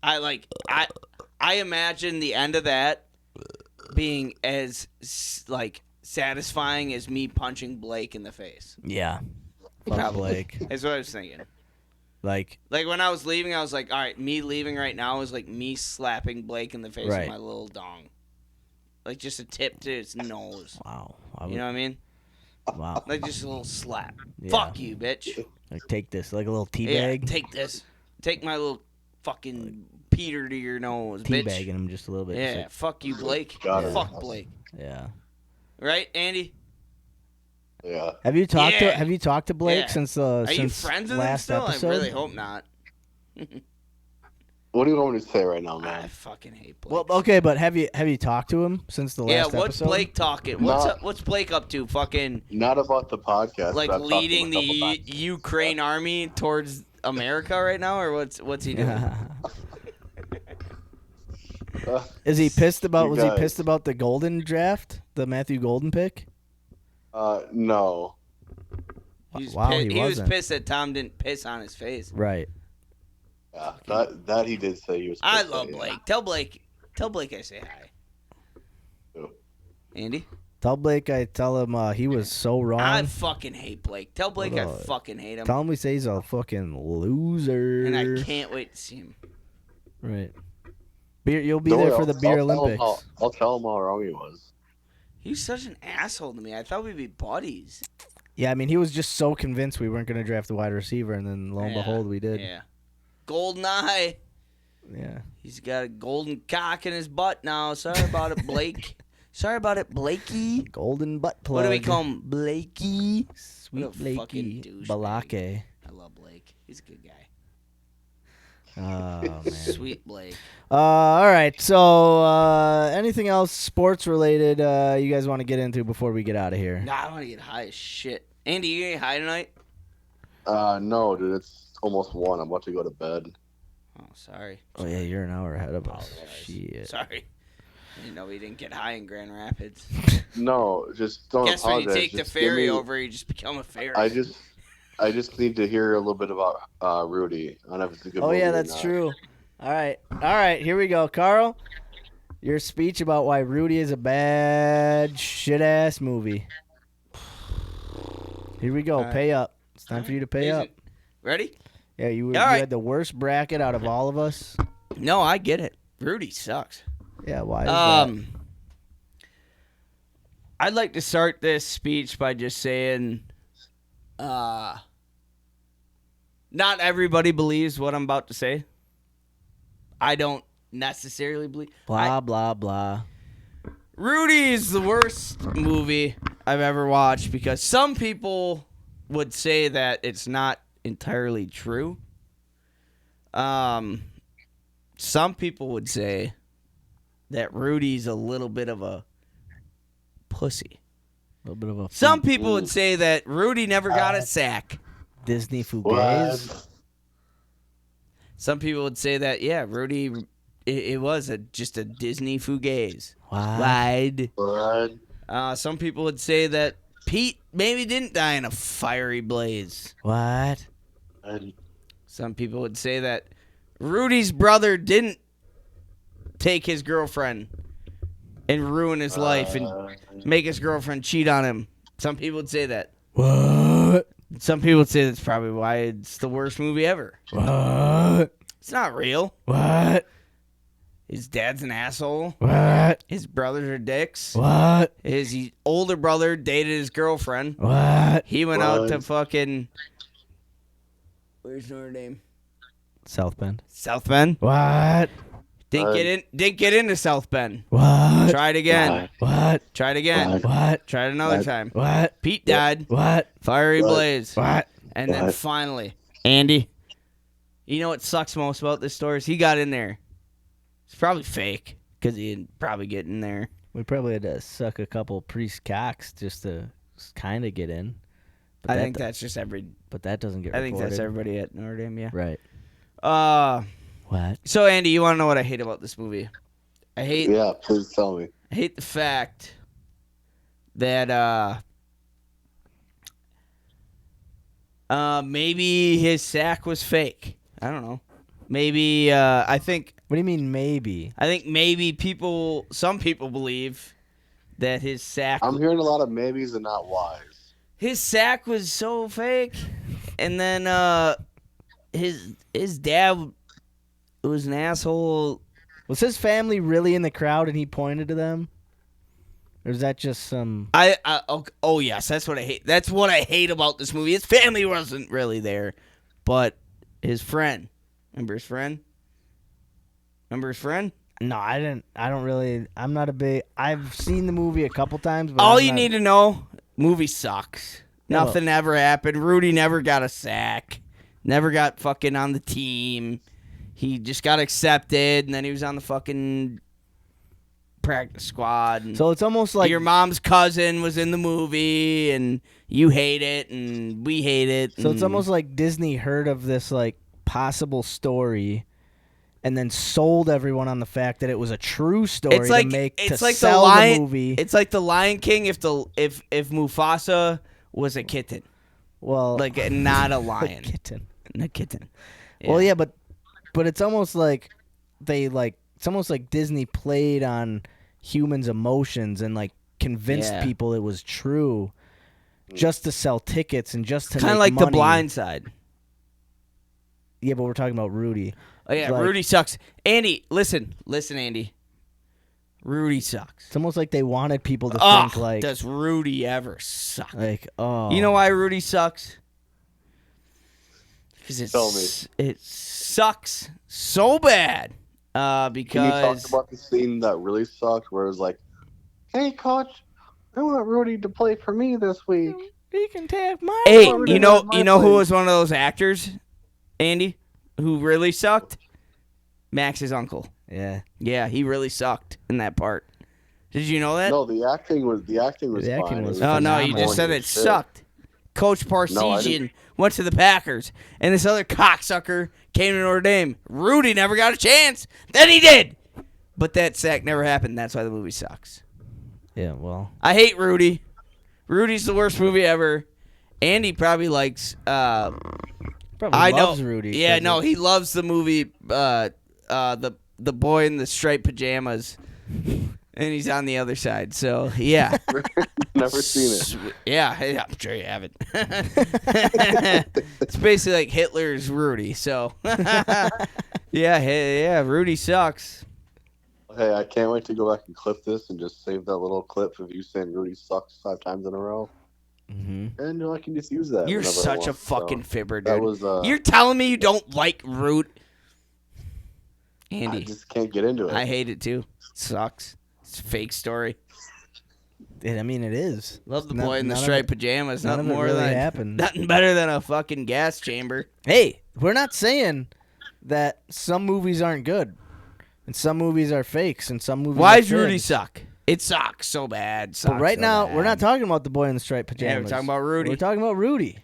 I imagine the end of that being as like satisfying as me punching Blake in the face. Yeah. Fuck Blake. That's what I was thinking. Like when I was leaving, I was like, all right, me leaving right now is like me slapping Blake in the face with my little dong. Like just a tip to his nose. Wow. You know what I mean? Wow. Like just a little slap. Yeah. Fuck you, bitch. Like take this, like a little tea Yeah, bag. take this. Take my little fucking Peter to your nose, bitch. Teabagging him just a little bit. Yeah, like, fuck you, Blake. Fuck Blake. Yeah. Right, Andy? Yeah. Have you talked to Blake since Are since you friends with him last still? episode? I really hope not. What do you want me to say right now, man? I fucking hate Blake. Well, okay, but have you talked to him since the last episode? Yeah, what's Blake talking? What's Blake up to? Fucking not about the podcast. like but I've leading talked to him a the couple times. Ukraine army towards America right now, or what's he doing? Is he pissed about? Was he guys. pissed about the Golden draft, the Matthew Golden pick? No. He He was wasn't. pissed that Tom didn't piss on his face. Right. Yeah, that he did say he was. I pissed love at, yeah. Blake. Tell Blake I say hi. Who? Andy? Tell Blake I tell him he was so wrong. I fucking hate Blake. Tell Blake I Ugh. fucking hate him. Tell him we say he's a fucking loser. And I can't wait to see him. Right. You'll be Don't there worry, for the beer Olympics. I'll tell him how wrong he was. He's such an asshole to me. I thought we'd be buddies. Yeah, I mean, he was just so convinced we weren't going to draft a wide receiver, and then lo and behold, we did. Yeah. Golden eye. Yeah. He's got a golden cock in his butt now. Sorry about it, Blake. Sorry about it, Blakey. Golden butt plug. What do we call him? Blakey? Sweet What a fucking Blakey. douchebag. Balake. I love Blake. He's a good guy. Oh, man. Sweet Blake. All right. So, anything else sports related you guys want to get into before we get out of here? Nah, I want to get high as shit. Andy, you getting high tonight? No, dude, it's almost 1. I'm about to go to bed. Oh, sorry. Oh, yeah, you're an hour ahead of us. Apologize. Shit. Sorry. I didn't know we didn't get high in Grand Rapids. No, just don't Guess when you apologize. take the Just give ferry me- over, you just become a fairy. I just need to hear a little bit about Rudy. I don't know if it's a good Oh, movie yeah, or that's not. true. All right, here we go. Carl, your speech about why Rudy is a bad, shit-ass movie. Here we go. All right. Pay up. It's time for you to pay up. Ready? Yeah, you right. had the worst bracket out of all of us. No, I get it. Rudy sucks. Yeah, why is that? I'd like to start this speech by just saying, not everybody believes what I'm about to say. I don't necessarily believe. Blah, blah, blah. Rudy is the worst movie I've ever watched because some people would say that it's not entirely true. Some people would say that Rudy's a little bit of a pussy. A little bit of a Some people would say that Rudy never got a sack. Disney fugazi. Some people would say that, yeah, Rudy, it was just a Disney fugazi. Wide. Some people would say that Pete maybe didn't die in a fiery blaze. What? Some people would say that Rudy's brother didn't take his girlfriend and ruin his life and make his girlfriend cheat on him. Some people would say that. What? Some people would say that's probably why it's the worst movie ever. What? It's not real. What? His dad's an asshole. What? His brothers are dicks. What? His older brother dated his girlfriend. What? He went out to fucking... Where's Notre Dame? South Bend. South Bend. What? Didn't get into South Bend. What? Try it again. What? Try it again. What? Try it another time. What? Pete died. What? Fiery blaze. What? And then finally, Andy. You know what sucks most about this story is he got in there. It's probably fake because he didn't probably get in there. We probably had to suck a couple priest cocks just to kind of get in. But I think that's just every. But that doesn't get I recorded. think that's everybody at Notre Dame, yeah. Right. What? So Andy, you want to know what I hate about this movie? Yeah, please tell me. I hate the fact that maybe his sack was fake. I don't know. Maybe I think. What do you mean maybe? I think maybe some people believe that his sack. I'm hearing a lot of maybes and not whys. His sack was so fake, and then his dad was an asshole. Was his family really in the crowd and he pointed to them? Or is that just some... Oh, yes, that's what I hate. That's what I hate about this movie. His family wasn't really there, but his friend. Remember his friend? No, I didn't. I don't really... I'm not a big... I've seen the movie a couple times, but all you need to know, movie sucks. No. Nothing ever happened. Rudy never got a sack. Never got fucking on the team. He just got accepted, and then he was on the fucking practice squad. And so it's almost like... Your mom's cousin was in the movie, and you hate it, and we hate it. So it's almost like Disney heard of this, like, possible story and then sold everyone on the fact that it was a true story to sell the movie. It's like the Lion King if Mufasa was a kitten. Well, like not a lion. A kitten. Yeah. Well, yeah, but it's almost like it's almost like Disney played on humans' emotions and like convinced people it was true just to sell tickets and just to kind of like money. The Blind Side. Yeah, but we're talking about Rudy. Oh yeah, Rudy sucks. Andy, listen, Andy. Rudy sucks. It's almost like they wanted people to think like, does Rudy ever suck? Like, oh. You know why Rudy sucks? Because it sucks so bad. Because Can you talk about the scene that really sucked, where it was like, "Hey, coach, I want Rudy to play for me this week. He can take my." Hey, you know who was one of those actors, Andy, who really sucked? Max's uncle. Yeah. Yeah, he really sucked in that part. Did you know that? No, the acting was fine. Oh no, you just said it sucked. Coach Parsegian went to the Packers, and this other cocksucker came to Notre Dame. Rudy never got a chance. Then he did. But that sack never happened. That's why the movie sucks. Yeah, well. I hate Rudy. Rudy's the worst movie ever. Andy probably likes... loves Rudy. Yeah, no, he loves the movie the boy in the striped pajamas. And he's on the other side, so yeah. Never seen it. Yeah, I'm sure you haven't. It's basically like Hitler's Rudy, so. Yeah, Rudy sucks. Hey, I can't wait to go back and clip this and just save that little clip of you saying Rudy sucks 5 times in a row. and I can just use that. You're whenever I such a want. fucking So, fibber, dude. that was. You're telling me you don't like Root? I Andy, just can't get into it. I hate it too. Sucks. It's a fake story. I mean, it is. Love the None- boy in the none of striped it- pajamas. none of Nothing it more really than happened. nothing better than a fucking gas chamber. Hey, we're not saying that some movies aren't good, and some movies are fakes, and some movies. Why are does Rudy fibs. suck? It sucks so bad. But Sucks right so now, bad. we're not talking about the boy in the striped pajamas. Yeah, we're talking about Rudy. We're talking about Rudy.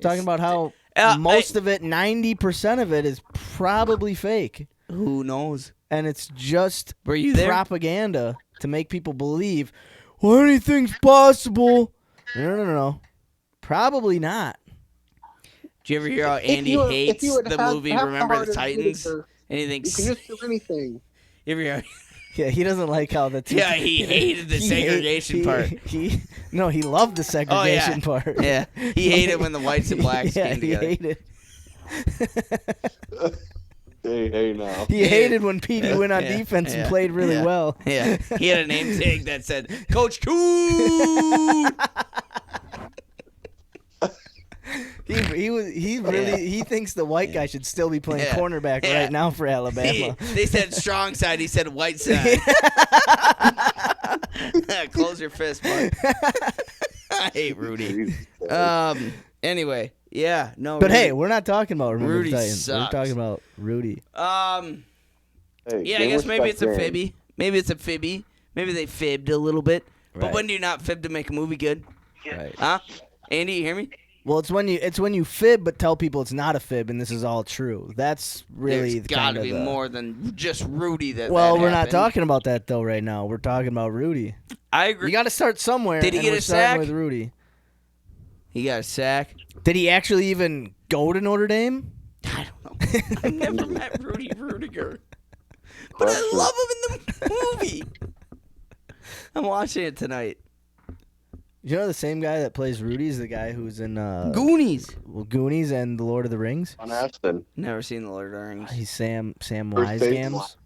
Talking about how most of it, 90% of it, is probably fake, Who knows? and it's just Were you there? propaganda to make people believe, well, anything's possible. No. Probably not. Did you ever hear how Andy hates the movie Remember the Titans? And he thinks, You can just do anything. you ever hear, Yeah, he doesn't like how the yeah, he hated the he segregation part. He loved the segregation part. Yeah, he hated when the whites and blacks yeah, came together. He hated. Hey, now. He hated when Petey went on defense and played really well. Yeah, he had a name tag that said Coach Coon. He thinks the white guy should still be playing cornerback Yeah. right now for Alabama. They said strong side. He said white side. Close your fist, bud. I hate Rudy. Anyway, yeah, no. But Rudy. hey, we're not talking about Remember Rudy the Titans. sucks. We're talking about Rudy. Hey, Yeah, I game guess maybe it's a respect fibby. Maybe it's a fibby. Maybe they fibbed a little bit. But Right. when do you not fib to make a movie good? Right. Huh? Andy, you hear me? Well, it's when you fib but tell people it's not a fib and this is all true. That's really There's got to kinda be the- more than just Rudy that Well, that we're not happened. talking about that though right now. We're talking about Rudy. I agree. You got to start somewhere. Did he and get we're a starting sack? with Rudy? He got a sack. Did he actually even go to Notre Dame? I don't know. I never met Rudy Rudiger. But I love him in the movie. I'm watching it tonight. You know the same guy that plays Rudy is the guy who's in Goonies. Goonies and The Lord of the Rings. On Aston. Never seen The Lord of the Rings. He's Sam First Wisegams.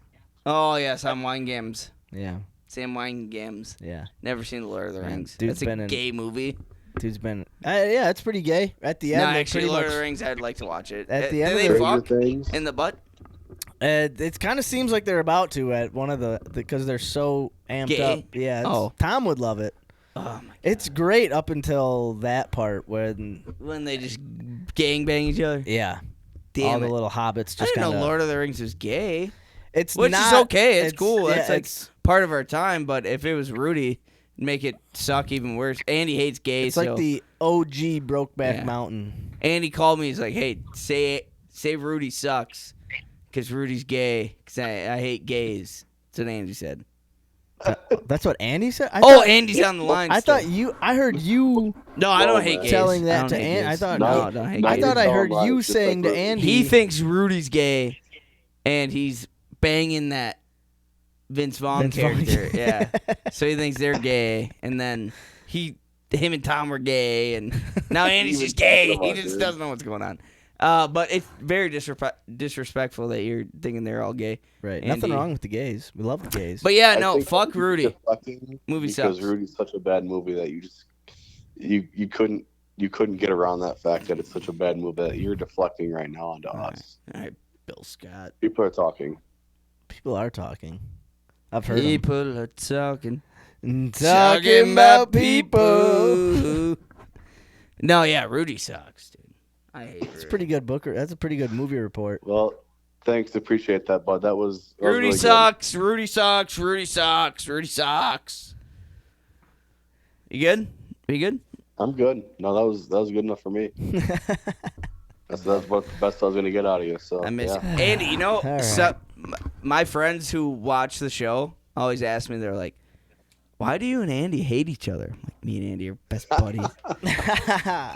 Oh, yeah, Sam Winegams. Yeah, Sam Winegams. yeah. Never seen The Lord of the Man, Rings. dude's That's a been in- gay movie. Dude's been. Yeah, it's pretty gay. At the end, No, they actually, pretty Lord much. of the Rings, I'd like to watch it. At the Do end of they the- fuck Stranger Things. in the butt? It kind of seems like they're about to at one of the because they're so amped Gay? up. Yeah. Oh. Tom would love it. Oh, my God. It's great up until that part when. When they just gangbang each other? Yeah. Damn all the it. little hobbits I just didn't kind know of. Lord of the Rings was gay. It's Which not, is okay. It's cool. yeah, That's like it's- part of our time. But if it was Rudy, it'd make it suck even worse. Andy hates gays. It's like so the OG Brokeback Yeah. Mountain. Andy called me. He's like, "Hey, say Rudy sucks, because Rudy's gay. Because I hate gays." That's what Andy said. That's what Andy said. Andy's on the line. I still. thought you. I heard you No, I don't Oh, hate man. gays. telling I that don't to hate Andy. I gays. thought. No, don't hate I gays. thought I heard Just you like saying to Rudy. Andy. He thinks Rudy's gay, and he's banging that Vince Vaughn Vince Vaughn. character. Yeah, so he thinks they're gay, and then him and Tom were gay, and now Andy's just gay. He just doesn't know what's going on. But it's very disrespectful that you're thinking they're all gay. Right. Andy. Nothing wrong with the gays. We love the gays. But yeah, I no, think fuck Rudy's Rudy. deflecting Movie because sucks. Rudy's such a bad movie that you couldn't get around that fact that it's such a bad movie that you're deflecting right now onto us. All right, Bill Scott. People are talking. People are talking. I've heard them. People are talking. Talking about people. No, yeah, Rudy sucks, dude. I hate It's Rudy. pretty good Booker. That's a pretty good movie report. Well, thanks, appreciate that, bud. That was Rudy really good. sucks. Rudy sucks. Rudy sucks. Rudy sucks. You good? You good? I'm good. No, that was good enough for me. That's what the best I was gonna get out of you. So I miss yeah. Andy. You know, All right. my friends who watch the show always ask me. They're like, "Why do you and Andy hate each other?" I'm like, me and Andy are best buddies.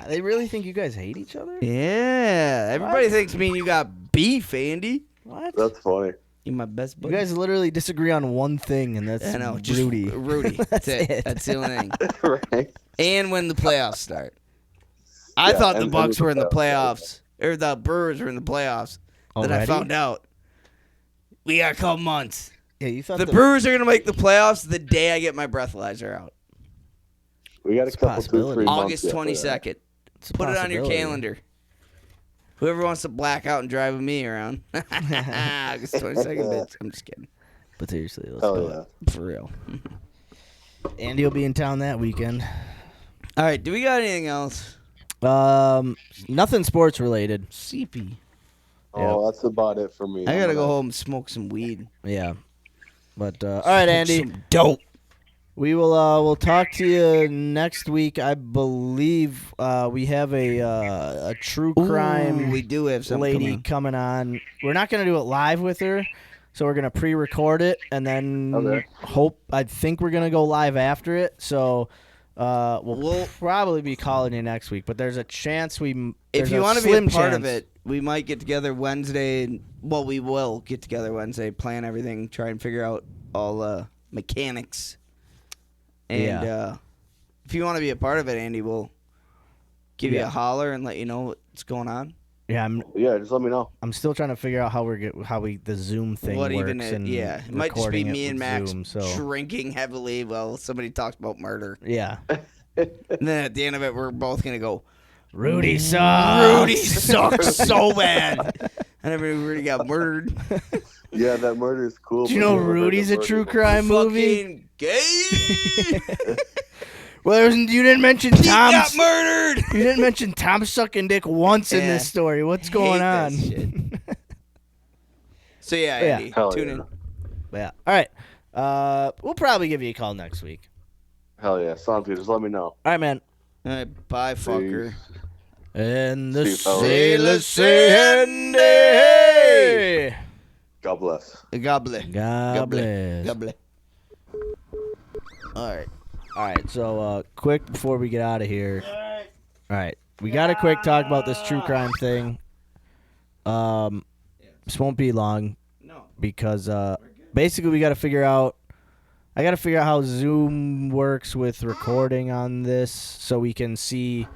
They really think you guys hate each other? Yeah, everybody thinks me and you got beef, Andy. What? That's funny. You're my best You buddy. guys literally disagree on one thing, and that's I know, just Rudy. Rudy. That's it. That's the only thing. Right? And when the playoffs start. I thought the and Bucks the were in the playoffs. playoffs, or the Brewers were in the playoffs. Then I Already? found out we got a couple months. Yeah, you thought The Brewers are gonna make the playoffs the day I get my breathalyzer out. We got a It's a couple, 2-3 possibility. months August yet for that. 22nd. It's a Put it on your possibility. calendar. Whoever wants to black out and drive with me around. August 22nd, bitch. I'm just kidding. But seriously, let's Hell do yeah. For real. it. Andy will be in town that weekend. All right, do we got anything else? Nothing sports related. CP. Oh, that's about it for me. I I'm gotta go gonna- home and smoke some weed. Yeah. But all right, Andy. Some dope. We will we'll talk to you next week. I believe we have a true crime we do have some lady coming on. We're not going to do it live with her, so we're going to pre-record it and then Okay. I think we're going to go live after it. So we'll probably be calling you next week, but there's a chance If you want to be a part of it, we might get together Wednesday. Well, we will get together Wednesday, plan everything, try and figure out all mechanics. And if you want to be a part of it, Andy, we'll give you a holler and let you know what's going on. Yeah, Yeah, just let me know. I'm still trying to figure out how the Zoom thing What works. even and it might just be recording me it and with Max Zoom, so. drinking heavily while somebody talks about murder. Yeah. And then at the end of it, we're both going to go, Rudy sucks. Rudy sucks so bad. And everybody really got murdered. Yeah, that murder is cool. Do you but know never heard Rudy's of a true murder. crime movie? Fucking gay. Well, you didn't mention He Tom. got murdered. You didn't mention Tom sucking dick once in Yeah. this story. What's going Hate on? that shit. So yeah, Yeah. Andy, Hell tune yeah. in. Yeah. All right. We'll probably give you a call next week. Hell yeah, sounds good. Just let me know. All right, man. All right, bye, fucker. Peace. And the See you, fellas. sailors say hey. God bless. Gobble. God bless. Gobble. All right. So, quick before we get out of here. All right. We got to quick talk about this true crime thing. This won't be long No. because basically we got to figure out. I got to figure out how Zoom works with recording on this so we can see.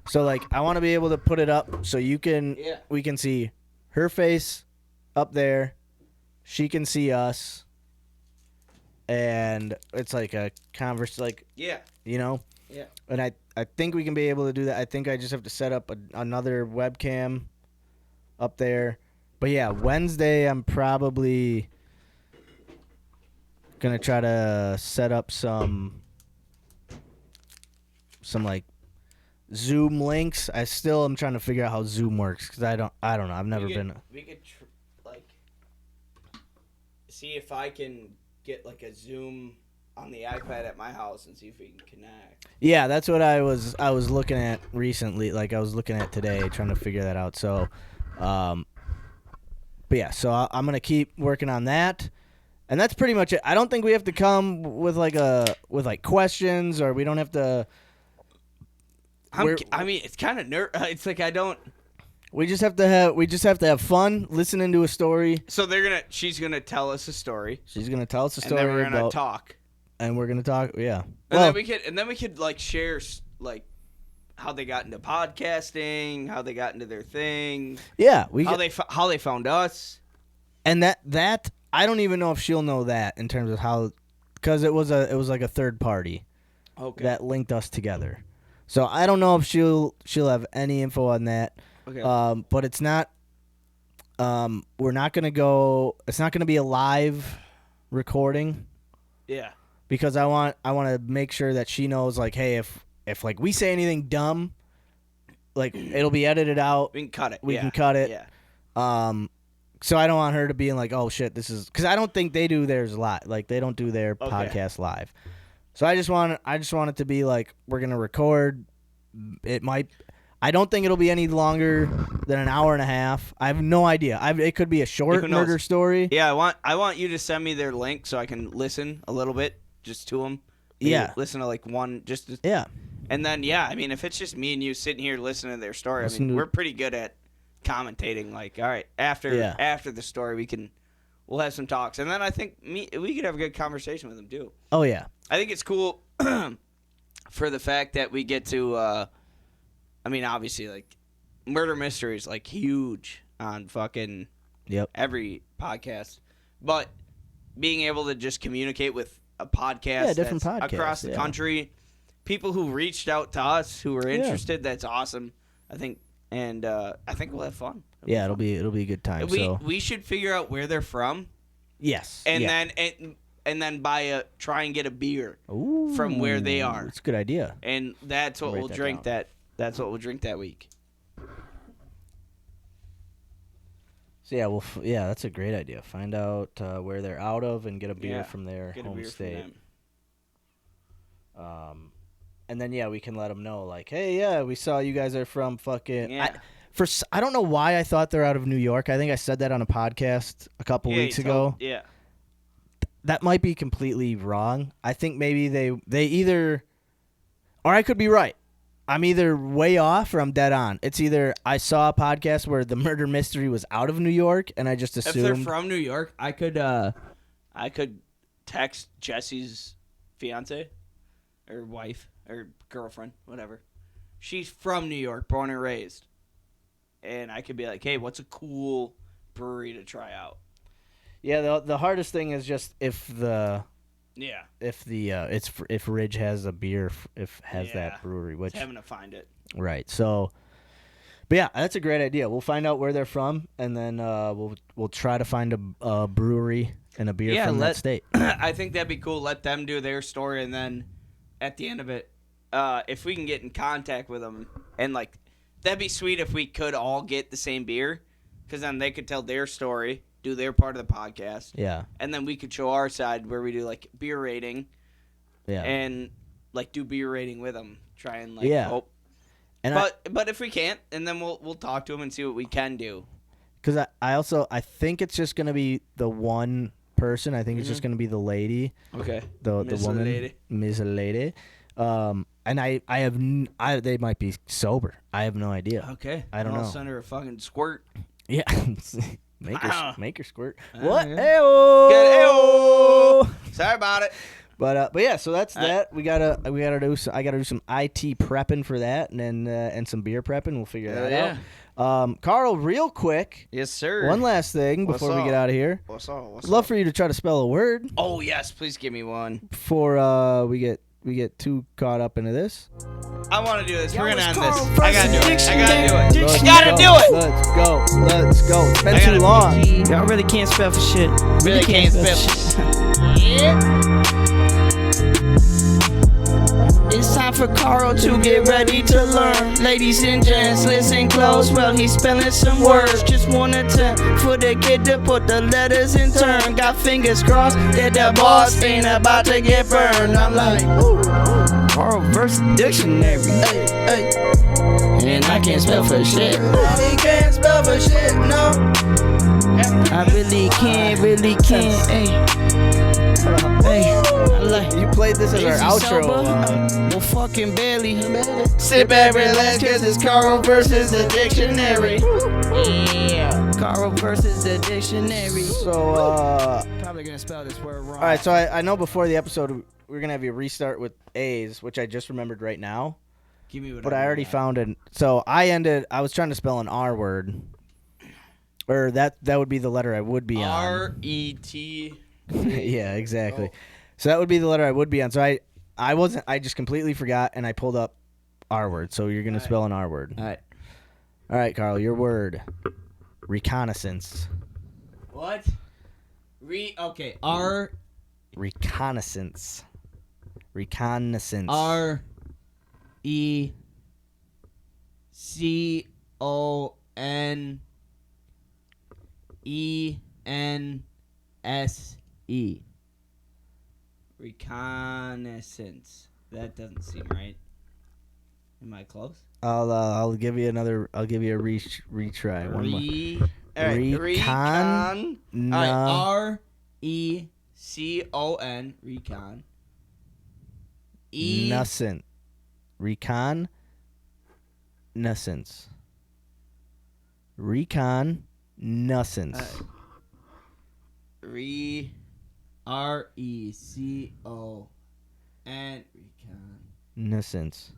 So like I want to be able to put it up so we can see her face up there. She can see us. And it's like a Yeah. you know? Yeah. And I think we can be able to do that. I think I just have to set up another webcam up there. But yeah, Wednesday I'm probably gonna try to set up some like Zoom links. I still am trying to figure out how Zoom works because I don't know. I've never been. We could see if I can get like a Zoom on the iPad at my house and see if we can connect. Yeah, that's what I was looking at recently. Like I was looking at today, trying to figure that out. So, but yeah, so I'm gonna keep working on that, and that's pretty much it. I don't think we have to come with like questions, or we don't have to. I mean, it's kind of it's like I don't. We just have to have fun listening to a story. So she's gonna tell us a story, She's gonna tell us a story and then we're gonna about, talk, and we're gonna talk. Yeah. and then we could like share like how they got into podcasting, how they got into their thing, yeah, how they found us. and that I don't even know if she'll know that in terms of how, because it was like a third party that linked us together. So I don't know if she'll have any info on that. Okay. But it's not. We're not gonna go. It's not gonna be a live recording Yeah. because I want to make sure that she knows, like, hey, if like we say anything dumb, like it'll be edited out. We can cut it. We can cut it. Yeah. So I don't want her to be like, oh shit, this is, because I don't think they do theirs live. Like they don't do their podcast live. So I just want it to be like, we're gonna record. I don't think it'll be any longer than an hour and a half. I have no idea. It could be a short Who knows? murder story. Yeah, I want you to send me their link so I can listen a little bit just to them. Yeah. Listen to like one Yeah. And then I mean, if it's just me and you sitting here listening to their story, we're pretty good at commentating. Like, all right, after the story, we'll have some talks, and then I think we could have a good conversation with them too. Oh yeah. I think it's cool for the fact that we get to. I mean, obviously, like murder mystery is like huge on fucking Yep. every podcast, but being able to just communicate with a podcast different that's podcasts, across the country. People who reached out to us who were interested, that's awesome. I think we'll have fun. It'll be a good time. We should figure out where they're from. Yes. And then try and get a beer from where they are. It's a good idea. And that's what we'll drink that's what we'll drink that week. So that's a great idea. Find out where they're out of and get a beer from their home state. And then we can let them know, like, hey, we saw you guys are from fucking. Yeah. I don't know why I thought they're out of New York. I think I said that on a podcast a couple weeks ago. Yeah. That might be completely wrong. I think maybe they either, or I could be right. I'm either way off or I'm dead on. It's either I saw a podcast where the murder mystery was out of New York and I just assumed. If they're from New York, I could text Jesse's fiance or wife or girlfriend, whatever. She's from New York, born and raised. And I could be like, hey, what's a cool brewery to try out? Yeah, the hardest thing is just if Ridge has a beer, that brewery, which it's having to find it. Right. So, but yeah, that's a great idea. We'll find out where they're from, and then we'll try to find a brewery and a beer from that state. I think that'd be cool. Let them do their story, and then at the end of it, if we can get in contact with them, and like that'd be sweet if we could all get the same beer, because then they could tell their story. Do their part of the podcast. Yeah. And then we could show our side where we do like beer rating. Yeah. And like do beer rating with them. Try and like hope. And but if we can't, and then we'll talk to them and see what we can do. Because I think it's just gonna be the one person. I think it's just gonna be the lady. Okay. The woman. Miss Lady. And they might be sober. I have no idea. Okay. I don't know. I'll send her a fucking squirt. Yeah. Make her squirt. What? Yeah. Ayo! Sorry about it. But yeah, so that's that. I gotta do some IT prepping for that, and then and some beer prepping. We'll figure that out. Carl, real quick. Yes, sir. One last thing before we get out of here. What's up? I'd love for you to try to spell a word. Oh yes, please give me one. Before we get too caught up into this. I want to do this. We're gonna end this. I gotta do it. Let's go. It's been too long. Y'all really can't spell for shit. Really can't spell for shit. Yeah. It's time for Carl to get ready to learn. Ladies and gents, listen close. Well, he's spelling some words. Just one attempt for the kid to put the letters in turn. Got fingers crossed that the boss ain't about to get burned. I'm like, ooh, Carl versus dictionary. Hey, hey. And I can't spell for shit. I can't spell for shit, no. I really can't, hey. Hey, you played this as our outro. Well, fucking barely. Sit back, relax, cause it's Carl versus the dictionary. Yeah, Carl versus the dictionary. So, probably gonna spell this word wrong. Alright, so I know before the episode we're gonna have you restart with A's, which I just remembered right now. Give me but I already found it. So I was trying to spell an R word. Or that would be the letter I would be on. R-E-T. Yeah, exactly. So that would be the letter I would be on. So I just completely forgot, and I pulled up R word. So you're going to spell an R word. All right, Carl, your word. Reconnaissance. What? Okay, R. Reconnaissance. R-E-C-O-N-E-N-S-E. Reconnaissance. That doesn't seem right. Am I close? I'll give you another. I'll give you a retry. One more. All right. Recon. All right. R-E-C-O-N. Recon. Reconnaissance. Reconnaissance. R-E-C-O-N. Reconnaissance.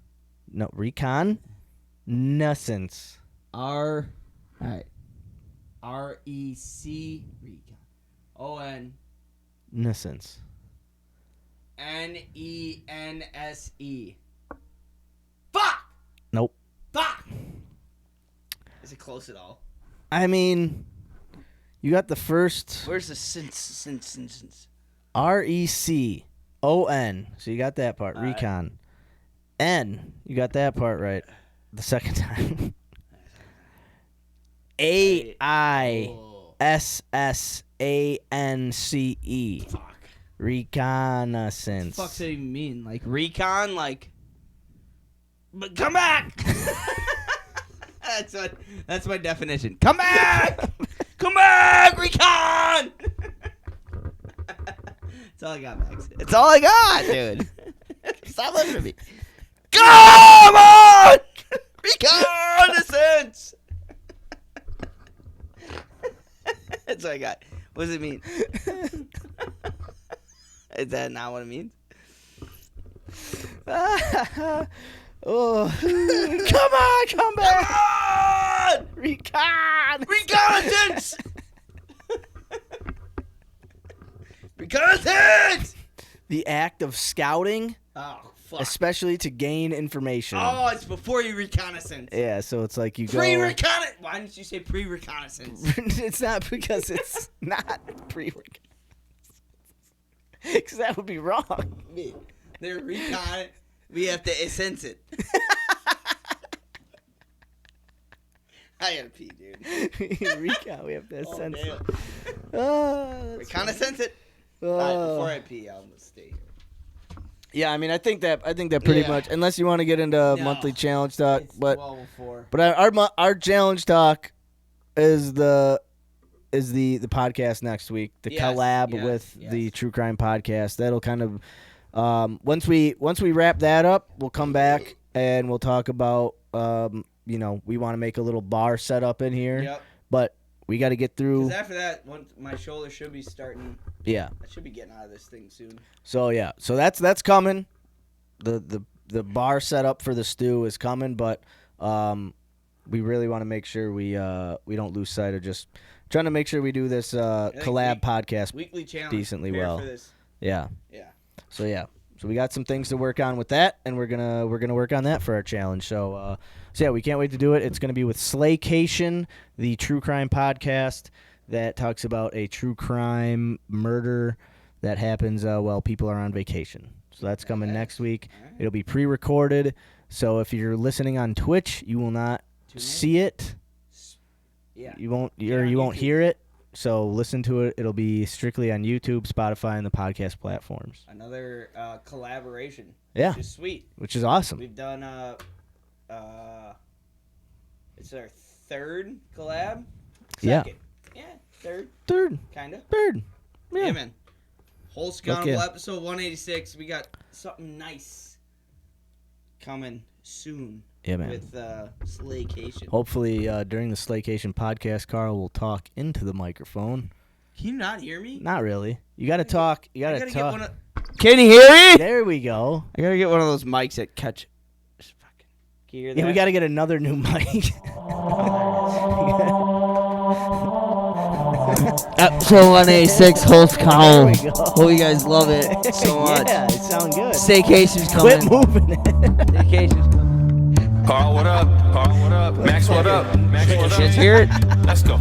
No, reconnaissance. All right. R-E-C. Recon. O-N. Reconnaissance. Nense. Fuck! Nope. Fuck! Is it close at all? I mean, you got the first Where's the sense? RECON. So you got that part. Recon. N. You got that part right. The second time. AISSANCE. Fuck. Reconnaissance. What the fuck does it even mean? Like recon? Like, but come back! That's my definition. Come back! Come back, recon! That's all I got, Max. It's all I got, dude. Stop listening to me. Come on! Reconnaissance! That's all I got. What does it mean? Is that not what it means? Oh, come back! Reconnaissance! Reconnaissance! The act of scouting, Oh, fuck. especially to gain information. Oh, it's before you reconnaissance. Yeah, so it's like you go. Pre-reconnaissance. Why didn't you say pre-reconnaissance? It's not because it's not pre-reconnaissance. Because that would be wrong. They're recon. We have to sense it. I gotta pee, dude. Recon, we have to sense damn. it. Reconnaissance it. Alright, before I pee, I'm gonna stay here. Yeah, I mean, I think that pretty Yeah. much, unless you want to get into monthly challenge talk, It's but 12 before. our challenge talk is the podcast next week, the Yes, collab yes, with yes. the True Crime podcast. That'll kind of once we wrap that up, we'll come back and we'll talk about we want to make a little bar set up in here, Yep. but we got to get through. Because after that, my shoulder should be starting. Yeah. I should be getting out of this thing soon. So yeah, so that's coming. The bar setup for the stew is coming, but we really want to make sure we don't lose sight of just trying to make sure we do this collab podcast Weekly challenge. decently Prepare well. For this. Yeah. Yeah. So we got some things to work on with that, and we're gonna work on that for our challenge. So yeah, we can't wait to do it. It's gonna be with Slaycation, the true crime podcast that talks about a true crime murder that happens while people are on vacation. So that's coming next week. It'll be pre-recorded. So if you're listening on Twitch, you will not see it. Yeah. You won't on you won't YouTube. hear it. So listen to it. It'll be strictly on YouTube, Spotify, and the podcast platforms. Another collaboration. Yeah. Which is sweet. Which is awesome. We've done it's our third collab. Yeah. Second. Yeah, third. Third. Kinda. Third. Yeah, man. Whole Scoundrel yeah. episode 186. We got something nice coming soon. Yeah, man. With Slaycation. Hopefully, during the Slaycation podcast, Carl will talk into the microphone. Can you not hear me? Not really. You got to talk. You got to Get talk. one of... Can you hear me? There we go. I gotta get one of those mics that catch. Just fucking. Can you hear that? Yeah, we got to get another new mic. Episode 186, Whole Scoundrel. There we go. Hope you guys love it so much. Yeah, it sounds good. Staycation's coming. Quit moving it. Staycation's coming. Carl, what up? Carl, what up? Max, what up? Max, what up? Let's hear it. Let's go.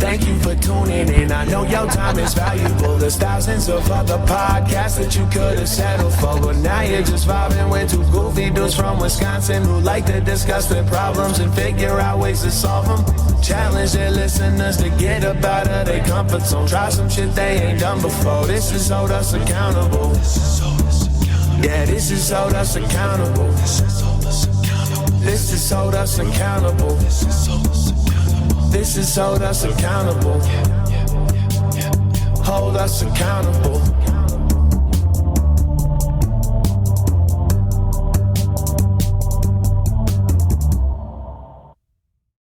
Thank you for tuning in. I know your time is valuable. There's thousands of other podcasts that you could have settled for, but now you're just vibing with two goofy dudes from Wisconsin who like to discuss their problems and figure out ways to solve them. Challenge their listeners to get up out of their comfort zone. Try some shit they ain't done before. This is Hold Us Accountable. Yeah, this is Hold Us Accountable. This is Hold Us Accountable. This is Hold Us Accountable. Hold us accountable.